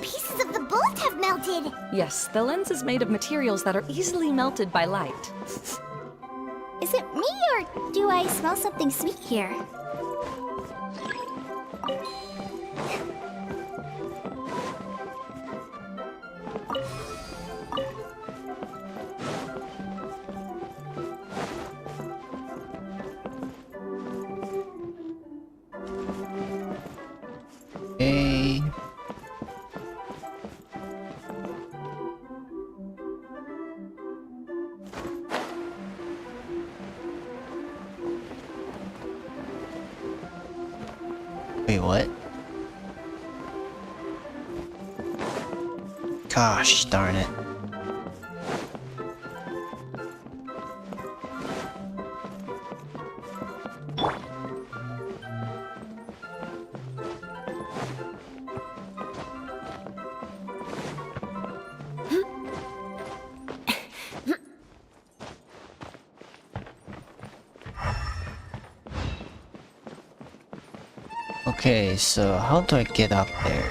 pieces of the bolt have melted. Yes, the lens is made of materials that are easily melted by light. Is it me, or do I smell something sweet here? Hey. Wait, what? Gosh darn it. Okay, so how do I get up there?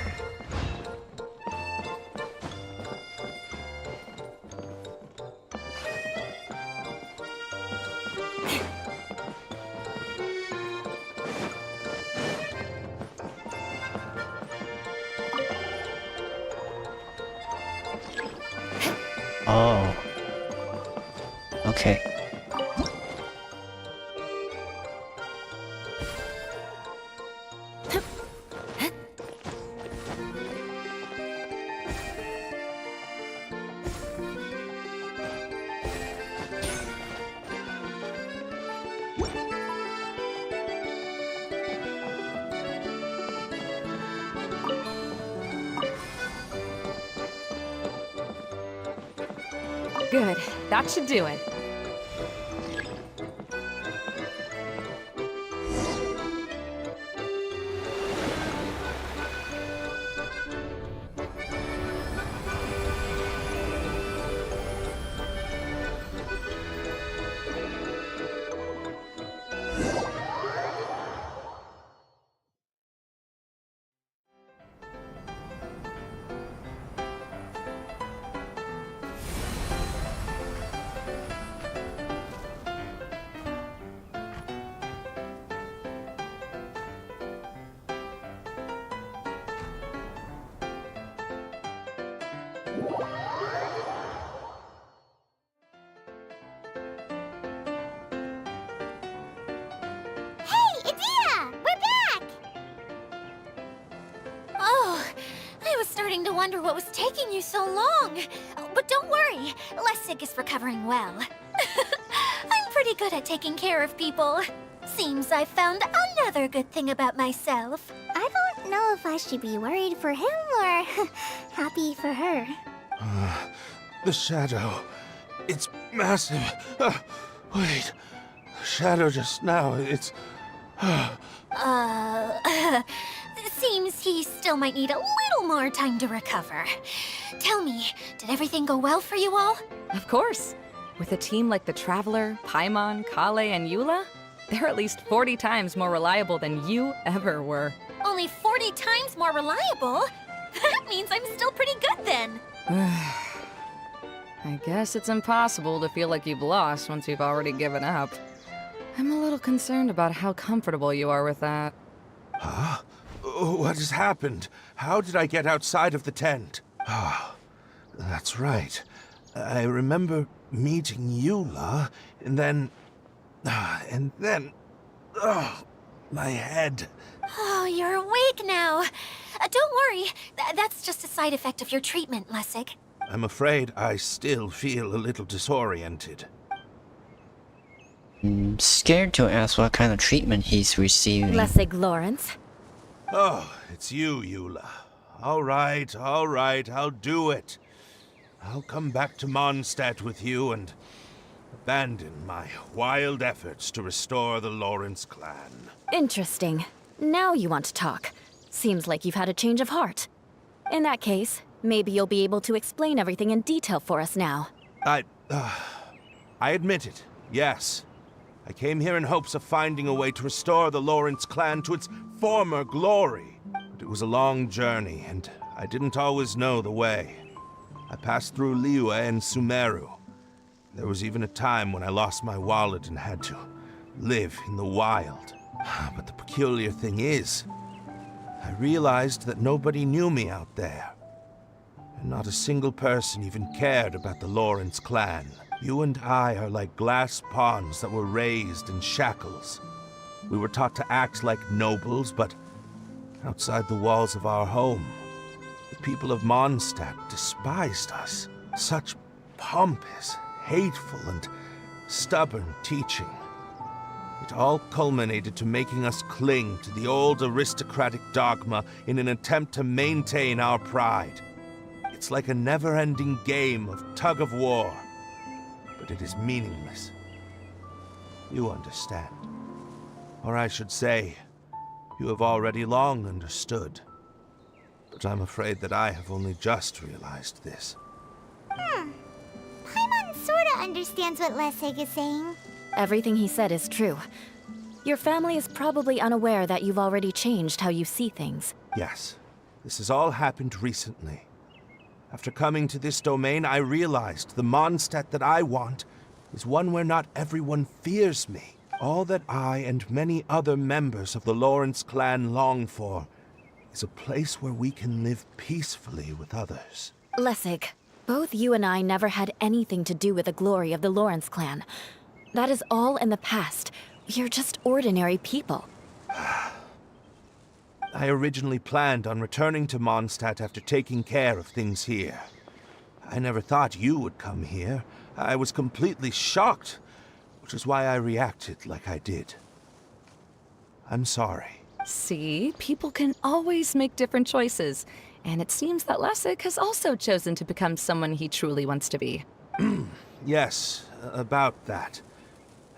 Oh. Okay. Good, that should do it. To wonder what was taking you so long. But don't worry, Lessig is recovering well. I'm pretty good at taking care of people. Seems I found another good thing about myself. I don't know if I should be worried for him or happy for her. The shadow. It's massive. Wait. The shadow just now, it's... Seems he still might need a little more time to recover. Tell me, did everything go well for you all? Of course. With a team like the Traveler, Paimon, Kale, and Eula, they're at least 40 times more reliable than you ever were. Only 40 times more reliable? That means I'm still pretty good then. I guess it's impossible to feel like you've lost once you've already given up. I'm a little concerned about how comfortable you are with that. Huh? What has happened? How did I get outside of the tent? Ah, that's right. I remember meeting Eula, and then... Oh, my head. Oh, you're awake now. Don't worry, that's just a side effect of your treatment, Lessig. I'm afraid I still feel a little disoriented. I'm scared to ask what kind of treatment he's receiving. Lessig Lawrence. Oh, it's you, Eula. All right, I'll do it. I'll come back to Mondstadt with you and abandon my wild efforts to restore the Lawrence clan. Interesting. Now you want to talk. Seems like you've had a change of heart. In that case, maybe you'll be able to explain everything in detail for us now. I admit it, yes. I came here in hopes of finding a way to restore the Lawrence clan to its former glory. But it was a long journey, and I didn't always know the way. I passed through Liyue and Sumeru. There was even a time when I lost my wallet and had to live in the wild. But the peculiar thing is, I realized that nobody knew me out there. And not a single person even cared about the Lawrence clan. You and I are like glass pawns that were raised in shackles. We were taught to act like nobles, but outside the walls of our home, the people of Mondstadt despised us. Such pompous, hateful, and stubborn teaching. It all culminated to making us cling to the old aristocratic dogma in an attempt to maintain our pride. It's like a never-ending game of tug-of-war, but it is meaningless. You understand. Or I should say, you have already long understood. But I'm afraid that I have only just realized this. Paimon sorta understands what Lessig is saying. Everything he said is true. Your family is probably unaware that you've already changed how you see things. Yes, this has all happened recently. After coming to this domain, I realized the Mondstadt that I want is one where not everyone fears me. All that I and many other members of the Lawrence clan long for is a place where we can live peacefully with others. Lessig, both you and I never had anything to do with the glory of the Lawrence clan. That is all in the past. You're just ordinary people. I originally planned on returning to Mondstadt after taking care of things here. I never thought you would come here. I was completely shocked, which is why I reacted like I did. I'm sorry. See, people can always make different choices. And it seems that Lessig has also chosen to become someone he truly wants to be. Yes, about that.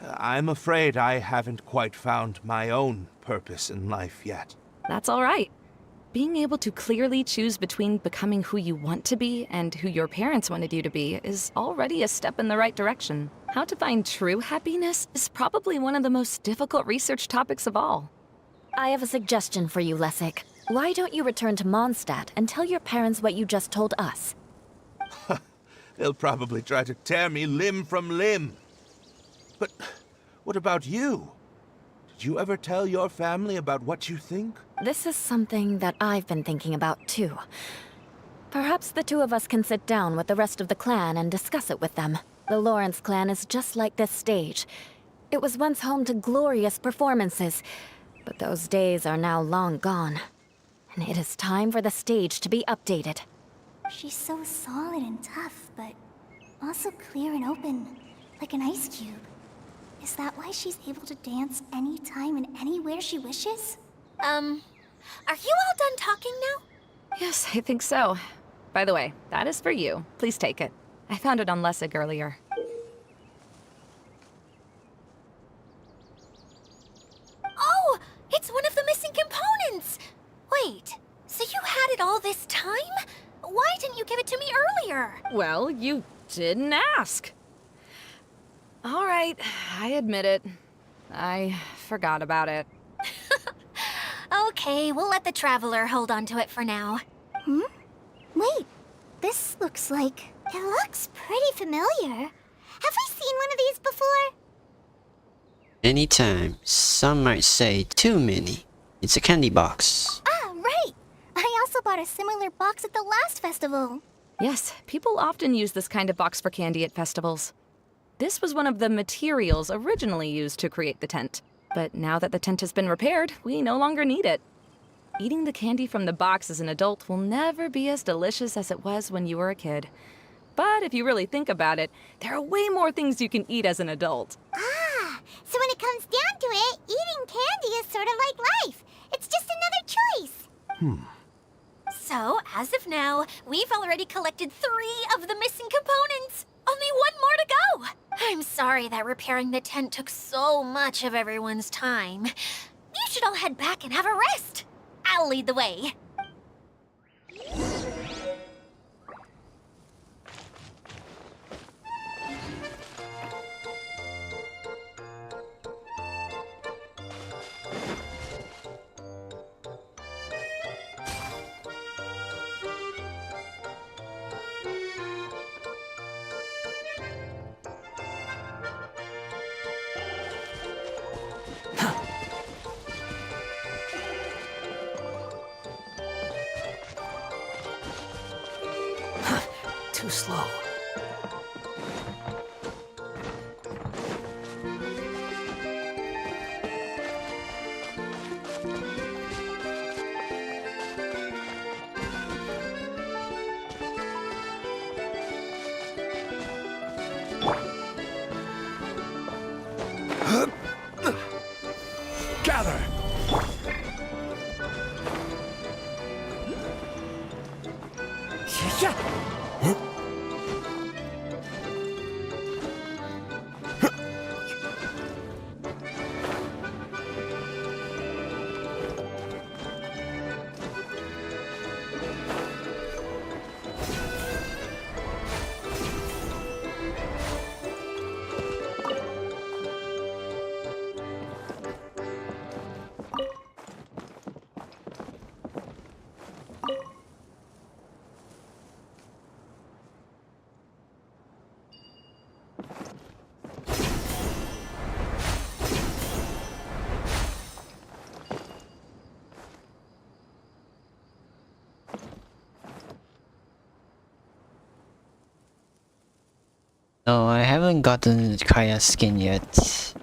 I'm afraid I haven't quite found my own purpose in life yet. That's all right. Being able to clearly choose between becoming who you want to be and who your parents wanted you to be is already a step in the right direction. How to find true happiness is probably one of the most difficult research topics of all. I have a suggestion for you, Lessig. Why don't you return to Mondstadt and tell your parents what you just told us? They'll probably try to tear me limb from limb. But what about you? Did you ever tell your family about what you think? This is something that I've been thinking about, too. Perhaps the two of us can sit down with the rest of the clan and discuss it with them. The Lawrence clan is just like this stage. It was once home to glorious performances, but those days are now long gone. And it is time for the stage to be updated. She's so solid and tough, but also clear and open, like an ice cube. Is that why she's able to dance anytime and anywhere she wishes? Are you all done talking now? Yes, I think so. By the way, that is for you. Please take it. I found it on Lessig earlier. Oh, it's one of the missing components! Wait, so you had it all this time? Why didn't you give it to me earlier? Well, you didn't ask. All right, I admit it. I forgot about it. Okay, we'll let the Traveler hold on to it for now. Wait, this looks like... It looks pretty familiar. Have we seen one of these before? Anytime. Some might say too many. It's a candy box. Ah, right! I also bought a similar box at the last festival. Yes, people often use this kind of box for candy at festivals. This was one of the materials originally used to create the tent. But now that the tent has been repaired, we no longer need it. Eating the candy from the box as an adult will never be as delicious as it was when you were a kid. But if you really think about it, there are way more things you can eat as an adult. Ah, so when it comes down to it, eating candy is sort of like life. It's just another choice. So, as of now, we've already collected 3 of the missing components. Only 1 more to go. I'm sorry that repairing the tent took so much of everyone's time. You should all head back and have a rest. I'll lead the way. slow. Gather! No, I haven't gotten Kaya's skin yet.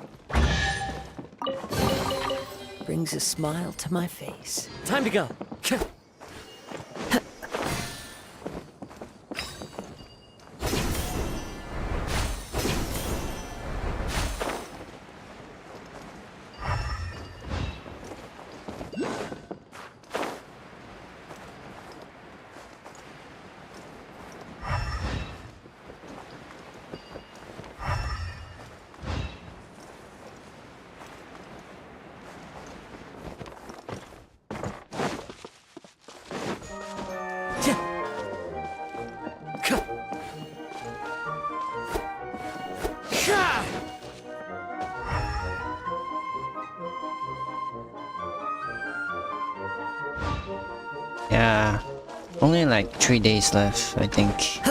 Brings a smile to my face. Time to go. Yeah, only like 3 days left, I think.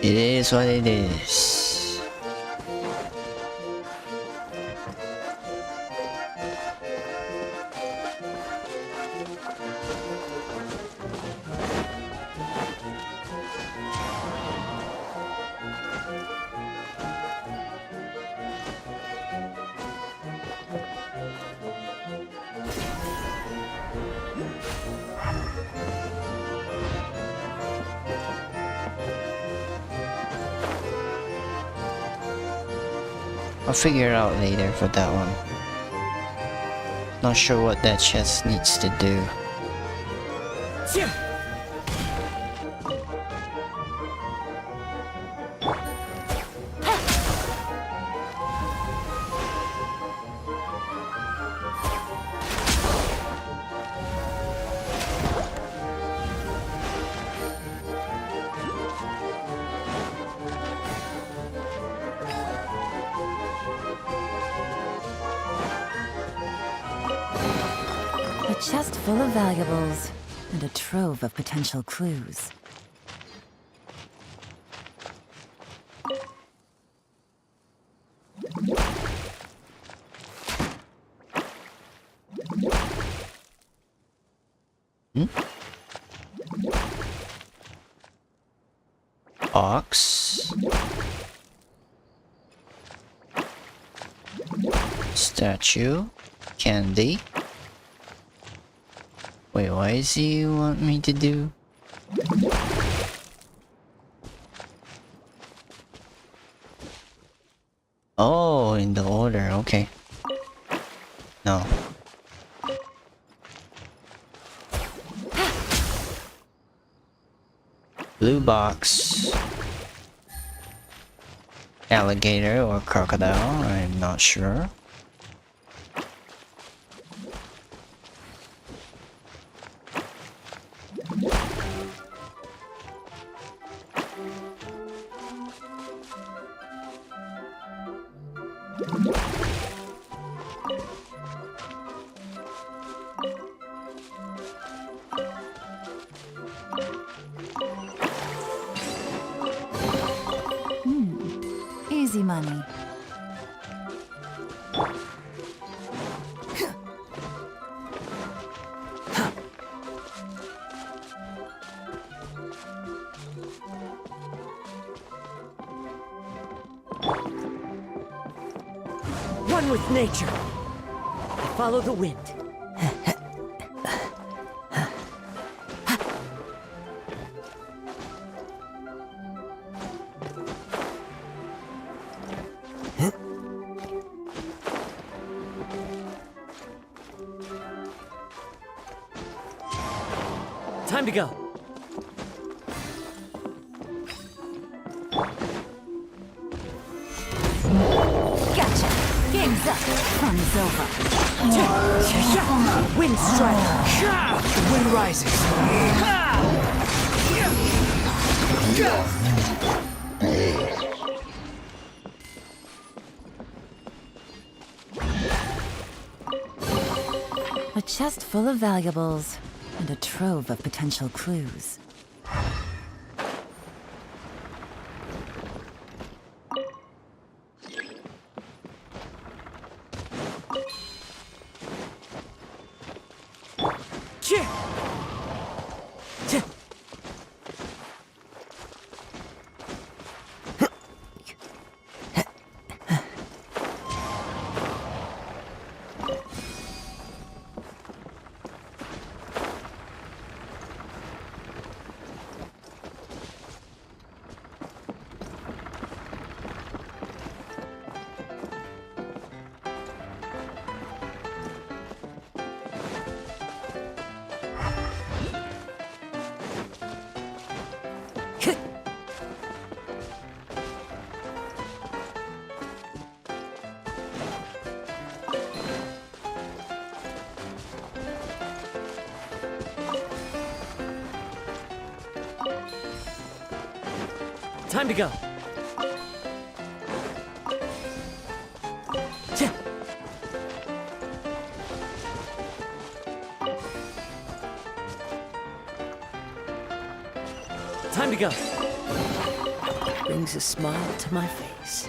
It is what it is. I'll figure it out later for that one. Not sure what that chest needs to do. A chest full of valuables and a trove of potential clues. Ox. Statue. Candy. Wait, why does he want me to do? Oh, in the order, okay. No. Blue box. Alligator or crocodile, I'm not sure. money. One with nature. I follow the wind. Time to go. Gotcha. Game's up. Fun's over. Wind strike. The wind rises. A chest full of valuables and a trove of potential clues. Time to go. Time to go. Brings a smile to my face.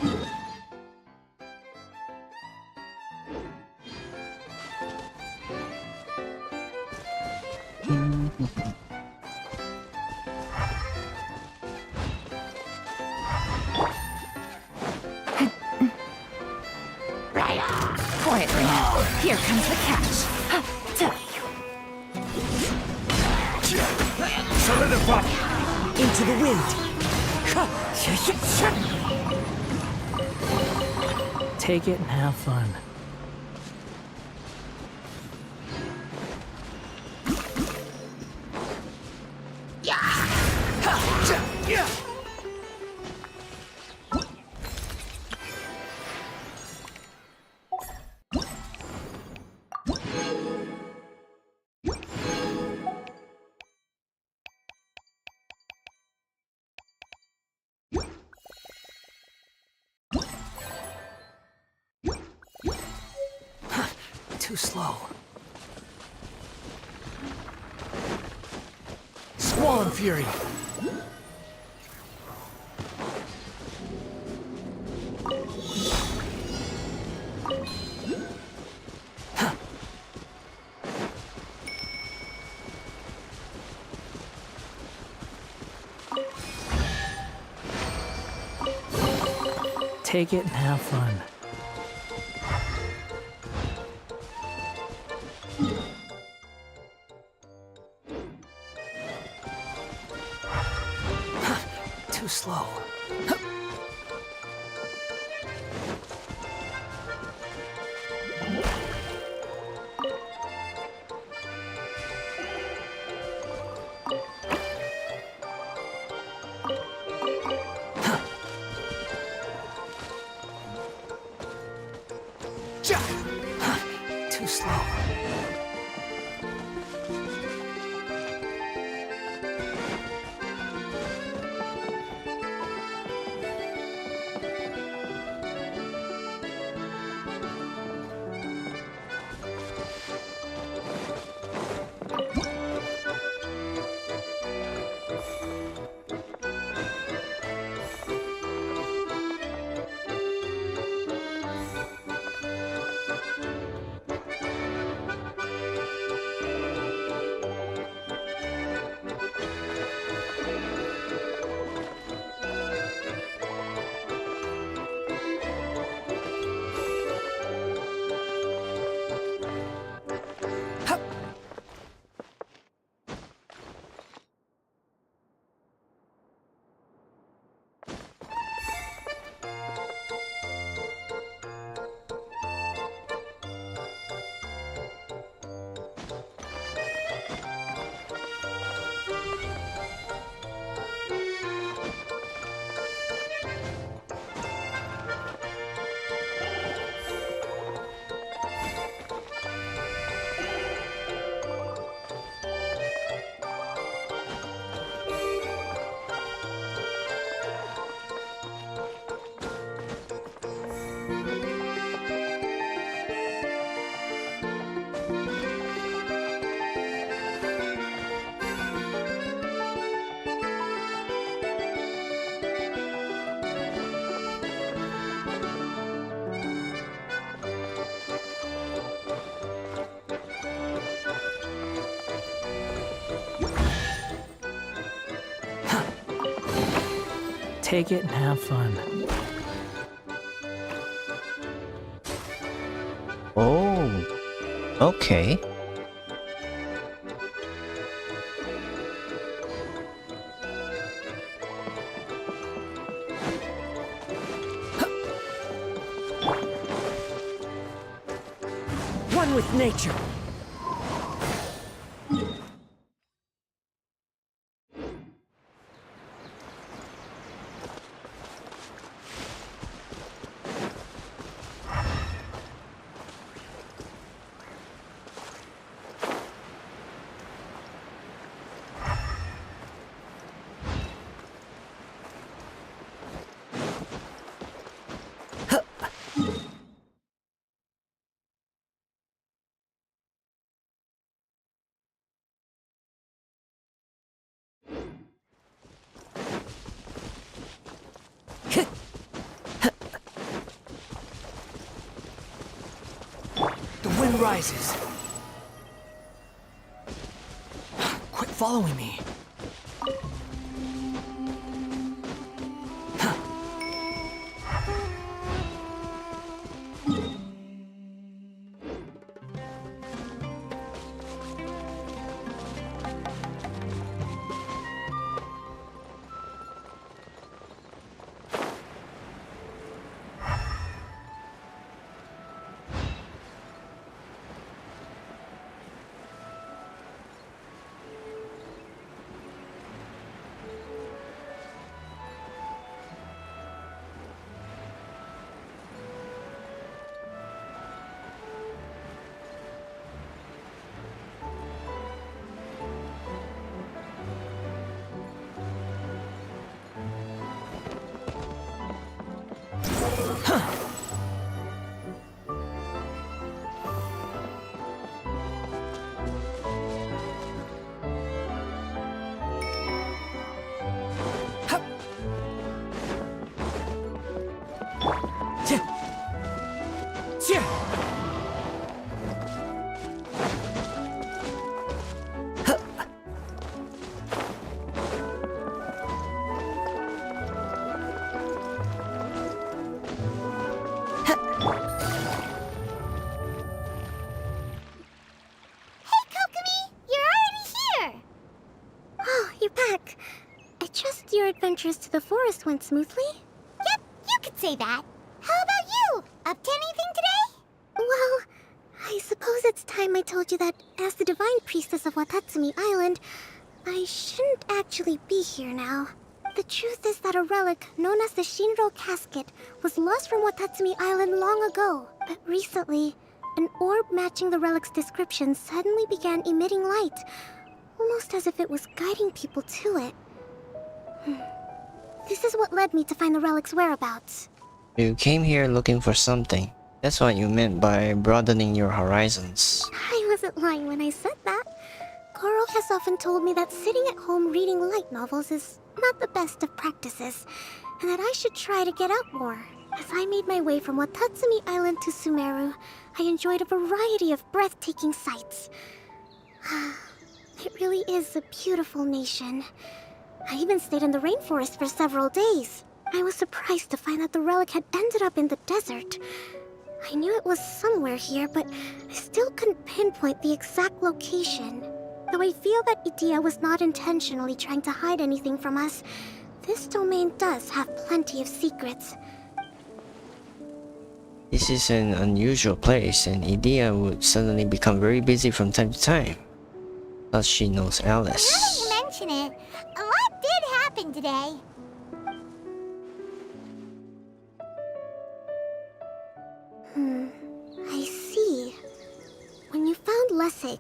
Quietly now. Here comes the catch. Solidify! Into the wind! Take it and have fun. Too slow. Squall Fury. Take it and have fun. Too slow. Too slow. take it and have fun. Oh, okay. One with nature. The wind rises. Quit following me. Adventures to the forest went smoothly? Yep, you could say that. How about you? Up to anything today? Well, I suppose it's time I told you that as the divine priestess of Watatsumi Island, I shouldn't actually be here now. The truth is that a relic known as the Shinro Casket was lost from Watatsumi Island long ago. But recently, an orb matching the relic's description suddenly began emitting light, almost as if it was guiding people to it. This is what led me to find the relic's whereabouts. You came here looking for something. That's what you meant by broadening your horizons. I wasn't lying when I said that. Goro has often told me that sitting at home reading light novels is not the best of practices, and that I should try to get out more. As I made my way from Watatsumi Island to Sumeru, I enjoyed a variety of breathtaking sights. It really is a beautiful nation. I even stayed in the rainforest for several days. I was surprised to find that the relic had ended up in the desert. I knew it was somewhere here, but I still couldn't pinpoint the exact location. Though I feel that Idia was not intentionally trying to hide anything from us, this domain does have plenty of secrets. This is an unusual place, and Idia would suddenly become very busy from time to time. Plus, she knows Alice. Now that you mention it, a lot did happen today. I see. When you found Lessig,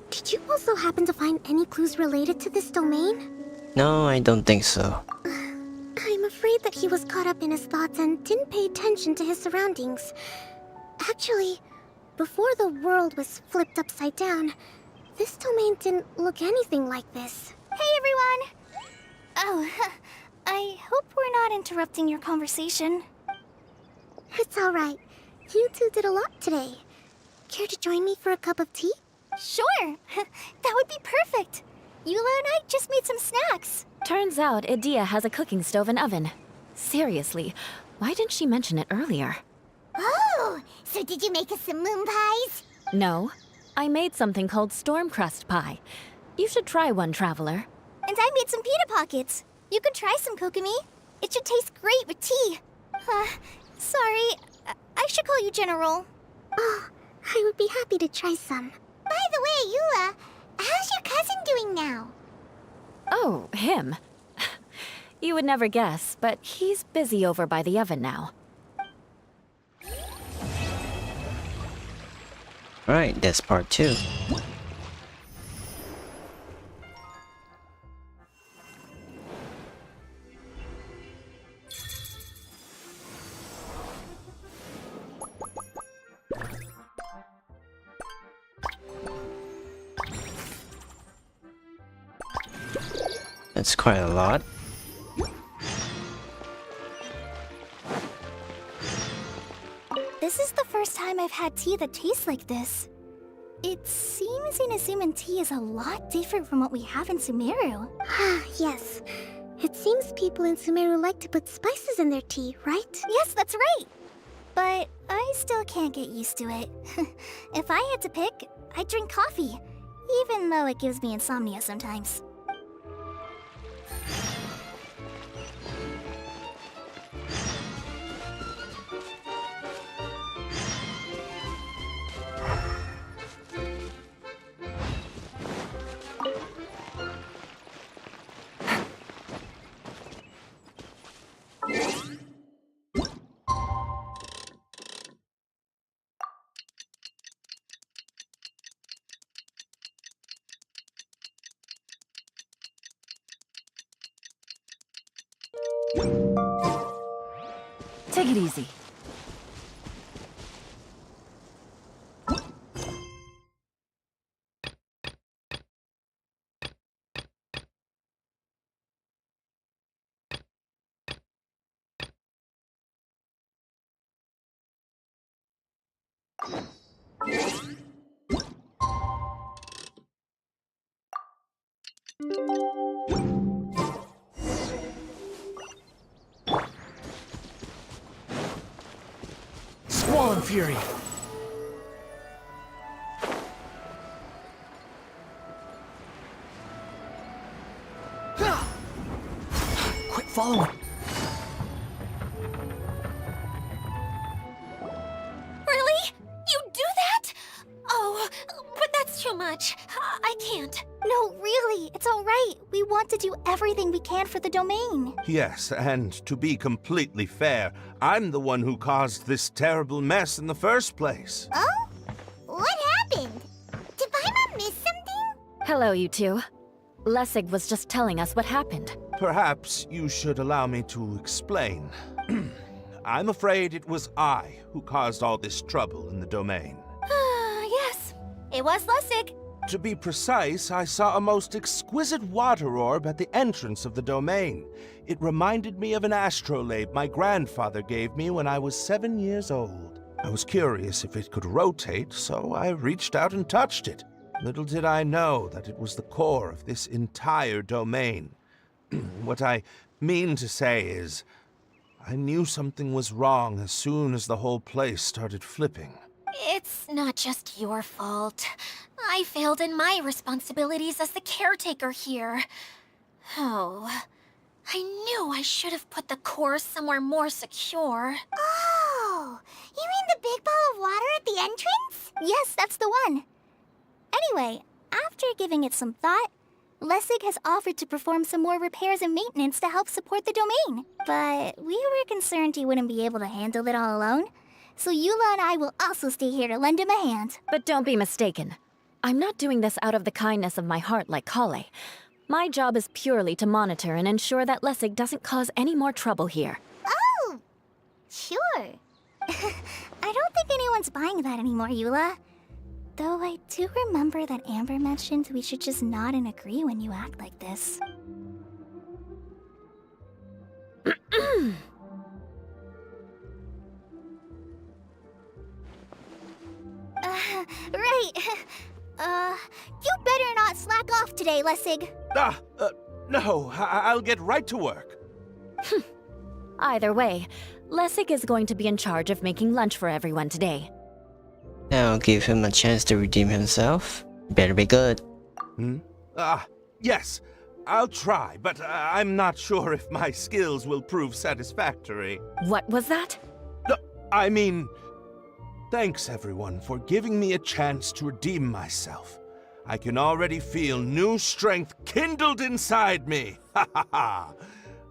did you also happen to find any clues related to this domain? No, I don't think so. I'm afraid that he was caught up in his thoughts and didn't pay attention to his surroundings. Actually, before the world was flipped upside down, this domain didn't look anything like this. Hey, everyone! Oh, I hope we're not interrupting your conversation. It's alright. You two did a lot today. Care to join me for a cup of tea? Sure! That would be perfect! Eula and I just made some snacks. Turns out Edea has a cooking stove and oven. Seriously, why didn't she mention it earlier? Oh, so did you make us some moon pies? No, I made something called storm crust pie. You should try one, Traveler. And I made some pita pockets. You could try some, Kokomi. It should taste great with tea. Sorry, I should call you General. Oh, I would be happy to try some. By the way, Eula, how's your cousin doing now? Oh, him. You would never guess, but he's busy over by the oven now. Alright, that's part 2. That's quite a lot. This is the first time I've had tea that tastes like this. It seems Inazuman tea is a lot different from what we have in Sumeru. Ah, yes. It seems people in Sumeru like to put spices in their tea, right? Yes, that's right. But I still can't get used to it. If I had to pick, I'd drink coffee, even though it gives me insomnia sometimes. Take it easy. Squall Fury! Quit following! Really? You do that? Oh, but that's too much. I can't. No, really, it's all right. We want to do everything we can for the domain. Yes, and to be completely fair, I'm the one who caused this terrible mess in the first place. Oh? What happened? Did Paimon miss something? Hello, you two. Lessig was just telling us what happened. Perhaps you should allow me to explain. I'm afraid it was I who caused all this trouble in the domain. Yes, it was Lessig. To be precise, I saw a most exquisite water orb at the entrance of the domain. It reminded me of an astrolabe my grandfather gave me when I was 7 years old. I was curious if it could rotate, so I reached out and touched it. Little did I know that it was the core of this entire domain. What I mean to say is, I knew something was wrong as soon as the whole place started flipping. It's not just your fault. I failed in my responsibilities as the caretaker here. Oh, I knew I should have put the core somewhere more secure. Oh, you mean the big ball of water at the entrance? Yes, that's the one. Anyway, after giving it some thought, Lessig has offered to perform some more repairs and maintenance to help support the domain. But we were concerned he wouldn't be able to handle it all alone. So Eula and I will also stay here to lend him a hand. But don't be mistaken. I'm not doing this out of the kindness of my heart like Kale. My job is purely to monitor and ensure that Lessig doesn't cause any more trouble here. Oh, sure. I don't think anyone's buying that anymore, Eula. Though I do remember that Amber mentioned we should just nod and agree when you act like this. Right. You better not slack off today, Lessig. No, I'll get right to work. Either way, Lessig is going to be in charge of making lunch for everyone today. Now give him a chance to redeem himself. Better be good. Yes. I'll try, but I'm not sure if my skills will prove satisfactory. What was that? No, I mean, thanks everyone for giving me a chance to redeem myself. I can already feel new strength kindled inside me. Ha ha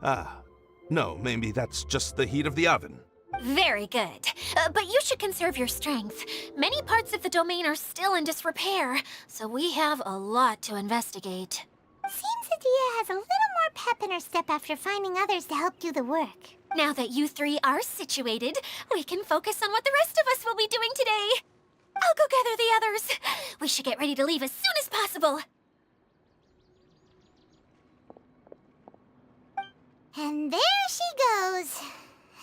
ha. No, maybe that's just the heat of the oven. Very good. But you should conserve your strength. Many parts of the domain are still in disrepair, so we have a lot to investigate. Seems Adia has a little more pep in her step after finding others to help do the work. Now that you three are situated, we can focus on what the rest of us will be doing today. I'll go gather the others. We should get ready to leave as soon as possible. And there she goes.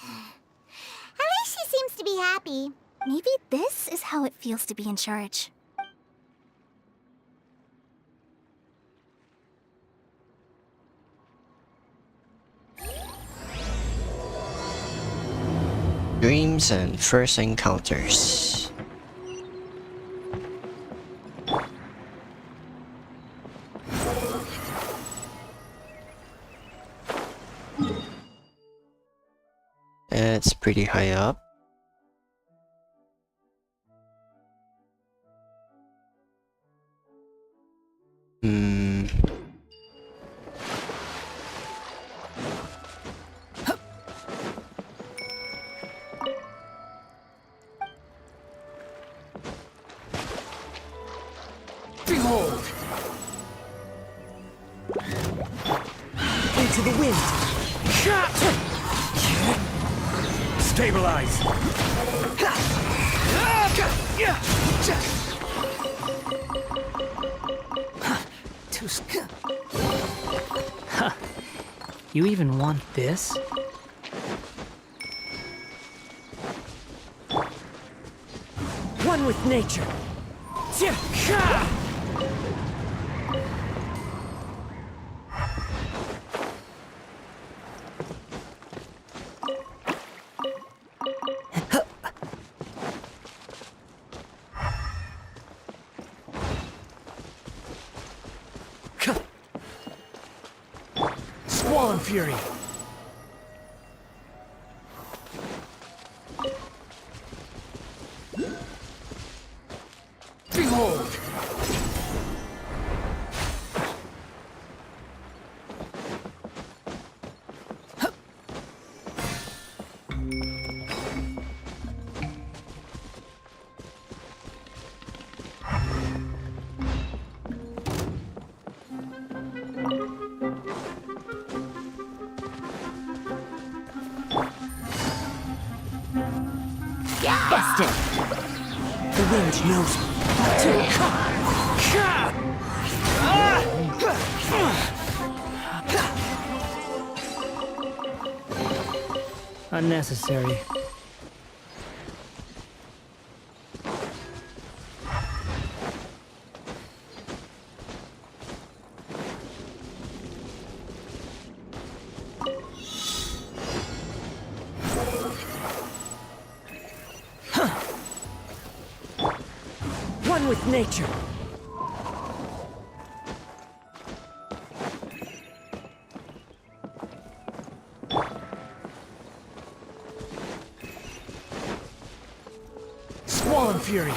At least she seems to be happy. Maybe this is how it feels to be in charge. Dreams and first encounters. It's pretty high up. Behold! Into the wind! Stabilize! You even want this? One with nature! Squall and Fury! Behold! Busted. The wind knows me. Unnecessary. One with nature. Squall and Fury.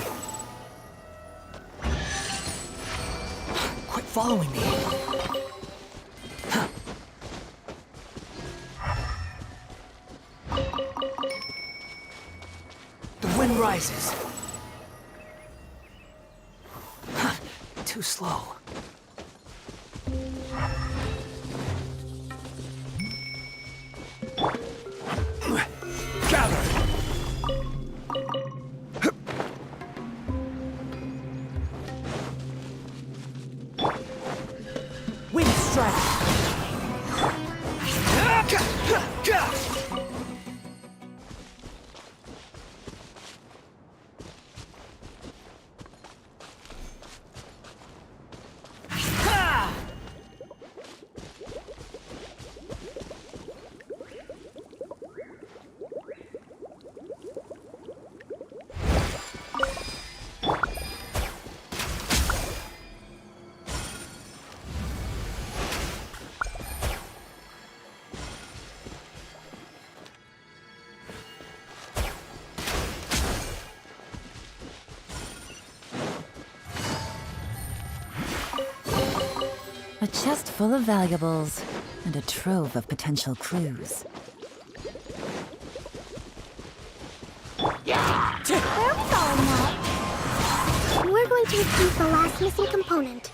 Quit following me. The wind rises. Too slow. Gather! Wind strike! A chest full of valuables, and a trove of potential clues. Where are we going now? We're going to retrieve the last missing component.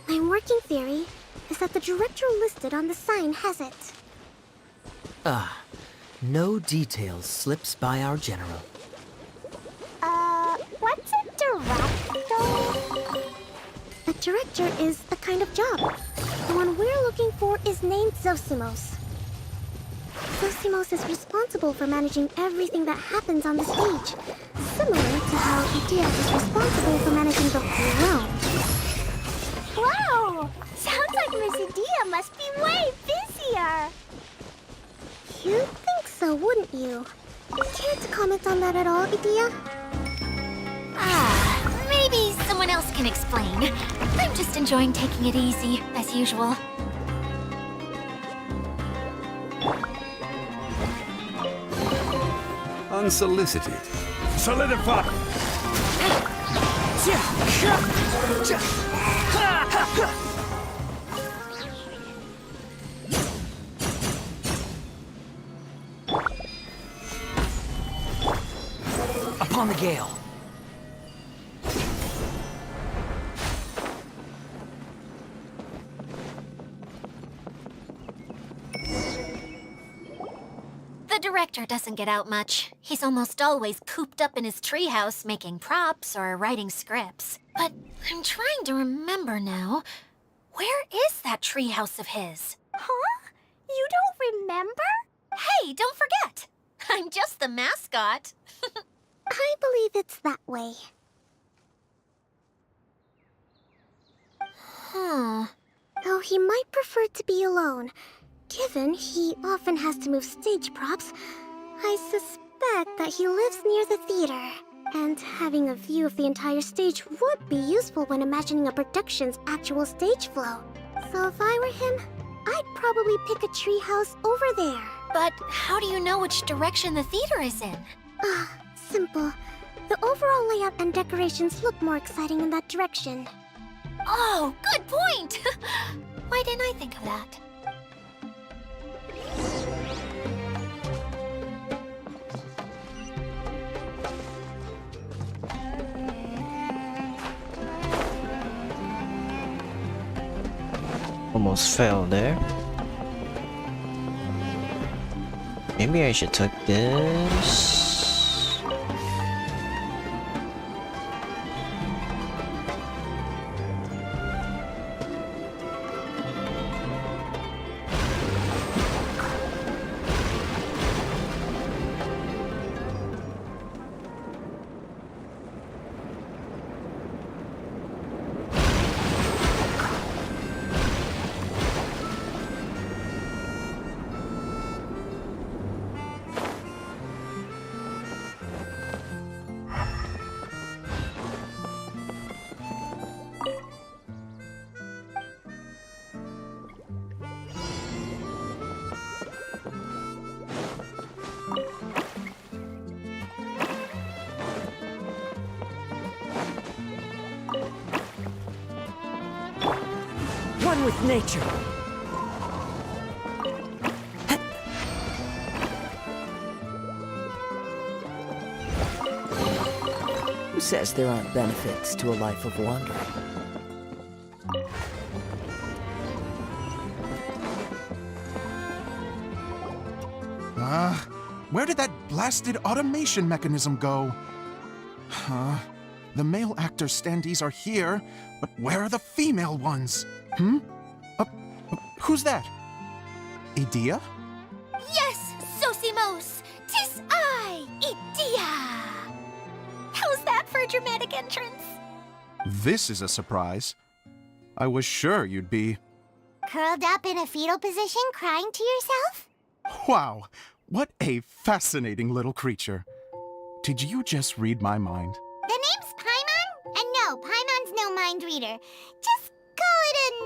My working theory is that the director listed on the sign has it. No details slips by our general. What's a director? A director is a kind of job. The one we're looking for is named Zosimos. Zosimos is responsible for managing everything that happens on the stage, similar to how Idea is responsible for managing the whole realm. Wow! Sounds like Miss Idea must be way busier. You'd think so, wouldn't you? Care to comment on that at all, Idea? Maybe someone else can explain. I'm just enjoying taking it easy, as usual. Unsolicited. Solidify! Upon the gale. The director doesn't get out much. He's almost always cooped up in his treehouse making props or writing scripts. But I'm trying to remember now. Where is that treehouse of his? Huh? You don't remember? Hey, don't forget! I'm just the mascot. I believe it's that way. Though he might prefer to be alone, given he often has to move stage props, I suspect that he lives near the theater. And having a view of the entire stage would be useful when imagining a production's actual stage flow. So if I were him, I'd probably pick a treehouse over there. But how do you know which direction the theater is in? Simple. The overall layout and decorations look more exciting in that direction. Oh, good point! Why didn't I think of that? Almost fell there. Maybe I should take this. One with nature. Who says there aren't benefits to a life of wandering? Where did that blasted automation mechanism go? The male actor standees are here, but where are the female ones? Who's that? Idea? Yes, Zosimos! 'Tis I, Idea! How's that for a dramatic entrance? This is a surprise. I was sure you'd be... Curled up in a fetal position, crying to yourself? Wow, what a fascinating little creature. Did you just read my mind? The name's Paimon? And no, Paimon's no mind reader. Just call it an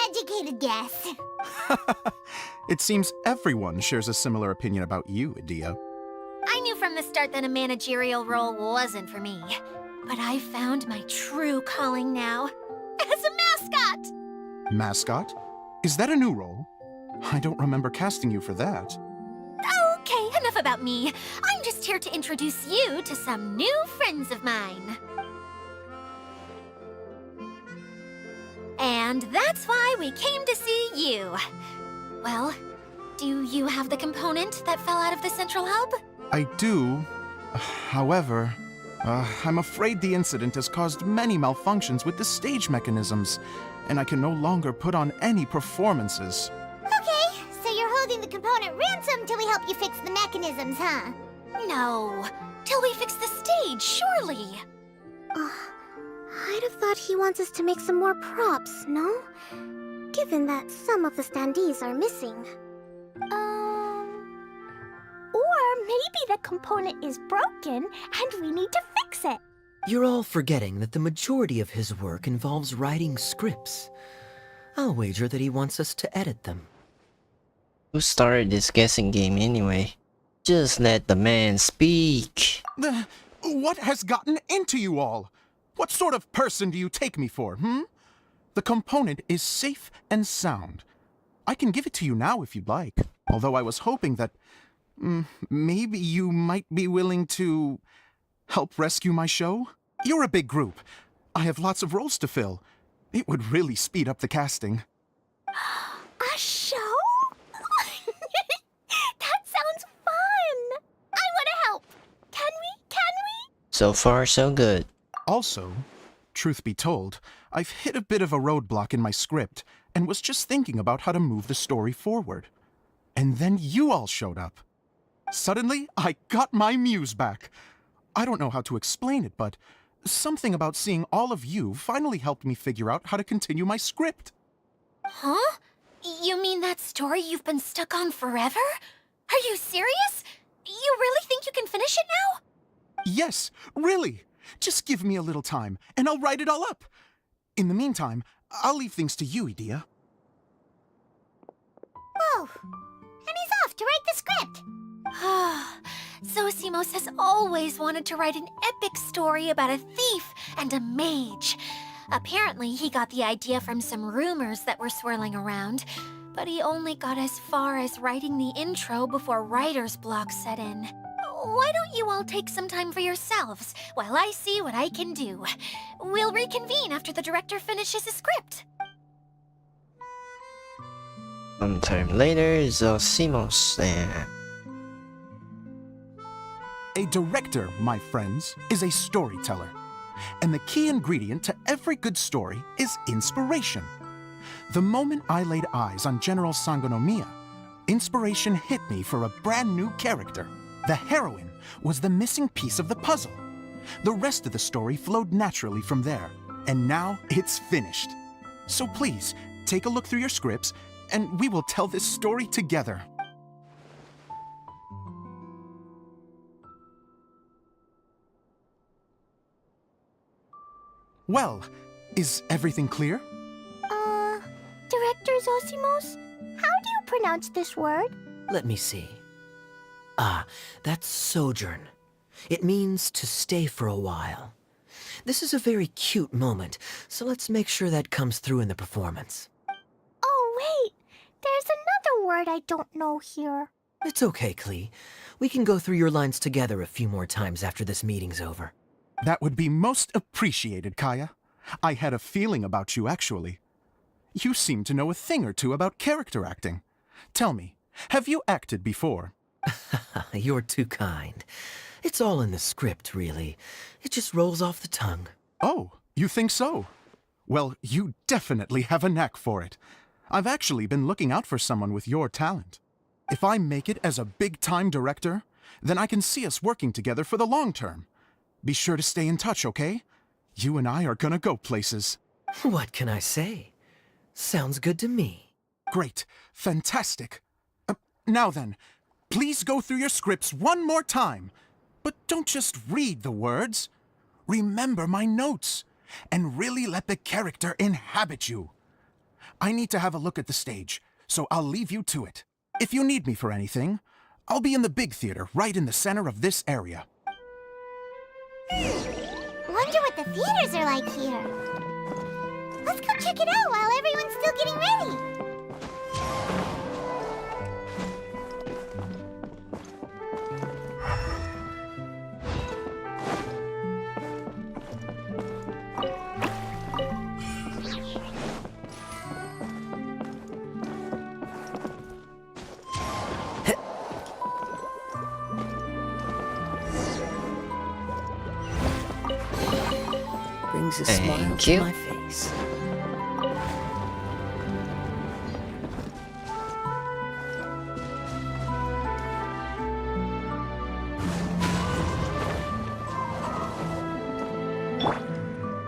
educated guess. It seems everyone shares a similar opinion about you, Idea. I knew from the start that a managerial role wasn't for me. But I found my true calling now. As a mascot! Mascot? Is that a new role? I don't remember casting you for that. Okay, enough about me. I'm just here to introduce you to some new friends of mine. And that's why we came to see you. Well, do you have the component that fell out of the central hub? I do. However, I'm afraid the incident has caused many malfunctions with the stage mechanisms, and I can no longer put on any performances. Okay, so you're holding the component ransom till we help you fix the mechanisms, huh? No, till we fix the stage, surely. I'd have thought he wants us to make some more props, no? Given that some of the standees are missing. Or maybe the component is broken and we need to fix it. You're all forgetting that the majority of his work involves writing scripts. I'll wager that he wants us to edit them. Who started this guessing game anyway? Just let the man speak. What has gotten into you all? What sort of person do you take me for, The component is safe and sound. I can give it to you now if you'd like, although I was hoping that maybe you might be willing to help rescue my show? You're a big group. I have lots of roles to fill. It would really speed up the casting. A show? That sounds fun! I want to help! Can we? So far, so good. Also, truth be told, I've hit a bit of a roadblock in my script and was just thinking about how to move the story forward. And then you all showed up. Suddenly, I got my muse back. I don't know how to explain it, but something about seeing all of you finally helped me figure out how to continue my script. Huh? You mean that story you've been stuck on forever? Are you serious? You really think you can finish it now? Yes, really. Just give me a little time, and I'll write it all up. In the meantime, I'll leave things to you, Edea. Whoa! And he's off to write the script! Zosimos has always wanted to write an epic story about a thief and a mage. Apparently, he got the idea from some rumors that were swirling around, but he only got as far as writing the intro before writer's block set in. Why don't you all take some time for yourselves while I see what I can do? We'll reconvene after the director finishes his script. Sometime later, Zosimos there. A director, my friends, is a storyteller. And the key ingredient to every good story is inspiration. The moment I laid eyes on General Sangonomiya, inspiration hit me for a brand new character. The heroine was the missing piece of the puzzle. The rest of the story flowed naturally from there, and now it's finished. So please, take a look through your scripts, and we will tell this story together. Well, is everything clear? Director Zosimos, how do you pronounce this word? Let me see. That's sojourn. It means to stay for a while. This is a very cute moment, so let's make sure that comes through in the performance. Oh, wait. There's another word I don't know here. It's okay, Klee. We can go through your lines together a few more times after this meeting's over. That would be most appreciated, Kaya. I had a feeling about you, actually. You seem to know a thing or two about character acting. Tell me, have you acted before? You're too kind. It's all in the script, really. It just rolls off the tongue. Oh, you think so? Well, you definitely have a knack for it. I've actually been looking out for someone with your talent. If I make it as a big-time director, then I can see us working together for the long term. Be sure to stay in touch, okay? You and I are gonna go places. What can I say? Sounds good to me. Great. Fantastic. Now then, please go through your scripts one more time. But don't just read the words. Remember my notes, and really let the character inhabit you. I need to have a look at the stage, so I'll leave you to it. If you need me for anything, I'll be in the big theater right in the center of this area. Wonder what the theaters are like here. Let's go check it out while everyone's still getting ready. Brings a smile Thank to you. my face.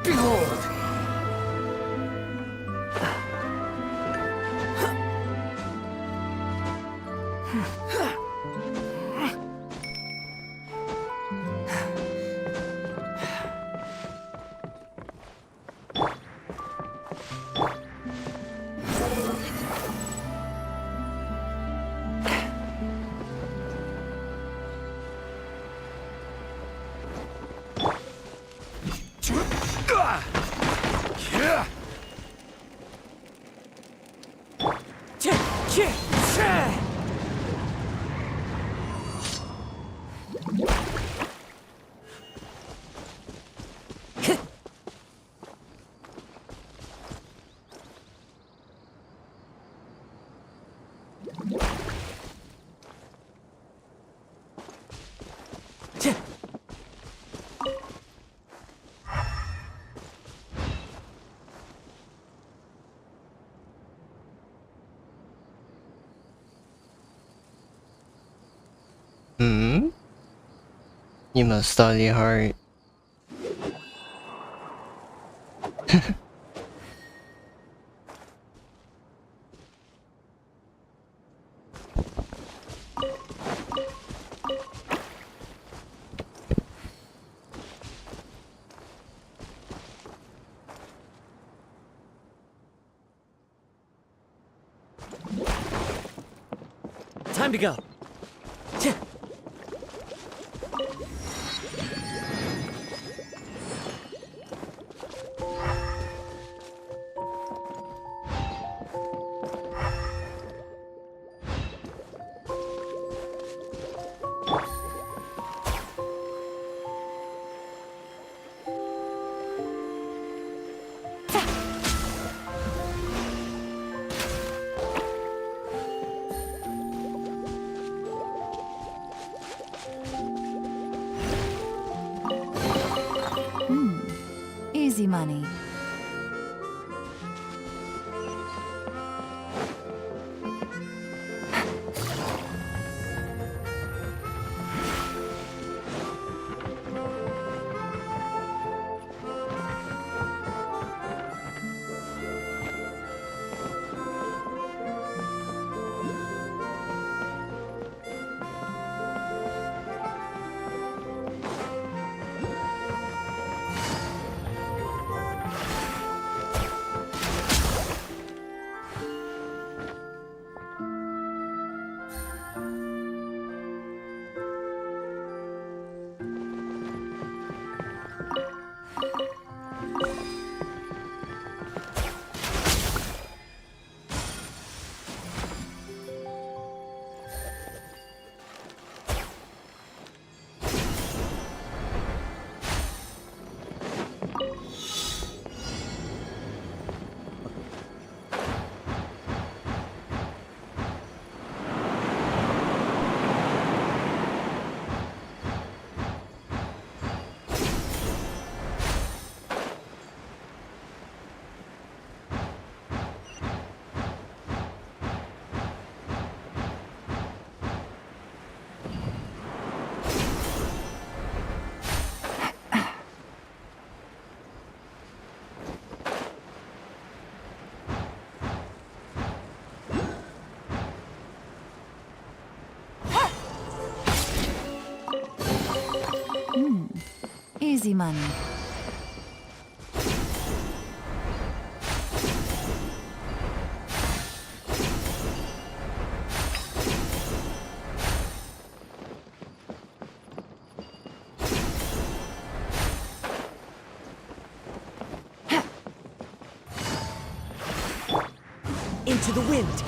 Behold! Hmm? You must study hard. Time to go. Easy money. Easy money. into the wind.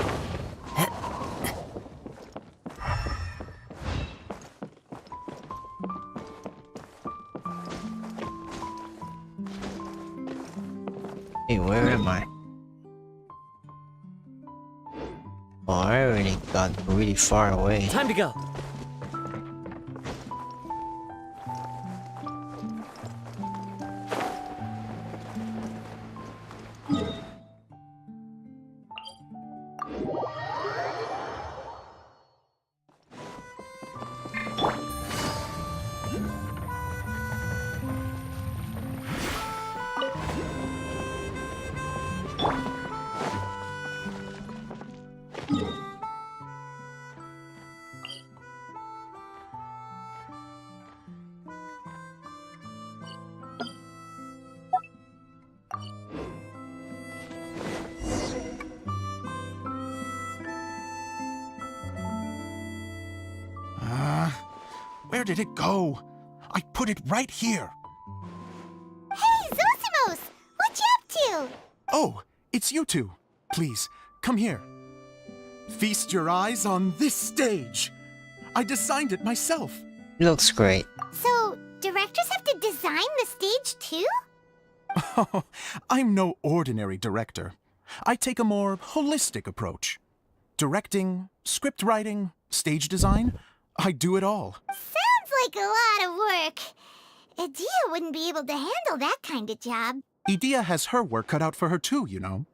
Hey, where am I? Oh, I already got really far away. Time to go. Where did it go? I put it right here. Hey, Zosimos! What you up to? Oh, it's you two. Please, come here. Feast your eyes on this stage. I designed it myself. Looks great. So, directors have to design the stage too? Oh, I'm no ordinary director. I take a more holistic approach. Directing, script writing, stage design, I do it all. Sounds like a lot of work. Edea wouldn't be able to handle that kind of job. Edea has her work cut out for her too, you know.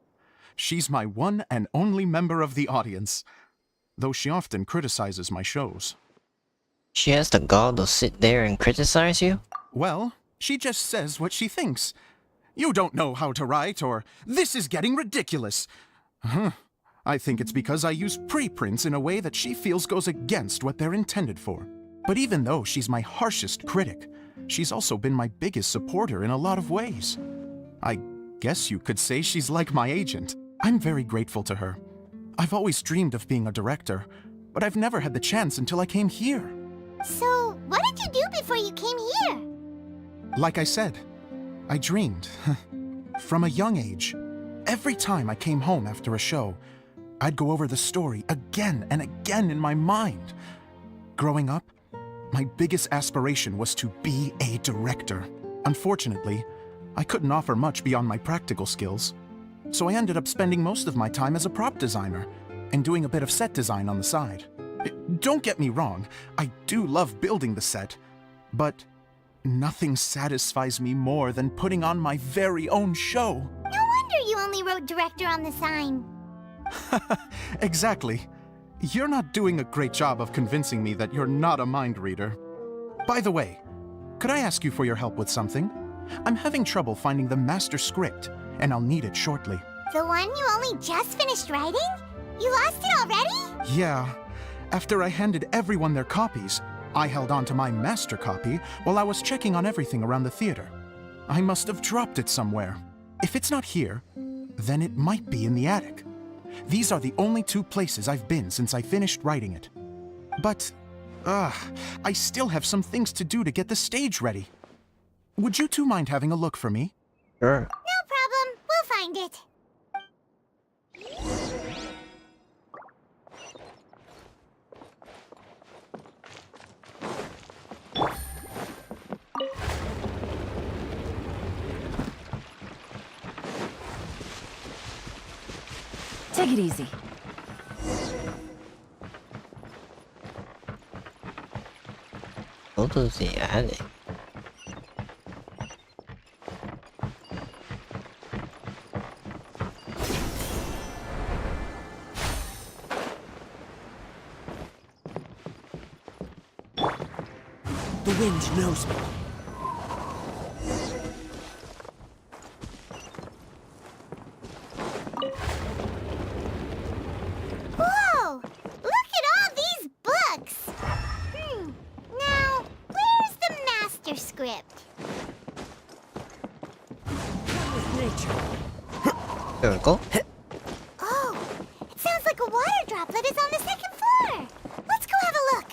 She's my one and only member of the audience, though she often criticizes my shows. She has the gall to sit there and criticize you? Well, she just says what she thinks. You don't know how to write, or this is getting ridiculous. I think it's because I use preprints in a way that she feels goes against what they're intended for. But even though she's my harshest critic, she's also been my biggest supporter in a lot of ways. I guess you could say she's like my agent. I'm very grateful to her. I've always dreamed of being a director, but I've never had the chance until I came here. So, what did you do before you came here? Like I said, I dreamed. From a young age, every time I came home after a show, I'd go over the story again and again in my mind. Growing up, my biggest aspiration was to be a director. Unfortunately, I couldn't offer much beyond my practical skills, so I ended up spending most of my time as a prop designer and doing a bit of set design on the side. Don't get me wrong, I do love building the set, but nothing satisfies me more than putting on my very own show. No wonder you only wrote director on the sign. Exactly. You're not doing a great job of convincing me that you're not a mind reader. By the way, could I ask you for your help with something? I'm having trouble finding the master script, and I'll need it shortly. The one you only just finished writing? You lost it already? Yeah. After I handed everyone their copies, I held on to my master copy while I was checking on everything around the theater. I must have dropped it somewhere. If it's not here, then it might be in the attic. These are the only two places I've been since I finished writing it. But, I still have some things to do to get the stage ready. Would you two mind having a look for me? Sure. No problem. We'll find it. Take it easy. Go to the attic. The wind knows me. Whoa! Look at all these books! Now, where's the master script? With nature. There we go. Oh, it sounds like a water droplet is on the second floor. Let's go have a look.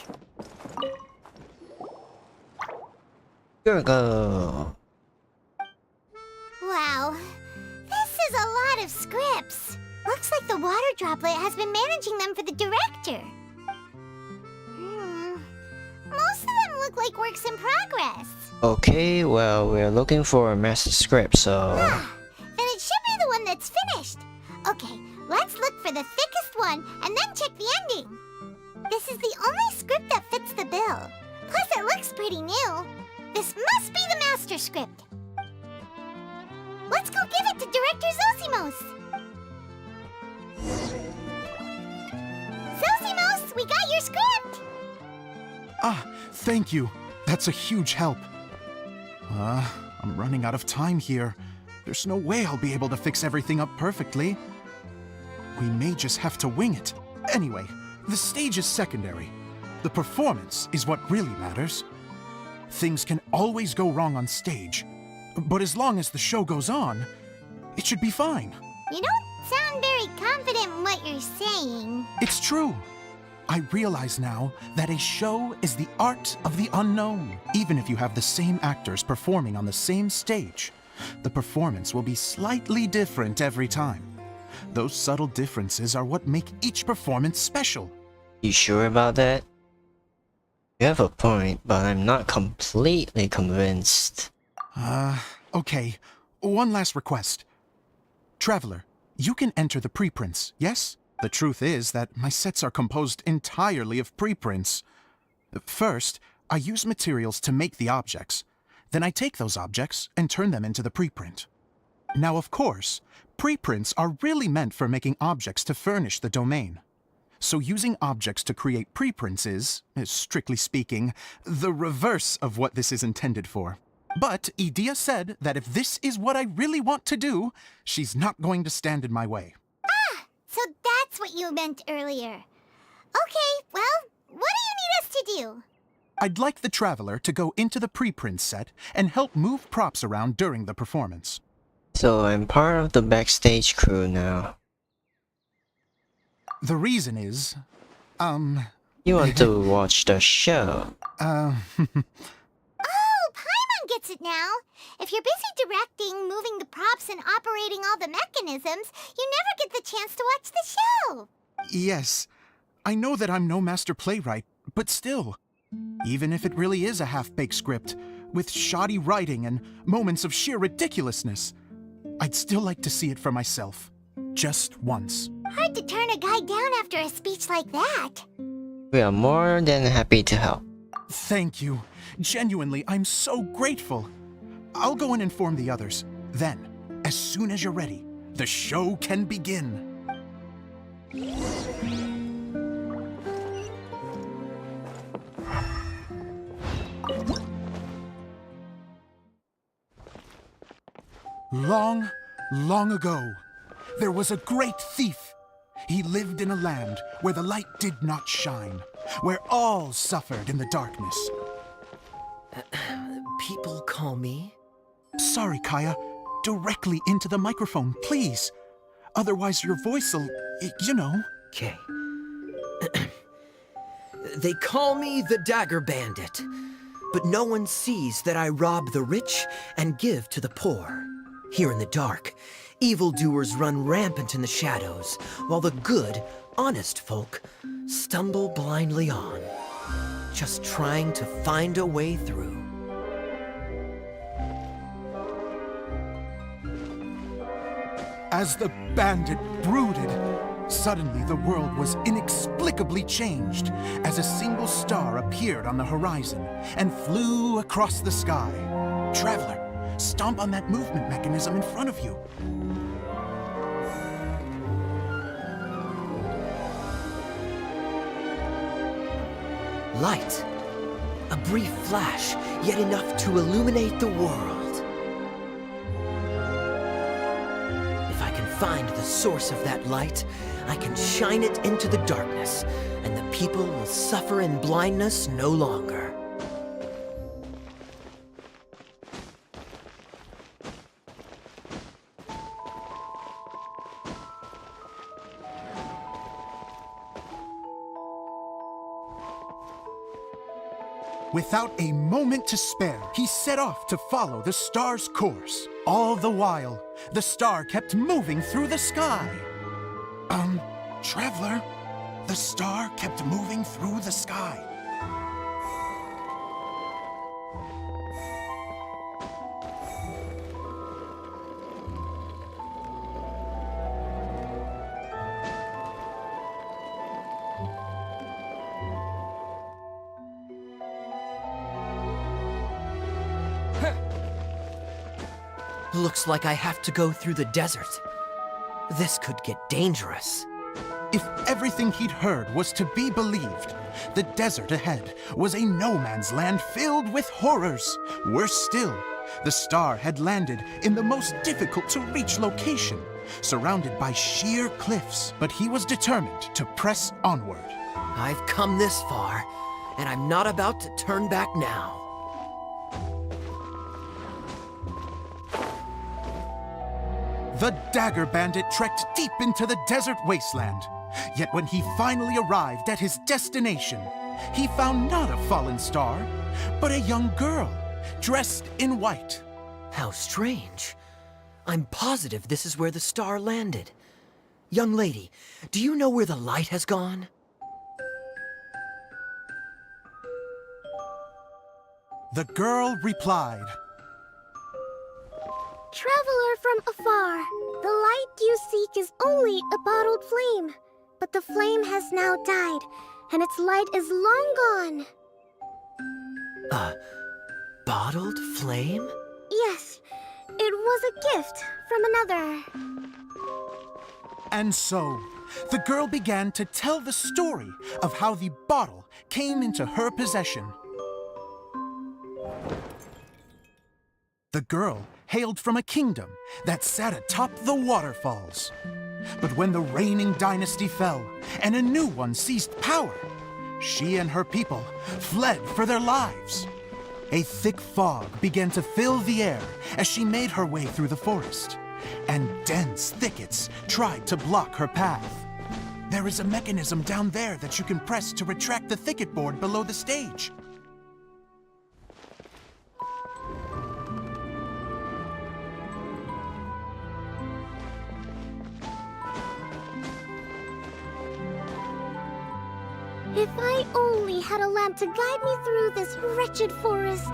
Here we go. Wow, this is a lot of scripts. What looks like the water droplet has been managing them for the director. Most of them look like works in progress. Okay, well, we're looking for a master script, so... Then it should be the one that's finished. Okay, let's look for the thickest one and then check the ending. This is the only script that fits the bill. Plus, it looks pretty new. This must be the master script. Let's go give it to Director Zosimos. Zosimos, we got your script! Ah, thank you. That's a huge help. I'm running out of time here. There's no way I'll be able to fix everything up perfectly. We may just have to wing it. Anyway, the stage is secondary. The performance is what really matters. Things can always go wrong on stage, but as long as the show goes on, it should be fine. You don't sound very confident in what you're saying. It's true. I realize now that a show is the art of the unknown. Even if you have the same actors performing on the same stage, the performance will be slightly different every time. Those subtle differences are what make each performance special. You sure about that? You have a point, but I'm not completely convinced. Okay. One last request. Traveler, you can enter the preprints, yes? The truth is that my sets are composed entirely of preprints. First, I use materials to make the objects. Then I take those objects and turn them into the preprint. Now, of course, preprints are really meant for making objects to furnish the domain. So using objects to create preprints is, strictly speaking, the reverse of what this is intended for. But Edea said that if this is what I really want to do, she's not going to stand in my way. So that's what you meant earlier. Okay, well, what do you need us to do? I'd like the Traveler to go into the preprint set and help move props around during the performance. So I'm part of the backstage crew now. The reason is, You want to watch the show? Oh, Paimon gets it now. If you're busy directing, moving the props, and operating all the mechanisms, you never get the chance to watch the show. Yes, I know that I'm no master playwright, but still, even if it really is a half-baked script, with shoddy writing and moments of sheer ridiculousness, I'd still like to see it for myself, just once. Hard to turn a guy down after a speech like that. We are more than happy to help. Thank you. Genuinely, I'm so grateful. I'll go and inform the others. Then, as soon as you're ready, the show can begin. Long, long ago, there was a great thief. He lived in a land where the light did not shine, where all suffered in the darkness. People call me? Sorry, Kaya. Directly into the microphone, please. Otherwise your voice'll, you know. Okay. They call me the Dagger Bandit, but no one sees that I rob the rich and give to the poor. Here in the dark, evildoers run rampant in the shadows, while the good, honest folk stumble blindly on, just trying to find a way through. As the bandit brooded, suddenly the world was inexplicably changed as a single star appeared on the horizon and flew across the sky. Traveler, stomp on that movement mechanism in front of you. Light. A brief flash, yet enough to illuminate the world. If I can find the source of that light, I can shine it into the darkness, and the people will suffer in blindness no longer. Without a moment to spare, he set off to follow the star's course. All the while, the star kept moving through the sky. Traveler, the star kept moving through the sky. Looks like I have to go through the desert. This could get dangerous. If everything he'd heard was to be believed, the desert ahead was a no-man's land filled with horrors. Worse still, the star had landed in the most difficult-to-reach location, surrounded by sheer cliffs, but he was determined to press onward. I've come this far, and I'm not about to turn back now. The Dagger Bandit trekked deep into the desert wasteland. Yet when he finally arrived at his destination, he found not a fallen star, but a young girl, dressed in white. How strange. I'm positive this is where the star landed. Young lady, do you know where the light has gone? The girl replied, Traveler from afar, the light you seek is only a bottled flame. But the flame has now died, and its light is long gone. A bottled flame? Yes, it was a gift from another. And so, the girl began to tell the story of how the bottle came into her possession. The girl hailed from a kingdom that sat atop the waterfalls. But when the reigning dynasty fell and a new one seized power, she and her people fled for their lives. A thick fog began to fill the air as she made her way through the forest, and dense thickets tried to block her path. There is a mechanism down there that you can press to retract the thicket board below the stage. If I only had a lamp to guide me through this wretched forest,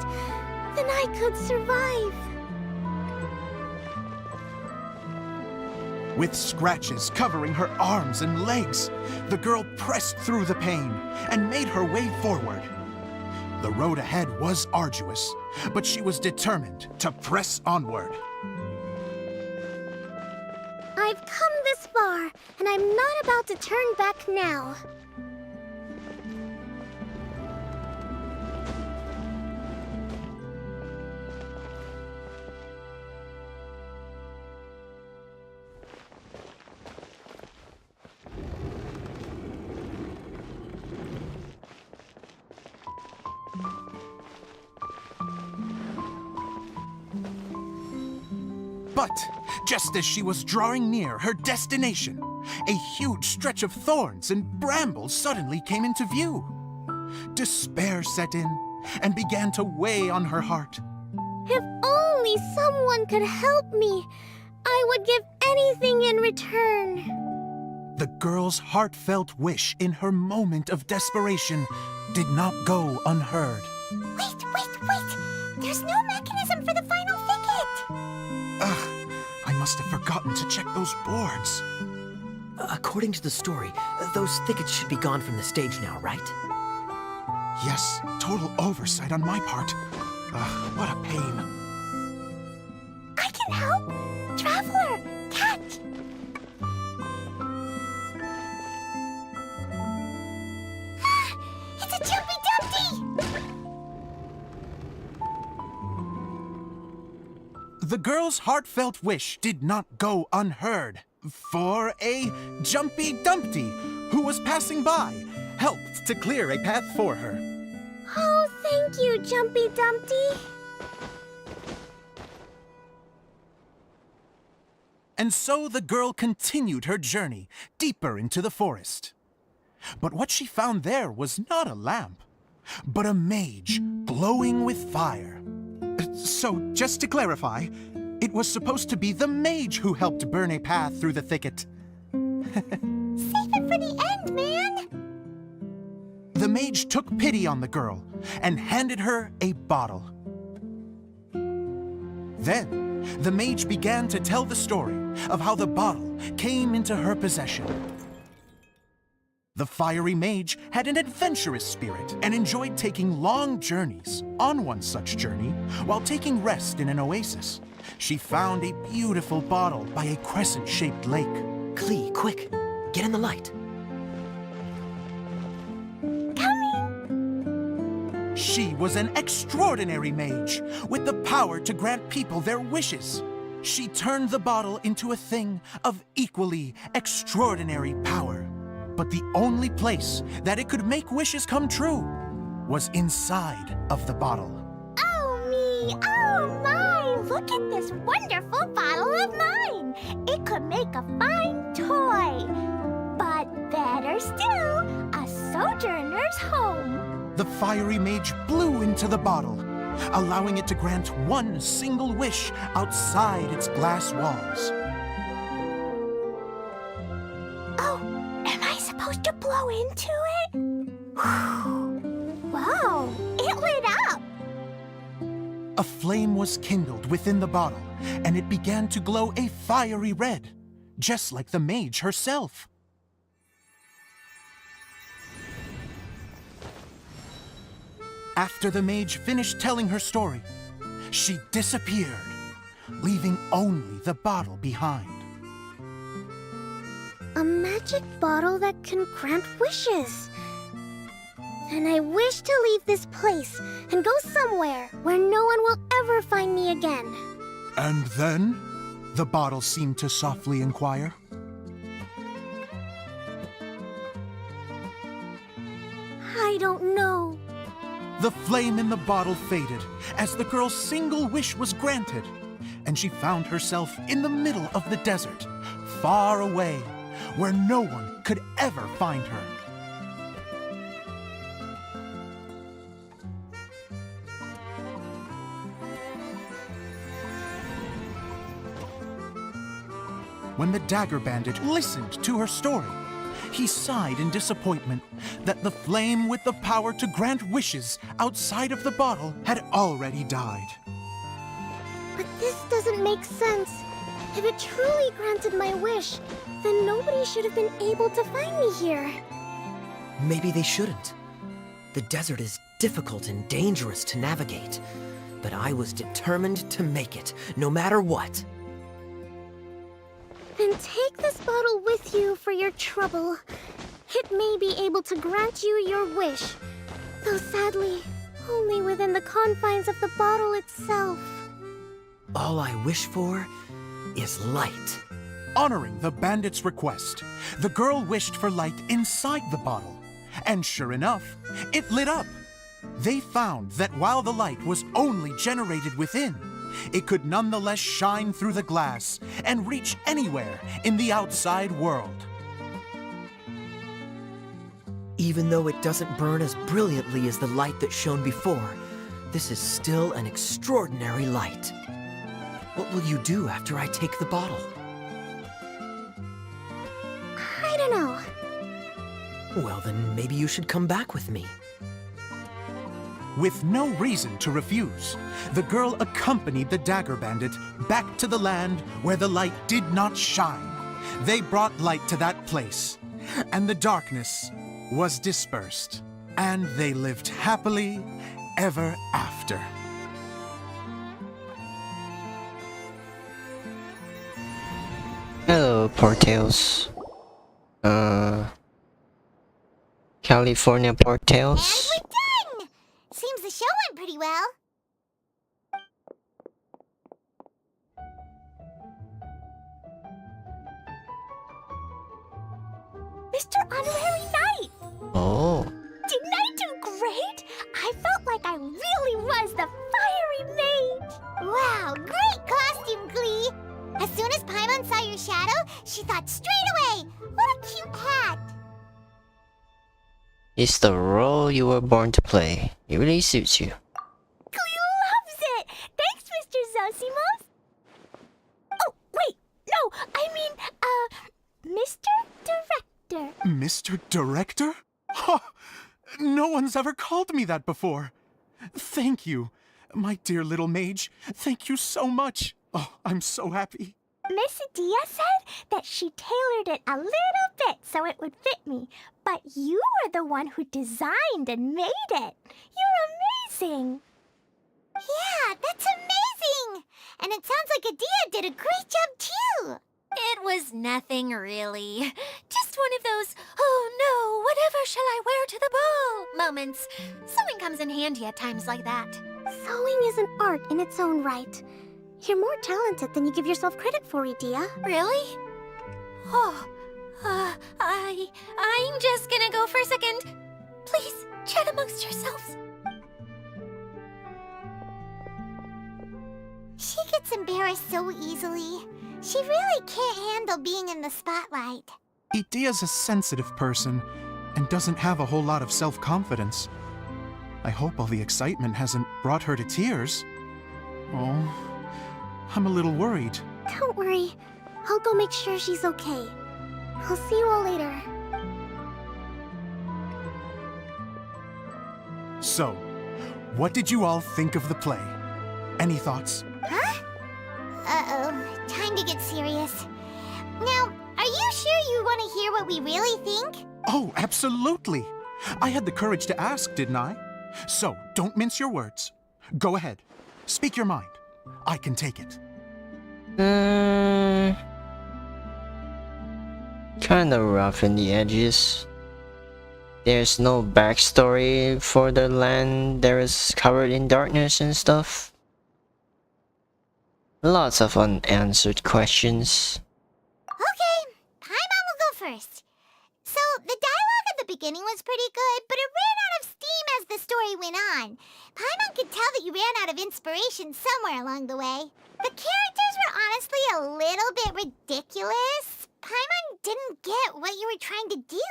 then I could survive. With scratches covering her arms and legs, the girl pressed through the pain and made her way forward. The road ahead was arduous, but she was determined to press onward. I've come this far, and I'm not about to turn back now. But just as she was drawing near her destination, a huge stretch of thorns and brambles suddenly came into view. Despair set in and began to weigh on her heart. If only someone could help me, I would give anything in return. The girl's heartfelt wish in her moment of desperation did not go unheard. Wait! There's no mechanism for the final thicket! Ugh, I must have forgotten to check those boards. According to the story, those thickets should be gone from the stage now, right? Yes, total oversight on my part. Ugh, what a pain. I can help! Traveler, catch! It's a Jumpy Dumpty! The girl's heartfelt wish did not go unheard, for a Jumpy Dumpty, who was passing by, helped to clear a path for her. Oh, thank you, Jumpy Dumpty. And so the girl continued her journey deeper into the forest. But what she found there was not a lamp, but a mage glowing with fire. So, just to clarify, it was supposed to be the mage who helped burn a path through the thicket. Save it for the end, man! The mage took pity on the girl and handed her a bottle. Then, the mage began to tell the story of how the bottle came into her possession. The fiery mage had an adventurous spirit and enjoyed taking long journeys. On one such journey, while taking rest in an oasis, she found a beautiful bottle by a crescent-shaped lake. Klee, quick! Get in the light. She was an extraordinary mage, with the power to grant people their wishes. She turned the bottle into a thing of equally extraordinary power. But the only place that it could make wishes come true was inside of the bottle. Oh me, oh my! Look at this wonderful bottle of mine! It could make a fine toy. But better still, a sojourner's home. The fiery mage blew into the bottle, allowing it to grant one single wish outside its glass walls. Oh, am I supposed to blow into it? Whoa, it lit up! A flame was kindled within the bottle, and it began to glow a fiery red, just like the mage herself. After the mage finished telling her story, she disappeared, leaving only the bottle behind. A magic bottle that can grant wishes. And I wish to leave this place and go somewhere where no one will ever find me again. And then, the bottle seemed to softly inquire. I don't know. The flame in the bottle faded as the girl's single wish was granted, and she found herself in the middle of the desert, far away, where no one could ever find her. When the dagger bandit listened to her story, he sighed in disappointment that the flame with the power to grant wishes outside of the bottle had already died. But this doesn't make sense. If it truly granted my wish, then nobody should have been able to find me here. Maybe they shouldn't. The desert is difficult and dangerous to navigate, but I was determined to make it, no matter what. Then take this bottle with you for your trouble. It may be able to grant you your wish, though sadly, only within the confines of the bottle itself. All I wish for is light. Honoring the bandit's request, the girl wished for light inside the bottle, and sure enough, it lit up. They found that while the light was only generated within, it could nonetheless shine through the glass and reach anywhere in the outside world. Even though it doesn't burn as brilliantly as the light that shone before, this is still an extraordinary light. What will you do after I take the bottle? I don't know. Well, then maybe you should come back with me. With no reason to refuse, the girl accompanied the dagger bandit back to the land where the light did not shine. They brought light to that place, and the darkness was dispersed, and they lived happily ever after. Hello, Portails. California Portails. And we're done! Seems the show went pretty well. Mr. Honorary Knight! Oh. Didn't I do great? I felt like I really was the fiery mage! Wow, great costume, Klee! As soon as Paimon saw your shadow, she thought straight away, what a cute hat! It's the role you were born to play. It really suits you. Klee loves it! Thanks, Mr. Zosimos! Oh, wait! No, I mean, Mr. Mr. Director? Huh, no one's ever called me that before. Thank you, my dear little mage. Thank you so much. Oh, I'm so happy. Miss Dia said that she tailored it a little bit so it would fit me, but you were the one who designed and made it. You're amazing. Yeah, that's amazing! And it sounds like Adia did a great job too! It was nothing really. Just one of those, oh no, whatever shall I wear to the ball moments. Sewing comes in handy at times like that. Sewing is an art in its own right. You're more talented than you give yourself credit for, Idia. Really? Oh, I'm just gonna go for a second. Please, chat amongst yourselves. She gets embarrassed so easily. She really can't handle being in the spotlight. Idia's a sensitive person and doesn't have a whole lot of self-confidence. I hope all the excitement hasn't brought her to tears. Oh, I'm a little worried. Don't worry. I'll go make sure she's okay. I'll see you all later. So, what did you all think of the play? Any thoughts? Huh? Uh-oh, time to get serious. Now, are you sure you want to hear what we really think? Oh, absolutely. I had the courage to ask, didn't I? So, don't mince your words. Go ahead. Speak your mind. I can take it. Kinda rough in the edges. There's no backstory for the land that is covered in darkness and stuff. Lots of unanswered questions. Okay, Paimon will go first. So, the dialogue at the beginning was pretty good, but it ran out of steam as the story went on. Paimon could tell that you ran out of inspiration somewhere along the way. The characters were honestly a little bit ridiculous. Paimon didn't get what you were trying to do.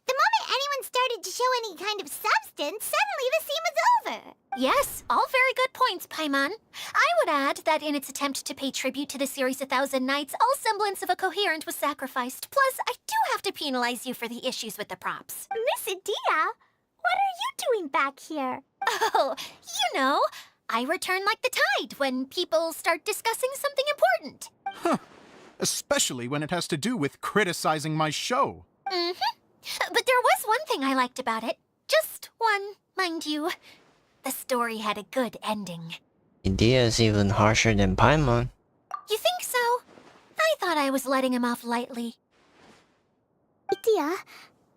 The moment anyone started to show any kind of substance, suddenly the scene was over. Yes, all very good points, Paimon. I would add that in its attempt to pay tribute to the series 1,000 Nights, all semblance of a coherent was sacrificed. Plus, I do have to penalize you for the issues with the props. Miss Dia, what are you doing back here? Oh, you know, I return like the tide when people start discussing something important. Huh. Especially when it has to do with criticizing my show. But there was one thing I liked about it. Just one, mind you. The story had a good ending. Idia's even harsher than Paimon. You think so? I thought I was letting him off lightly. Idia,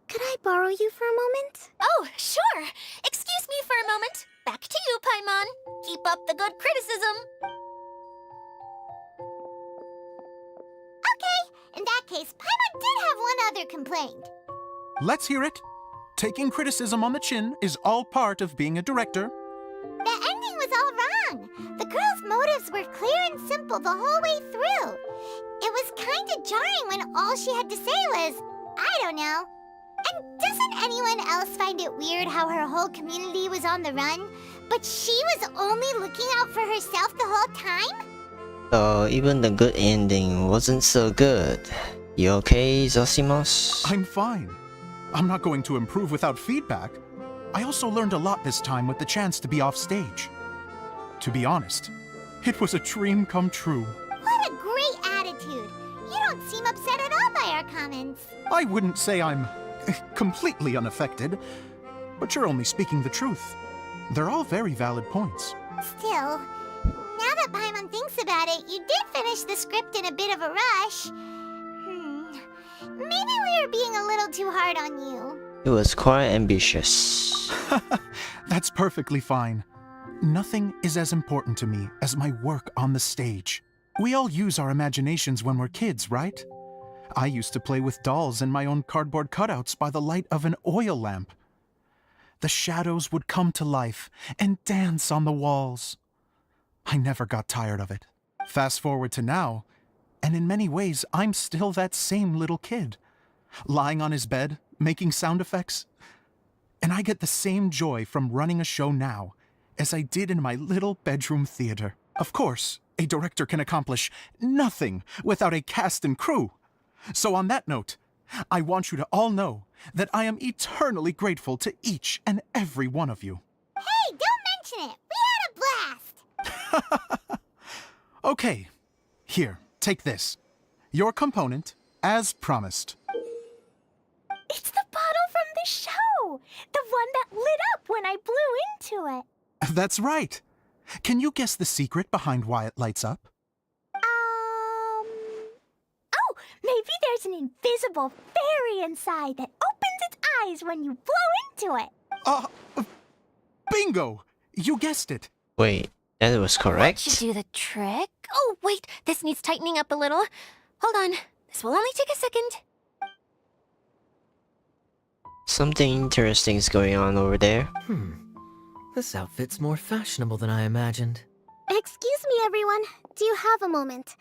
could I borrow you for a moment? Oh, sure. Excuse me for a moment. Back to you, Paimon. Keep up the good criticism. Okay, in that case, Paimon did have one other complaint. Let's hear it. Taking criticism on the chin is all part of being a director. The ending was all wrong. The girl's motives were clear and simple the whole way through. It was kind of jarring when all she had to say was, I don't know. And doesn't anyone else find it weird how her whole community was on the run, but she was only looking out for herself the whole time? So even the good ending wasn't so good. You okay, Zosimos? I'm fine. I'm not going to improve without feedback. I also learned a lot this time with the chance to be off stage. To be honest, it was a dream come true. What a great attitude. You don't seem upset at all by our comments. I wouldn't say I'm completely unaffected, but you're only speaking the truth. They're all very valid points. Still, now that Paimon thinks about it, you did finish the script in a bit of a rush. Maybe we were being a little too hard on you. It was quite ambitious. That's perfectly fine. Nothing is as important to me as my work on the stage. We all use our imaginations when we're kids, right? I used to play with dolls and my own cardboard cutouts by the light of an oil lamp. The shadows would come to life and dance on the walls. I never got tired of it. Fast forward to now, and in many ways, I'm still that same little kid, lying on his bed, making sound effects. And I get the same joy from running a show now as I did in my little bedroom theater. Of course, a director can accomplish nothing without a cast and crew. So on that note, I want you to all know that I am eternally grateful to each and every one of you. Hey, don't mention it. We had a blast. Okay, here, take this. Your component, as promised. It's the bottle from the show! The one that lit up when I blew into it. That's right. Can you guess the secret behind why it lights up? Oh, maybe there's an invisible fairy inside that opens its eyes when you blow into it. Bingo! You guessed it. Wait, that was That correct? should do the trick. Oh, wait, this needs tightening up a little. Hold on, this will only take a second. Something interesting is going on over there. This outfit's more fashionable than I imagined. Excuse me, everyone. Do you have a moment?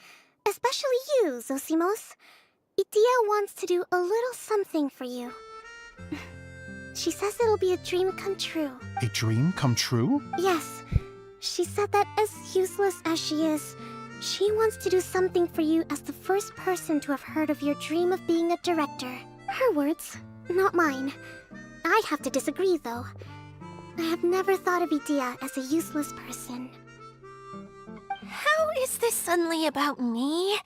Especially you, Zosimos. Idia wants to do a little something for you. She says it'll be a dream come true. A dream come true? Yes. She said that as useless as she is, she wants to do something for you as the first person to have heard of your dream of being a director. Her words, not mine. I have to disagree, though. I have never thought of Idia as a useless person. How is this suddenly about me?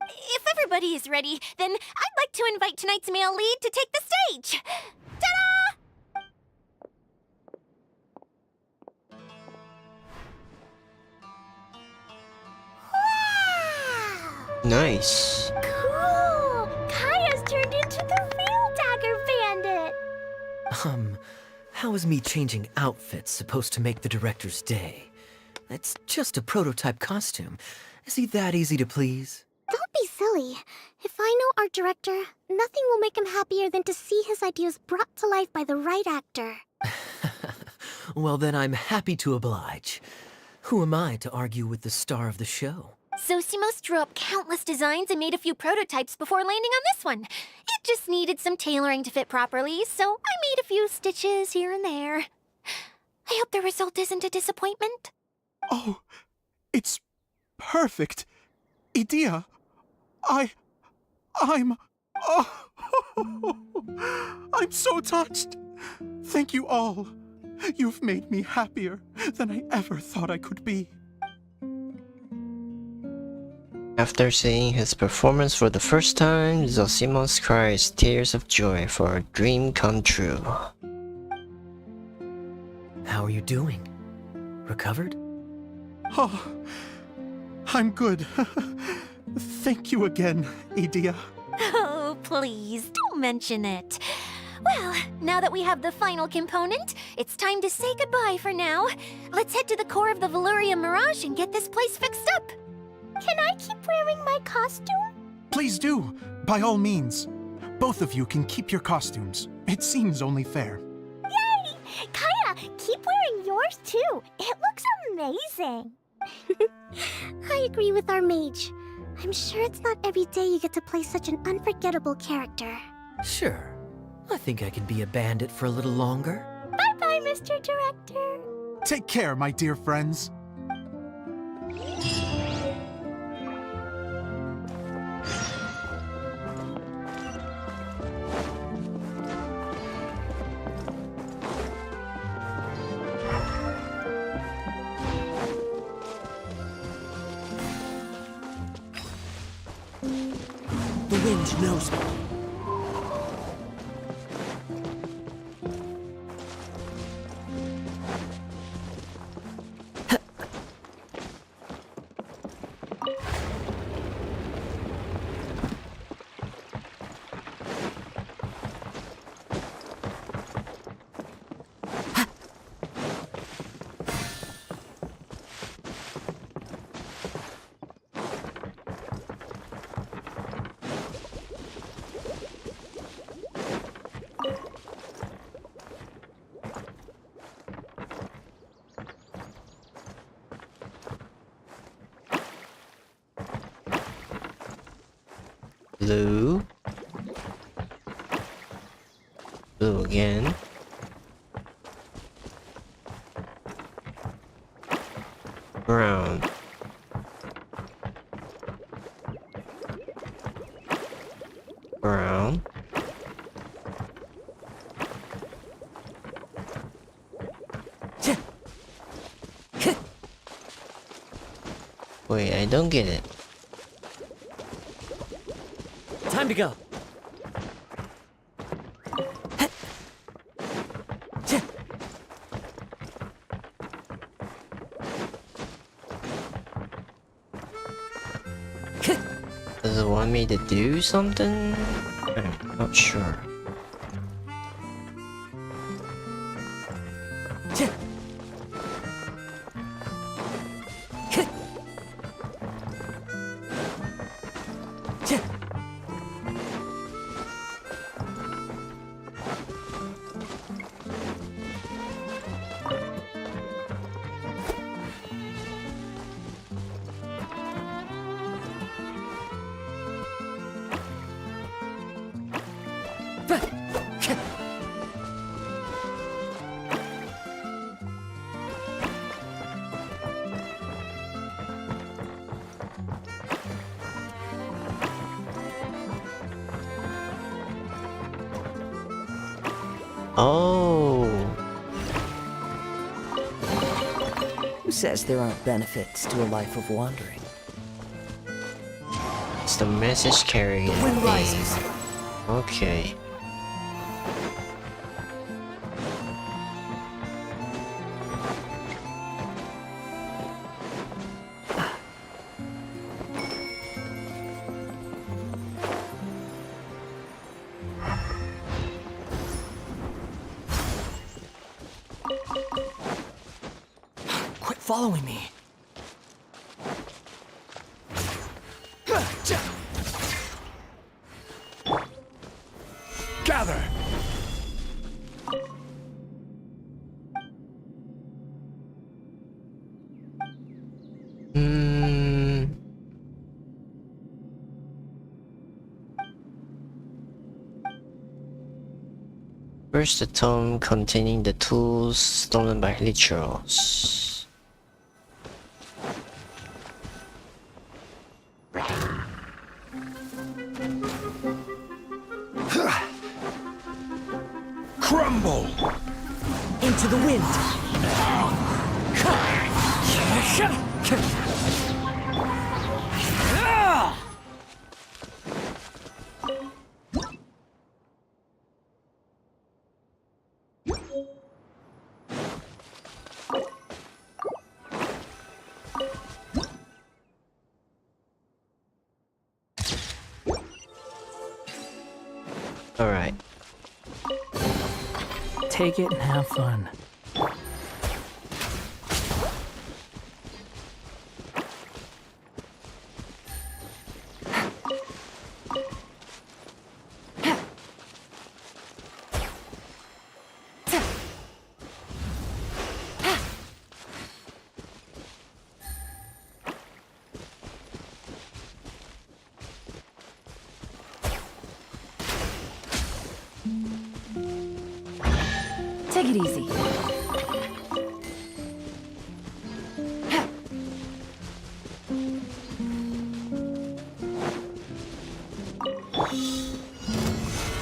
If everybody is ready, then I'd like to invite tonight's male lead to take the stage. Ta-da! Nice. Cool! Kaya's turned into the real Dagger Bandit! How is me changing outfits supposed to make the director's day? It's just a prototype costume. Is he that easy to please? Don't be silly. If I know our director, nothing will make him happier than to see his ideas brought to life by the right actor. Well, then I'm happy to oblige. Who am I to argue with the star of the show? Zosimos drew up countless designs and made a few prototypes before landing on this one. It just needed some tailoring to fit properly, so I made a few stitches here and there. I hope the result isn't a disappointment. Oh, it's perfect. Idia, I'm I'm so touched. Thank you all. You've made me happier than I ever thought I could be. After seeing his performance for the first time, Zosimos cries tears of joy for a dream come true. How are you doing? Recovered? Oh, I'm good. Thank you again, Idia. Oh, please, don't mention it. Well, now that we have the final component, it's time to say goodbye for now. Let's head to the core of the Valyria Mirage and get this place fixed up. Can I keep wearing my costume? Please do, by all means. Both of you can keep your costumes. It seems only fair. Yay! Kaya, keep wearing yours too. It looks amazing. I agree with our mage. I'm sure it's not every day you get to play such an unforgettable character. Sure. I think I can be a bandit for a little longer. Bye-bye, Mr. Director. Take care, my dear friends. The wind knows me. Blue. Blue again. Brown. around. Wait, I don't get it. Time to go. Does it want me to do something? I'm not sure. Oh. Who says there aren't benefits to a life of wandering? It's the message carrying thing. Okay. Quit following me. Gather! Where's the tome containing the tools stolen by Lichros? Crumble! Into the wind. Alright. Take it and have fun. Take it easy.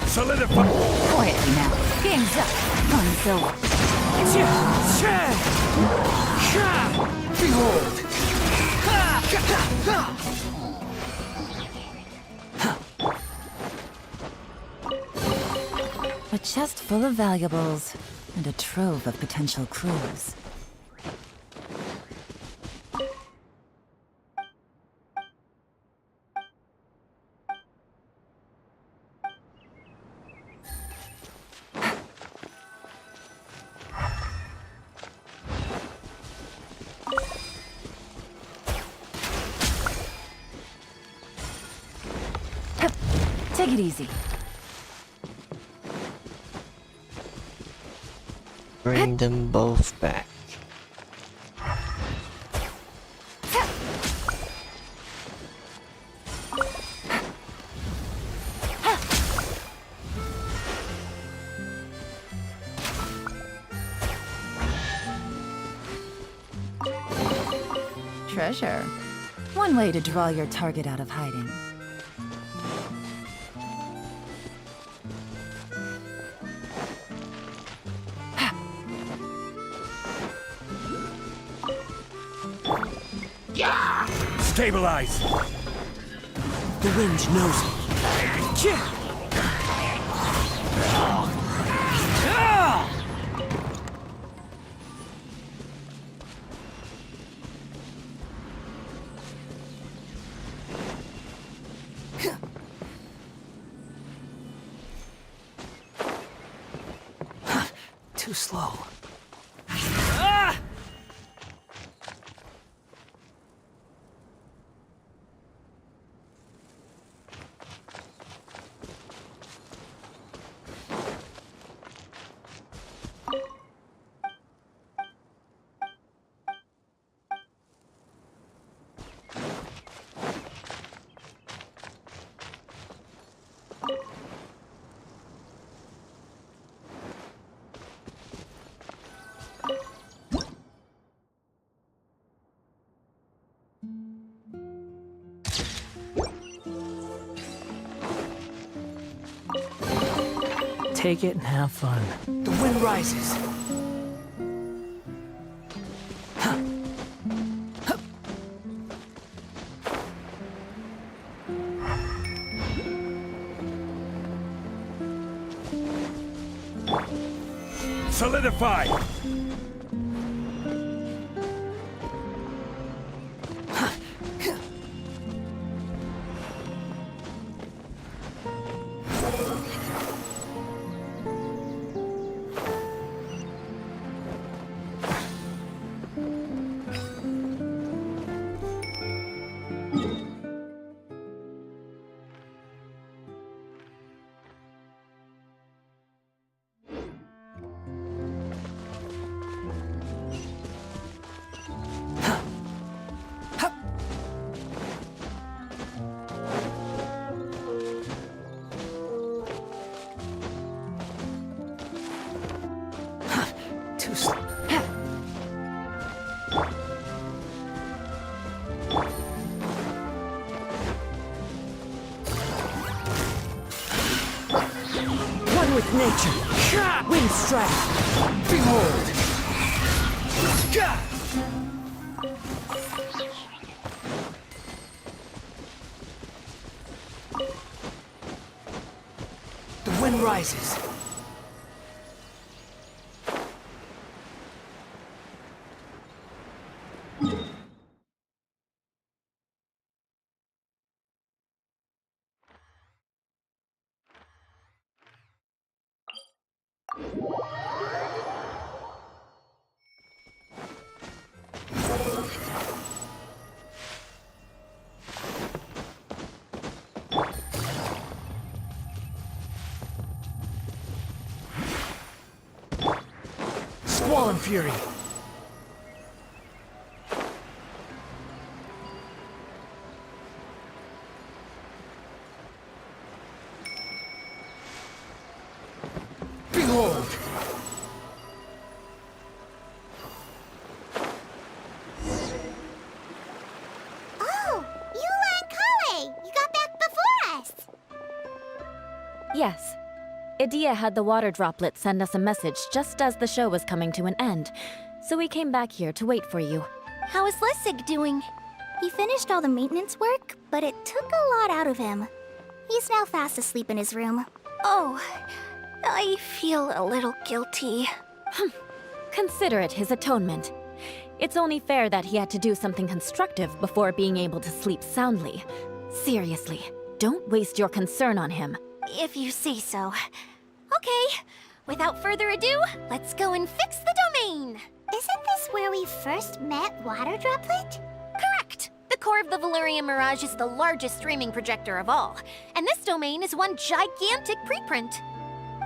Solidify! Quietly now. Game's up. Fun silver. Behold! A chest full of valuables and a trove of potential clues. Take it easy. Bring them both back. Treasure. One way to draw your target out of hiding. Stabilize! The wind knows me. Too slow. Take it and have fun. The wind rises. Solidify! One with nature. Wind strike. Behold. The wind rises. Squall Fury. Behold. Oh, Eula and Kae! You got back before us! Yes. Idia had the water droplet send us a message just as the show was coming to an end, so we came back here to wait for you. How is Lessig doing? He finished all the maintenance work, but it took a lot out of him. He's now fast asleep in his room. Oh, I feel a little guilty. Consider it his atonement. It's only fair that he had to do something constructive before being able to sleep soundly. Seriously, don't waste your concern on him. If you say so. Okay, without further ado, let's go and fix the domain! Isn't this where we first met Water Droplet? Correct! The core of the Valerian Mirage is the largest streaming projector of all, and this domain is one gigantic preprint.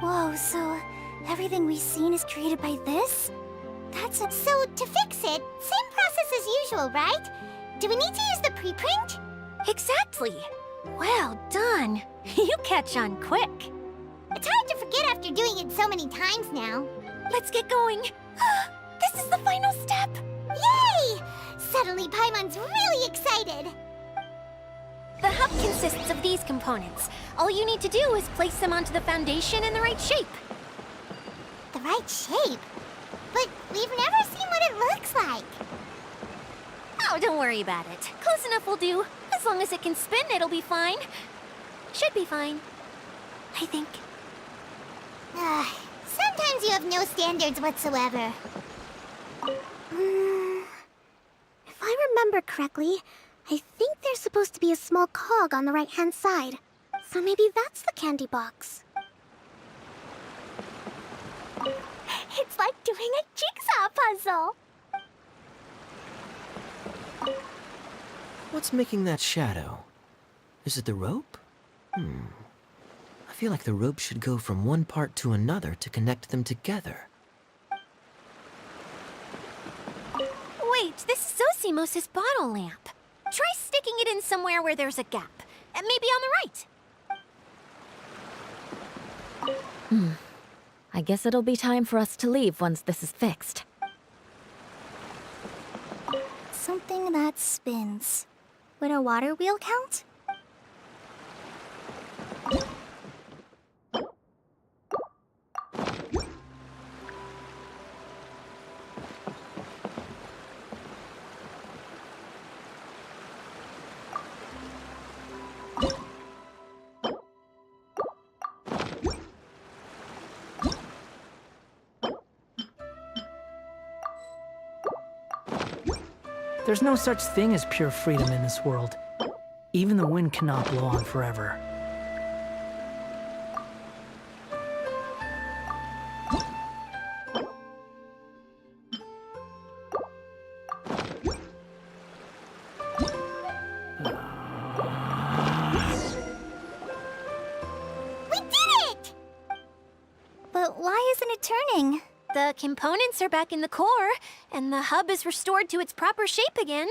Whoa, so everything we've seen is created by this? That's it. So, to fix it, same process as usual, right? Do we need to use the preprint? Exactly! Well done! You catch on quick. It's hard to forget after doing it so many times now. Let's get going. This is the final step! Yay! Suddenly Paimon's really excited. The hub consists of these components. All you need to do is place them onto the foundation in the right shape. The right shape? But we've never seen what it looks like. Oh, don't worry about it. Close enough will do. As long as it can spin, it'll be fine. Should be fine. I think. Sometimes you have no standards whatsoever. If I remember correctly, I think there's supposed to be a small cog on the right-hand side. So maybe that's the candy box. It's like doing a jigsaw puzzle. What's making that shadow? Is it the rope? I feel like the rope should go from one part to another to connect them together. Wait, this is Zosimos' bottle lamp. Try sticking it in somewhere where there's a gap. Maybe on the right. I guess it'll be time for us to leave once this is fixed. Something that spins. Would a water wheel count? There's no such thing as pure freedom in this world. Even the wind cannot blow on forever. We did it! But why isn't it turning? The components are back in the core, and the hub is restored to its proper shape again.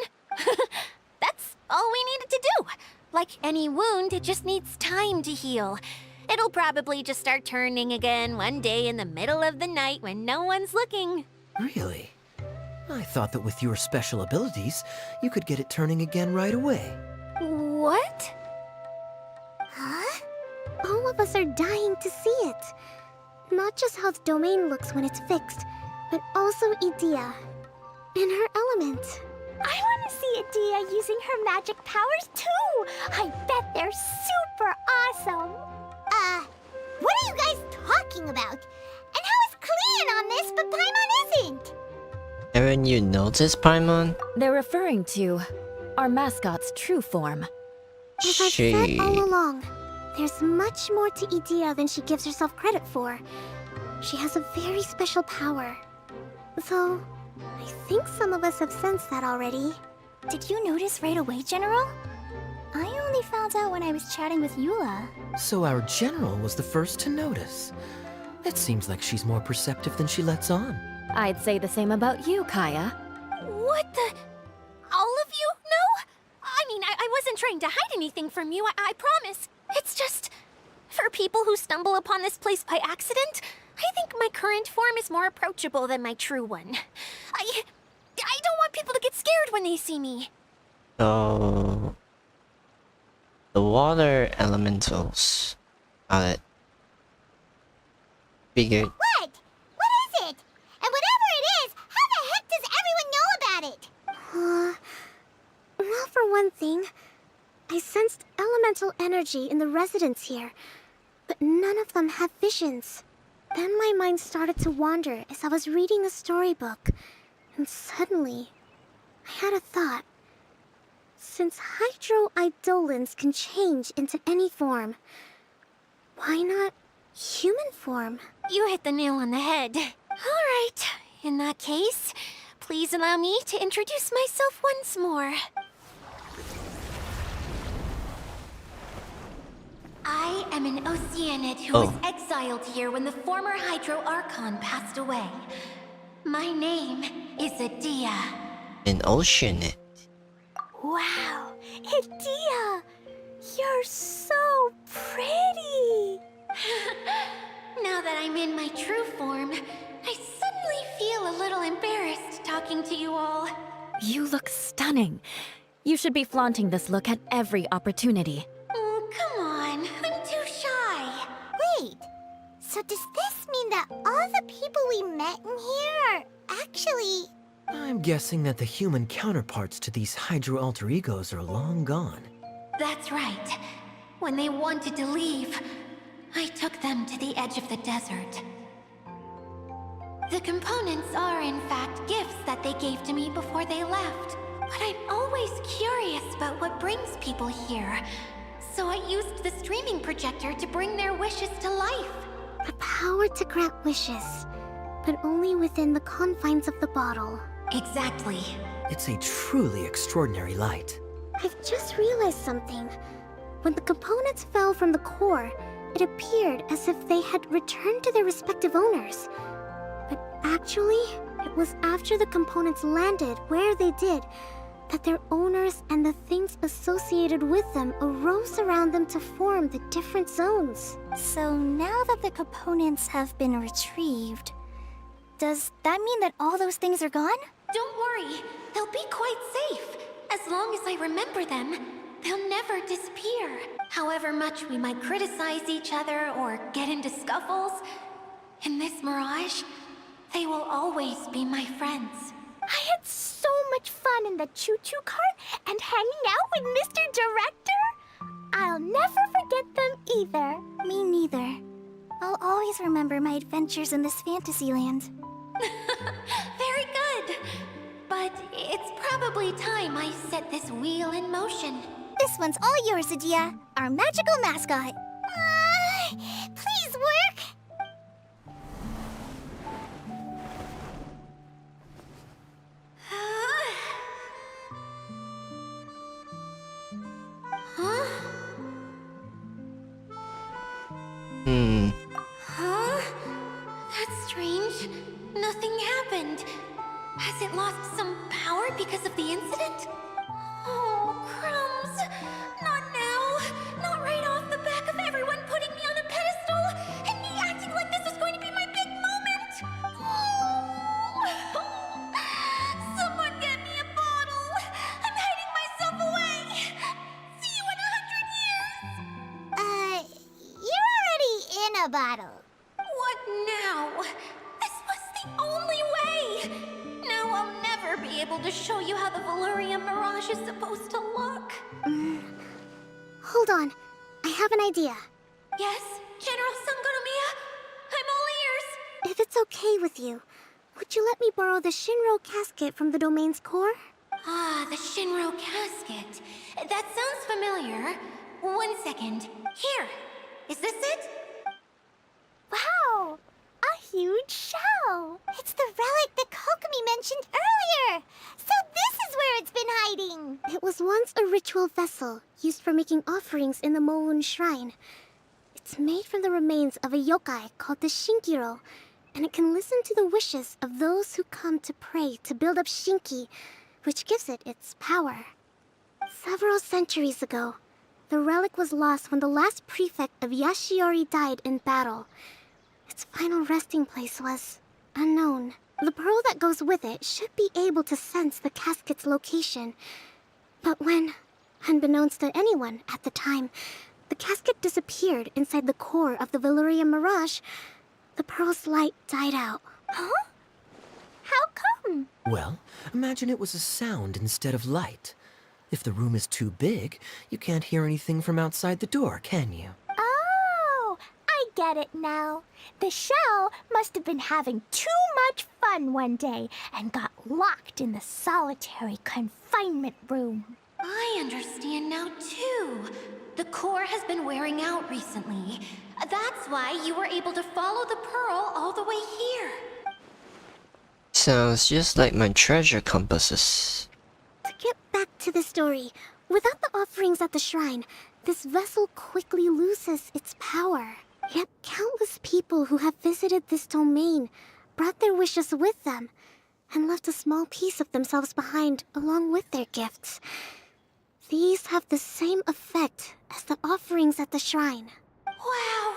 That's all we needed to do. Like any wound, it just needs time to heal. It'll probably just start turning again one day in the middle of the night when no one's looking. Really? I thought that with your special abilities, you could get it turning again right away. What? Huh? All of us are dying to see it. Not just how the domain looks when it's fixed, but also Idea. In her element. I want to see Idea using her magic powers too! I bet they're super awesome! What are you guys talking about? And how is Kleon on this, but Paimon isn't? Haven't you noticed, Paimon? They're referring to our mascot's true form. As I've said all along, there's much more to Idea than she gives herself credit for. She has a very special power. Though, I think some of us have sensed that already. Did you notice right away, General? I only found out when I was chatting with Eula. So our general was the first to notice. It seems like she's more perceptive than she lets on. I'd say the same about you, Kaya. What the? All of you? No? I mean, I wasn't trying to hide anything from you, I promise. It's just, for people who stumble upon this place by accident, I think my current form is more approachable than my true one. I don't want people to get scared when they see me. So... the water elementals. Got it. Figured. What? What is it? And whatever it is, how the heck does everyone know about it? Well, for one thing, I sensed elemental energy in the residents here, but none of them have visions. Then my mind started to wander as I was reading a storybook, and suddenly, I had a thought. Since hydroidolins can change into any form, why not human form? You hit the nail on the head. All right. In that case, please allow me to introduce myself once more. I am an Oceanid who was exiled here when the former Hydro Archon passed away. My name is Adia. An Oceanid. Wow, Idea! You're so pretty! Now that I'm in my true form, I suddenly feel a little embarrassed talking to you all. You look stunning. You should be flaunting this look at every opportunity. Oh, come on. I'm too shy. Wait, so does this mean that all the people we met in here are actually I'm guessing that the human counterparts to these Hydro alter egos are long gone. That's right. When they wanted to leave, I took them to the edge of the desert. The components are, in fact, gifts that they gave to me before they left. But I'm always curious about what brings people here. So I used the streaming projector to bring their wishes to life. The power to grant wishes, but only within the confines of the bottle. Exactly. It's a truly extraordinary light. I've just realized something. When the components fell from the core, it appeared as if they had returned to their respective owners. But actually, it was after the components landed where they did that their owners and the things associated with them arose around them to form the different zones. So now that the components have been retrieved, does that mean that all those things are gone? Don't worry, they'll be quite safe. As long as I remember them, they'll never disappear. However much we might criticize each other or get into scuffles, in this mirage, they will always be my friends. I had so much fun in the choo-choo cart and hanging out with Mr. Director. I'll never forget them either. Me neither. I'll always remember my adventures in this fantasy land. Very good. But it's probably time I set this wheel in motion. This one's all yours, Adia, our magical mascot. Please work! Huh? That's strange. Nothing happened. Has it lost some power because of the incident? Oh, crumbs. Not now. Not right off the back of everyone putting me on a pedestal and me acting like this was going to be my big moment. Oh. Someone get me a bottle. I'm hiding myself away. See you in 100 years. You're already in a bottle. What now? This was the only way. Now I'll never be able to show you how the Valyria Mirage is supposed to look. Hold on. I have an idea. Yes, General Sangonomiya? I'm all ears. If it's okay with you, would you let me borrow the Shinro casket from the domain's core? Ah, the Shinro casket. That sounds familiar. 1 second. Here. Is this it? Wow! A huge shell! It's the relic that Kokomi mentioned earlier! So this is where it's been hiding! It was once a ritual vessel used for making offerings in the Moon Shrine. It's made from the remains of a yokai called the Shinkiro, and it can listen to the wishes of those who come to pray to build up Shinki, which gives it its power. Several centuries ago, the relic was lost when the last prefect of Yashiori died in battle. Its final resting place was unknown. The pearl that goes with it should be able to sense the casket's location. But when, unbeknownst to anyone at the time, the casket disappeared inside the core of the Valyria Mirage, the pearl's light died out. Huh? How come? Well, imagine it was a sound instead of light. If the room is too big, you can't hear anything from outside the door, can you? Oh, I get it now. The shell must have been having too much fun one day and got locked in the solitary confinement room. I understand now, too. The core has been wearing out recently. That's why you were able to follow the pearl all the way here. Sounds just like my treasure compasses. To get back to the story, without the offerings at the shrine, this vessel quickly loses its power. Yet countless people who have visited this domain brought their wishes with them and left a small piece of themselves behind along with their gifts. These have the same effect as the offerings at the shrine. Wow!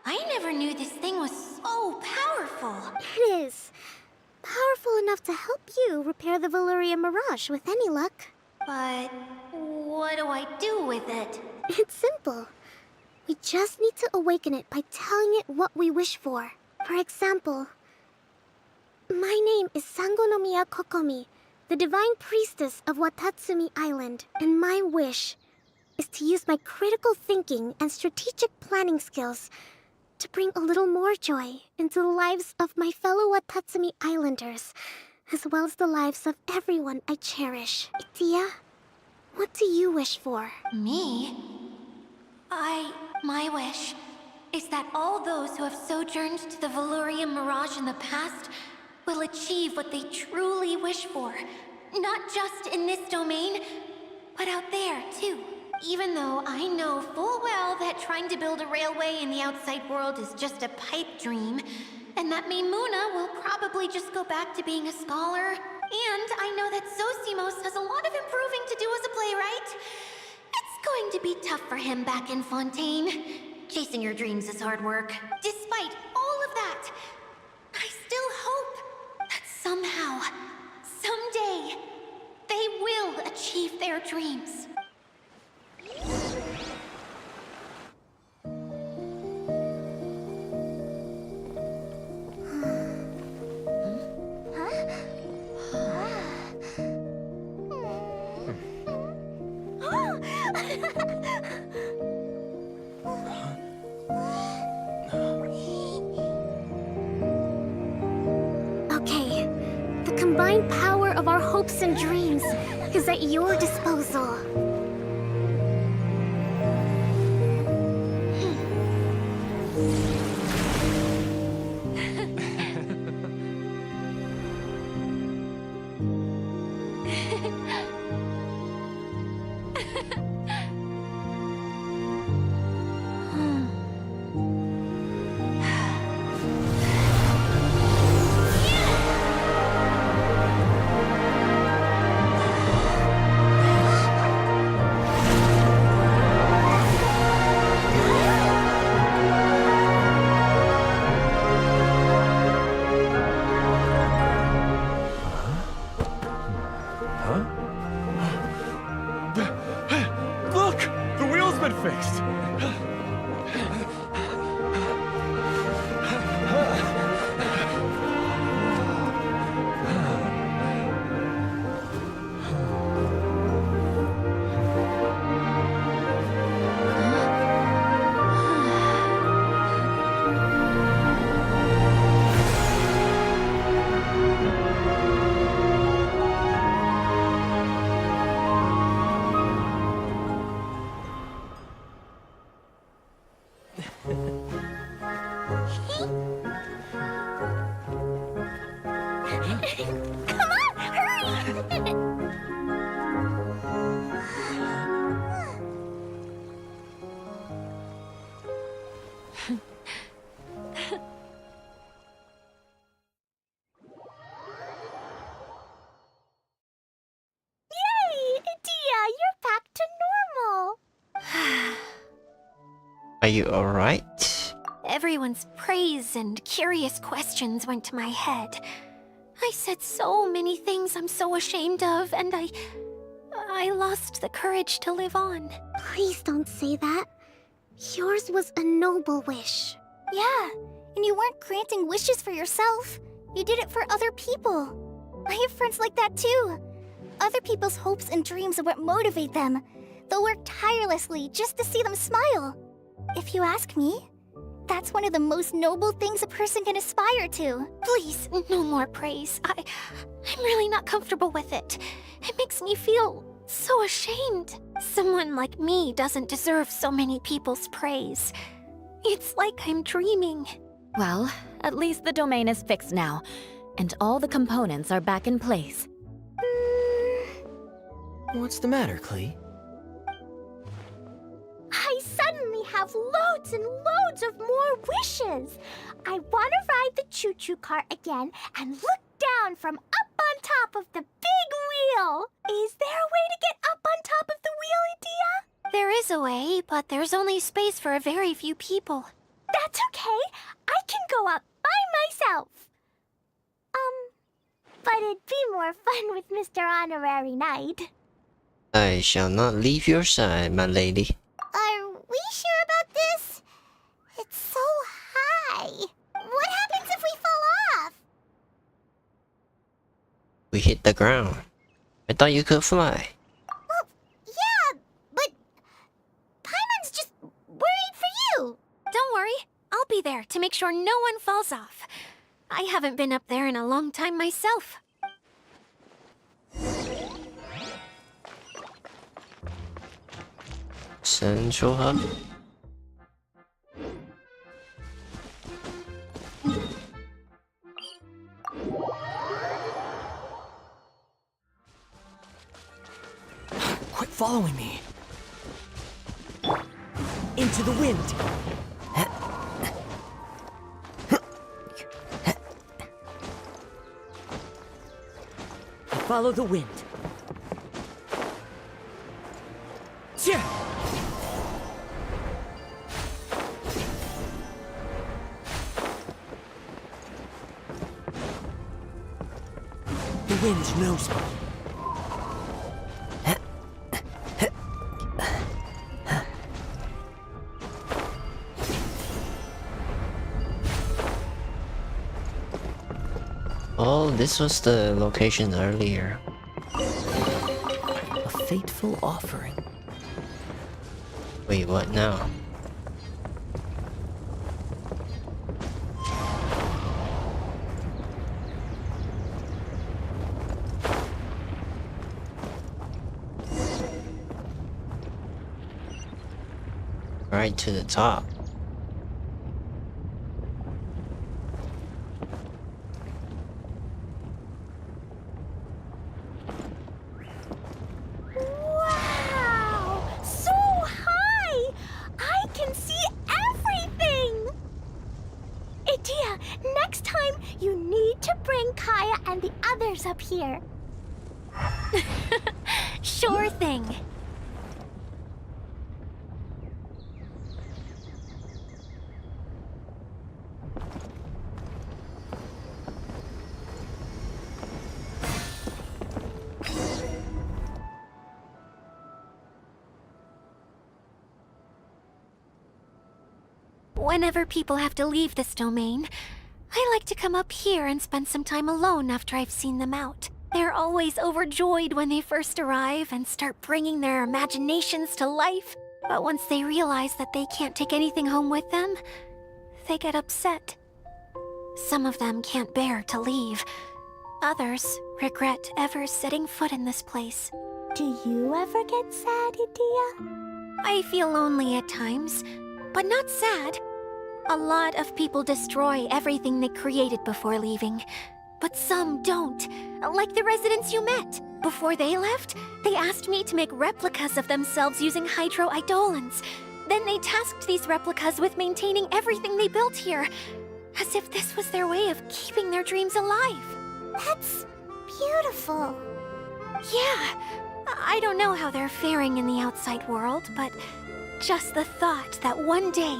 I never knew this thing was so powerful. It is. Powerful enough to help you repair the Valyria Mirage with any luck. But what do I do with it? It's simple. We just need to awaken it by telling it what we wish for. For example, My name is Sangonomiya Kokomi, the divine priestess of Watatsumi Island, and my wish is to use my critical thinking and strategic planning skills to bring a little more joy into the lives of my fellow Watatsumi Islanders, as well as the lives of everyone I cherish. Itia, what do you wish for? Me? My wish is that all those who have sojourned to the Valurian Mirage in the past will achieve what they truly wish for. Not just in this domain, but out there, too. Even though I know full well that trying to build a railway in the outside world is just a pipe dream, and that Maimuna will probably just go back to being a scholar, and I know that Zosimos has a lot of improving to do as a playwright. It's going to be tough for him back in Fontaine. Chasing your dreams is hard work. Despite all of that, I still hope that somehow, someday, they will achieve their dreams. Okay, the combined power of our hopes and dreams is at your disposal. Look! The wheel's been fixed! Come on, hurry! Yay! Itia, you're back to normal! Are you alright? Everyone's praise and curious questions went to my head. I said so many things I'm so ashamed of, and I lost the courage to live on. Please don't say that. Yours was a noble wish. Yeah, and you weren't granting wishes for yourself. You did it for other people. I have friends like that too. Other people's hopes and dreams are what motivate them. They'll work tirelessly just to see them smile. If you ask me, that's one of the most noble things a person can aspire to. Please, no more praise. I'm really not comfortable with it. It makes me feel so ashamed. Someone like me doesn't deserve so many people's praise. It's like I'm dreaming. Well, at least the domain is fixed now, and all the components are back in place. What's the matter, Klee? I suddenly have loads and loads of more wishes. I want to ride the choo-choo cart again and look down from up on top of the big wheel. Is there a way to get up on top of the wheel, Idia? There is a way, but there's only space for a very few people. That's okay. I can go up by myself. But it'd be more fun with Mr. Honorary Knight. I shall not leave your side, my lady. Are we sure about this? It's so high. What happens if we fall off? we hit the ground. I thought you could fly. Well, yeah, but Paimon's just worried for you. Don't worry, I'll be there to make sure no one falls off. I haven't been up there in a long time myself. Central Hub? Quit following me. Into the wind. Follow the wind. Yeah. The wind knows me. Oh, this was the location earlier. A fateful offering. Wait, what now? Right to the top. Wow! So high! I can see everything! Idia, next time you need to bring Kaya and the others up here. Sure thing. Whenever people have to leave this domain, I like to come up here and spend some time alone after I've seen them out. They're always overjoyed when they first arrive and start bringing their imaginations to life. But once they realize that they can't take anything home with them, they get upset. Some of them can't bear to leave. Others regret ever setting foot in this place. Do you ever get sad, Idia? I feel lonely at times, but not sad. A lot of people destroy everything they created before leaving, but some don't, like the residents you met. Before they left, they asked me to make replicas of themselves using hydro-eidolons. Then they tasked these replicas with maintaining everything they built here, as if this was their way of keeping their dreams alive. That's beautiful. Yeah, I don't know how they're faring in the outside world, but just the thought that one day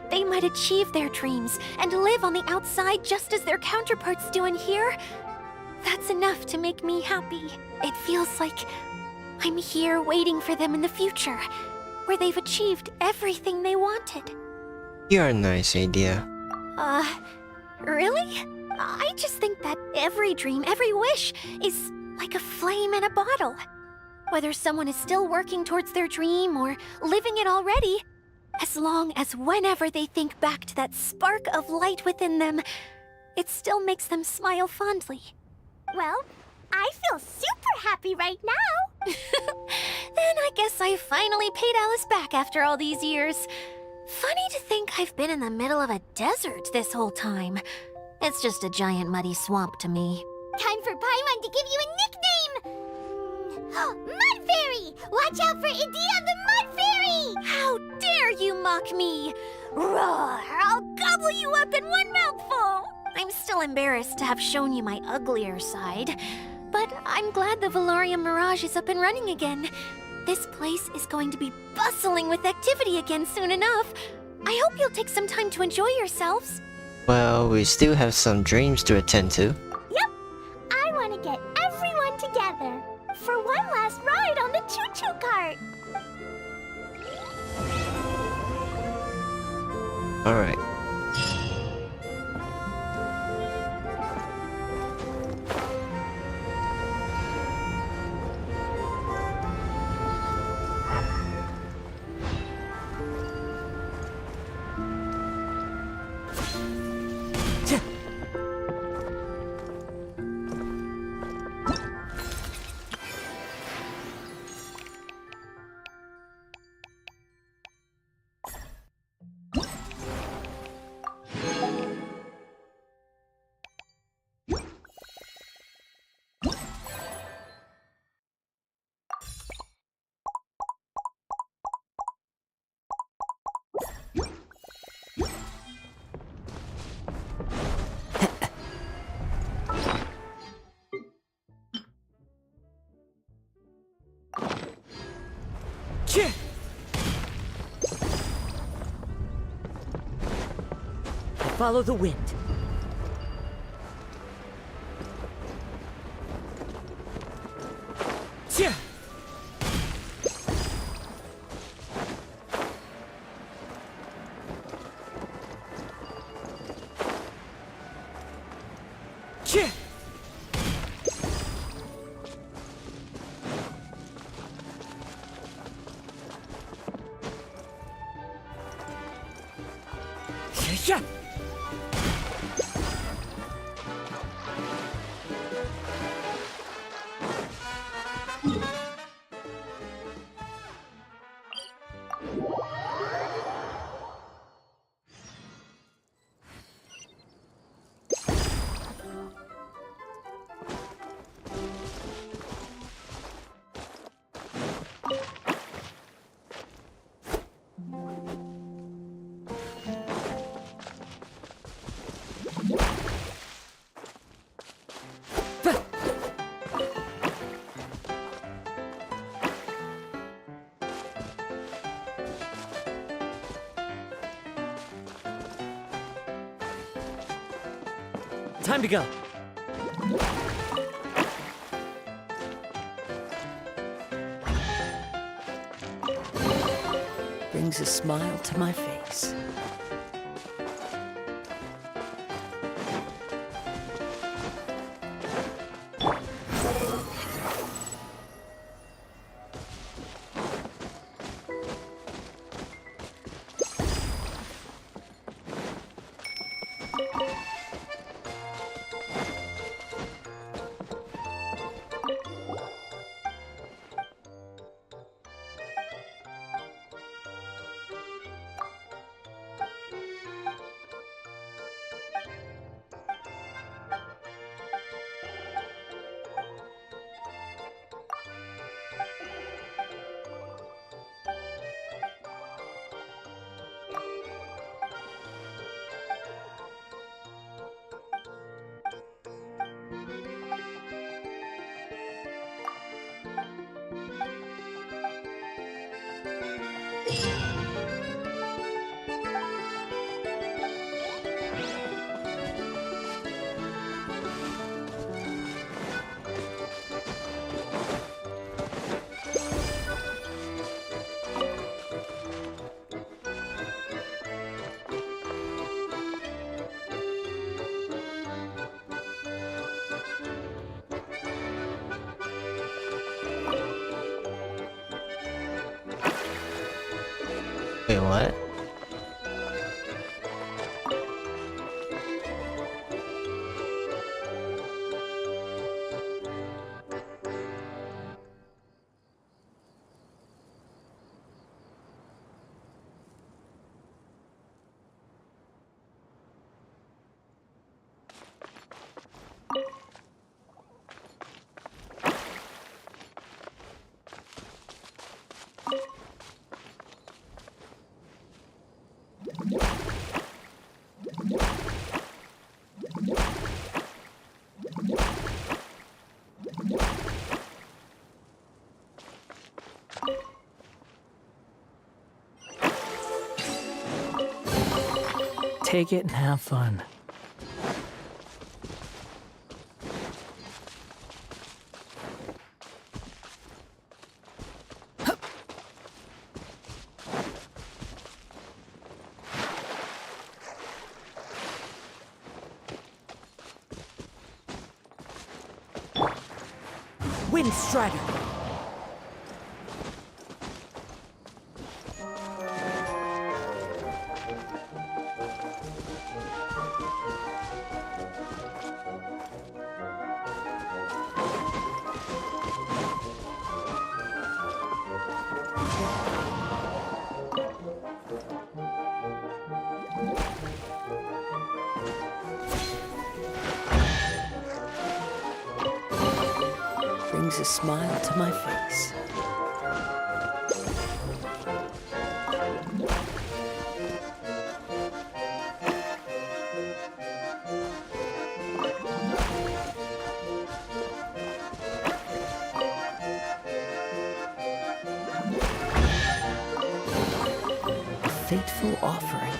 they might achieve their dreams and live on the outside just as their counterparts do in here, that's enough to make me happy. It feels like I'm here waiting for them in the future, where they've achieved everything they wanted. You're a nice idea. Really? I just think that every dream, every wish is like a flame in a bottle. Whether someone is still working towards their dream or living it already, as long as whenever they think back to that spark of light within them, it still makes them smile fondly. Well, I feel super happy right now. Then I guess I finally paid Alice back after all these years. Funny to think I've been in the middle of a desert this whole time. It's just a giant muddy swamp to me. Time for Paimon to give you a nickname! Mud Fairy! Watch out for Idia the Mud Fairy! How dare you mock me! Roar! I'll gobble you up in one mouthful! I'm still embarrassed to have shown you my uglier side, but I'm glad the Valorium Mirage is up and running again. This place is going to be bustling with activity again soon enough. I hope you'll take some time to enjoy yourselves. Well, we still have some dreams to attend to. Yep, I want to get everyone together for one last ride on the choo-choo cart. Alright. Follow the wind. Yeah. Yeah. Yeah. Time to go. Brings a smile to my face. Wait, what? Take it and have fun. Wind Strider! Brings a smile to my face. A fateful offering.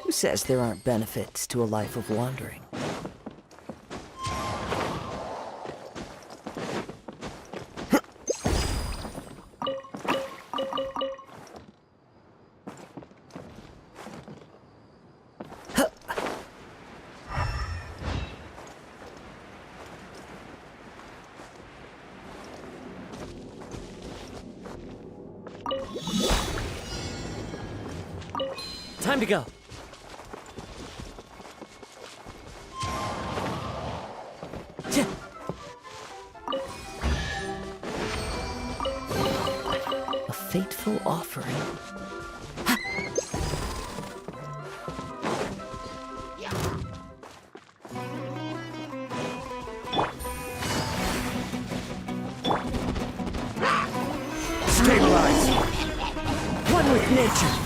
Who says there aren't benefits to a life of wandering? Time to go. A fateful offering. Stabilize! One with nature.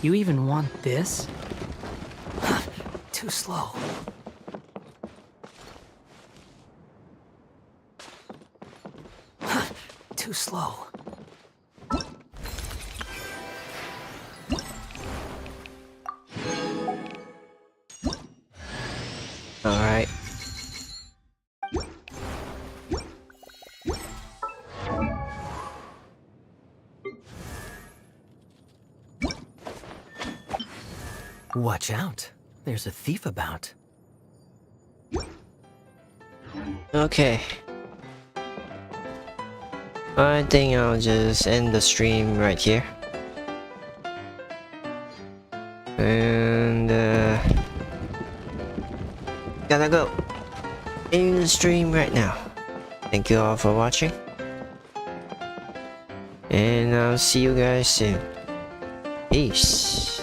You even want this? Too slow. Too slow. Alright. Watch out. There's a thief about. Okay. I think I'll just end the stream right here. And gotta go. In the stream right now. Thank you all for watching. And I'll see you guys soon. Peace.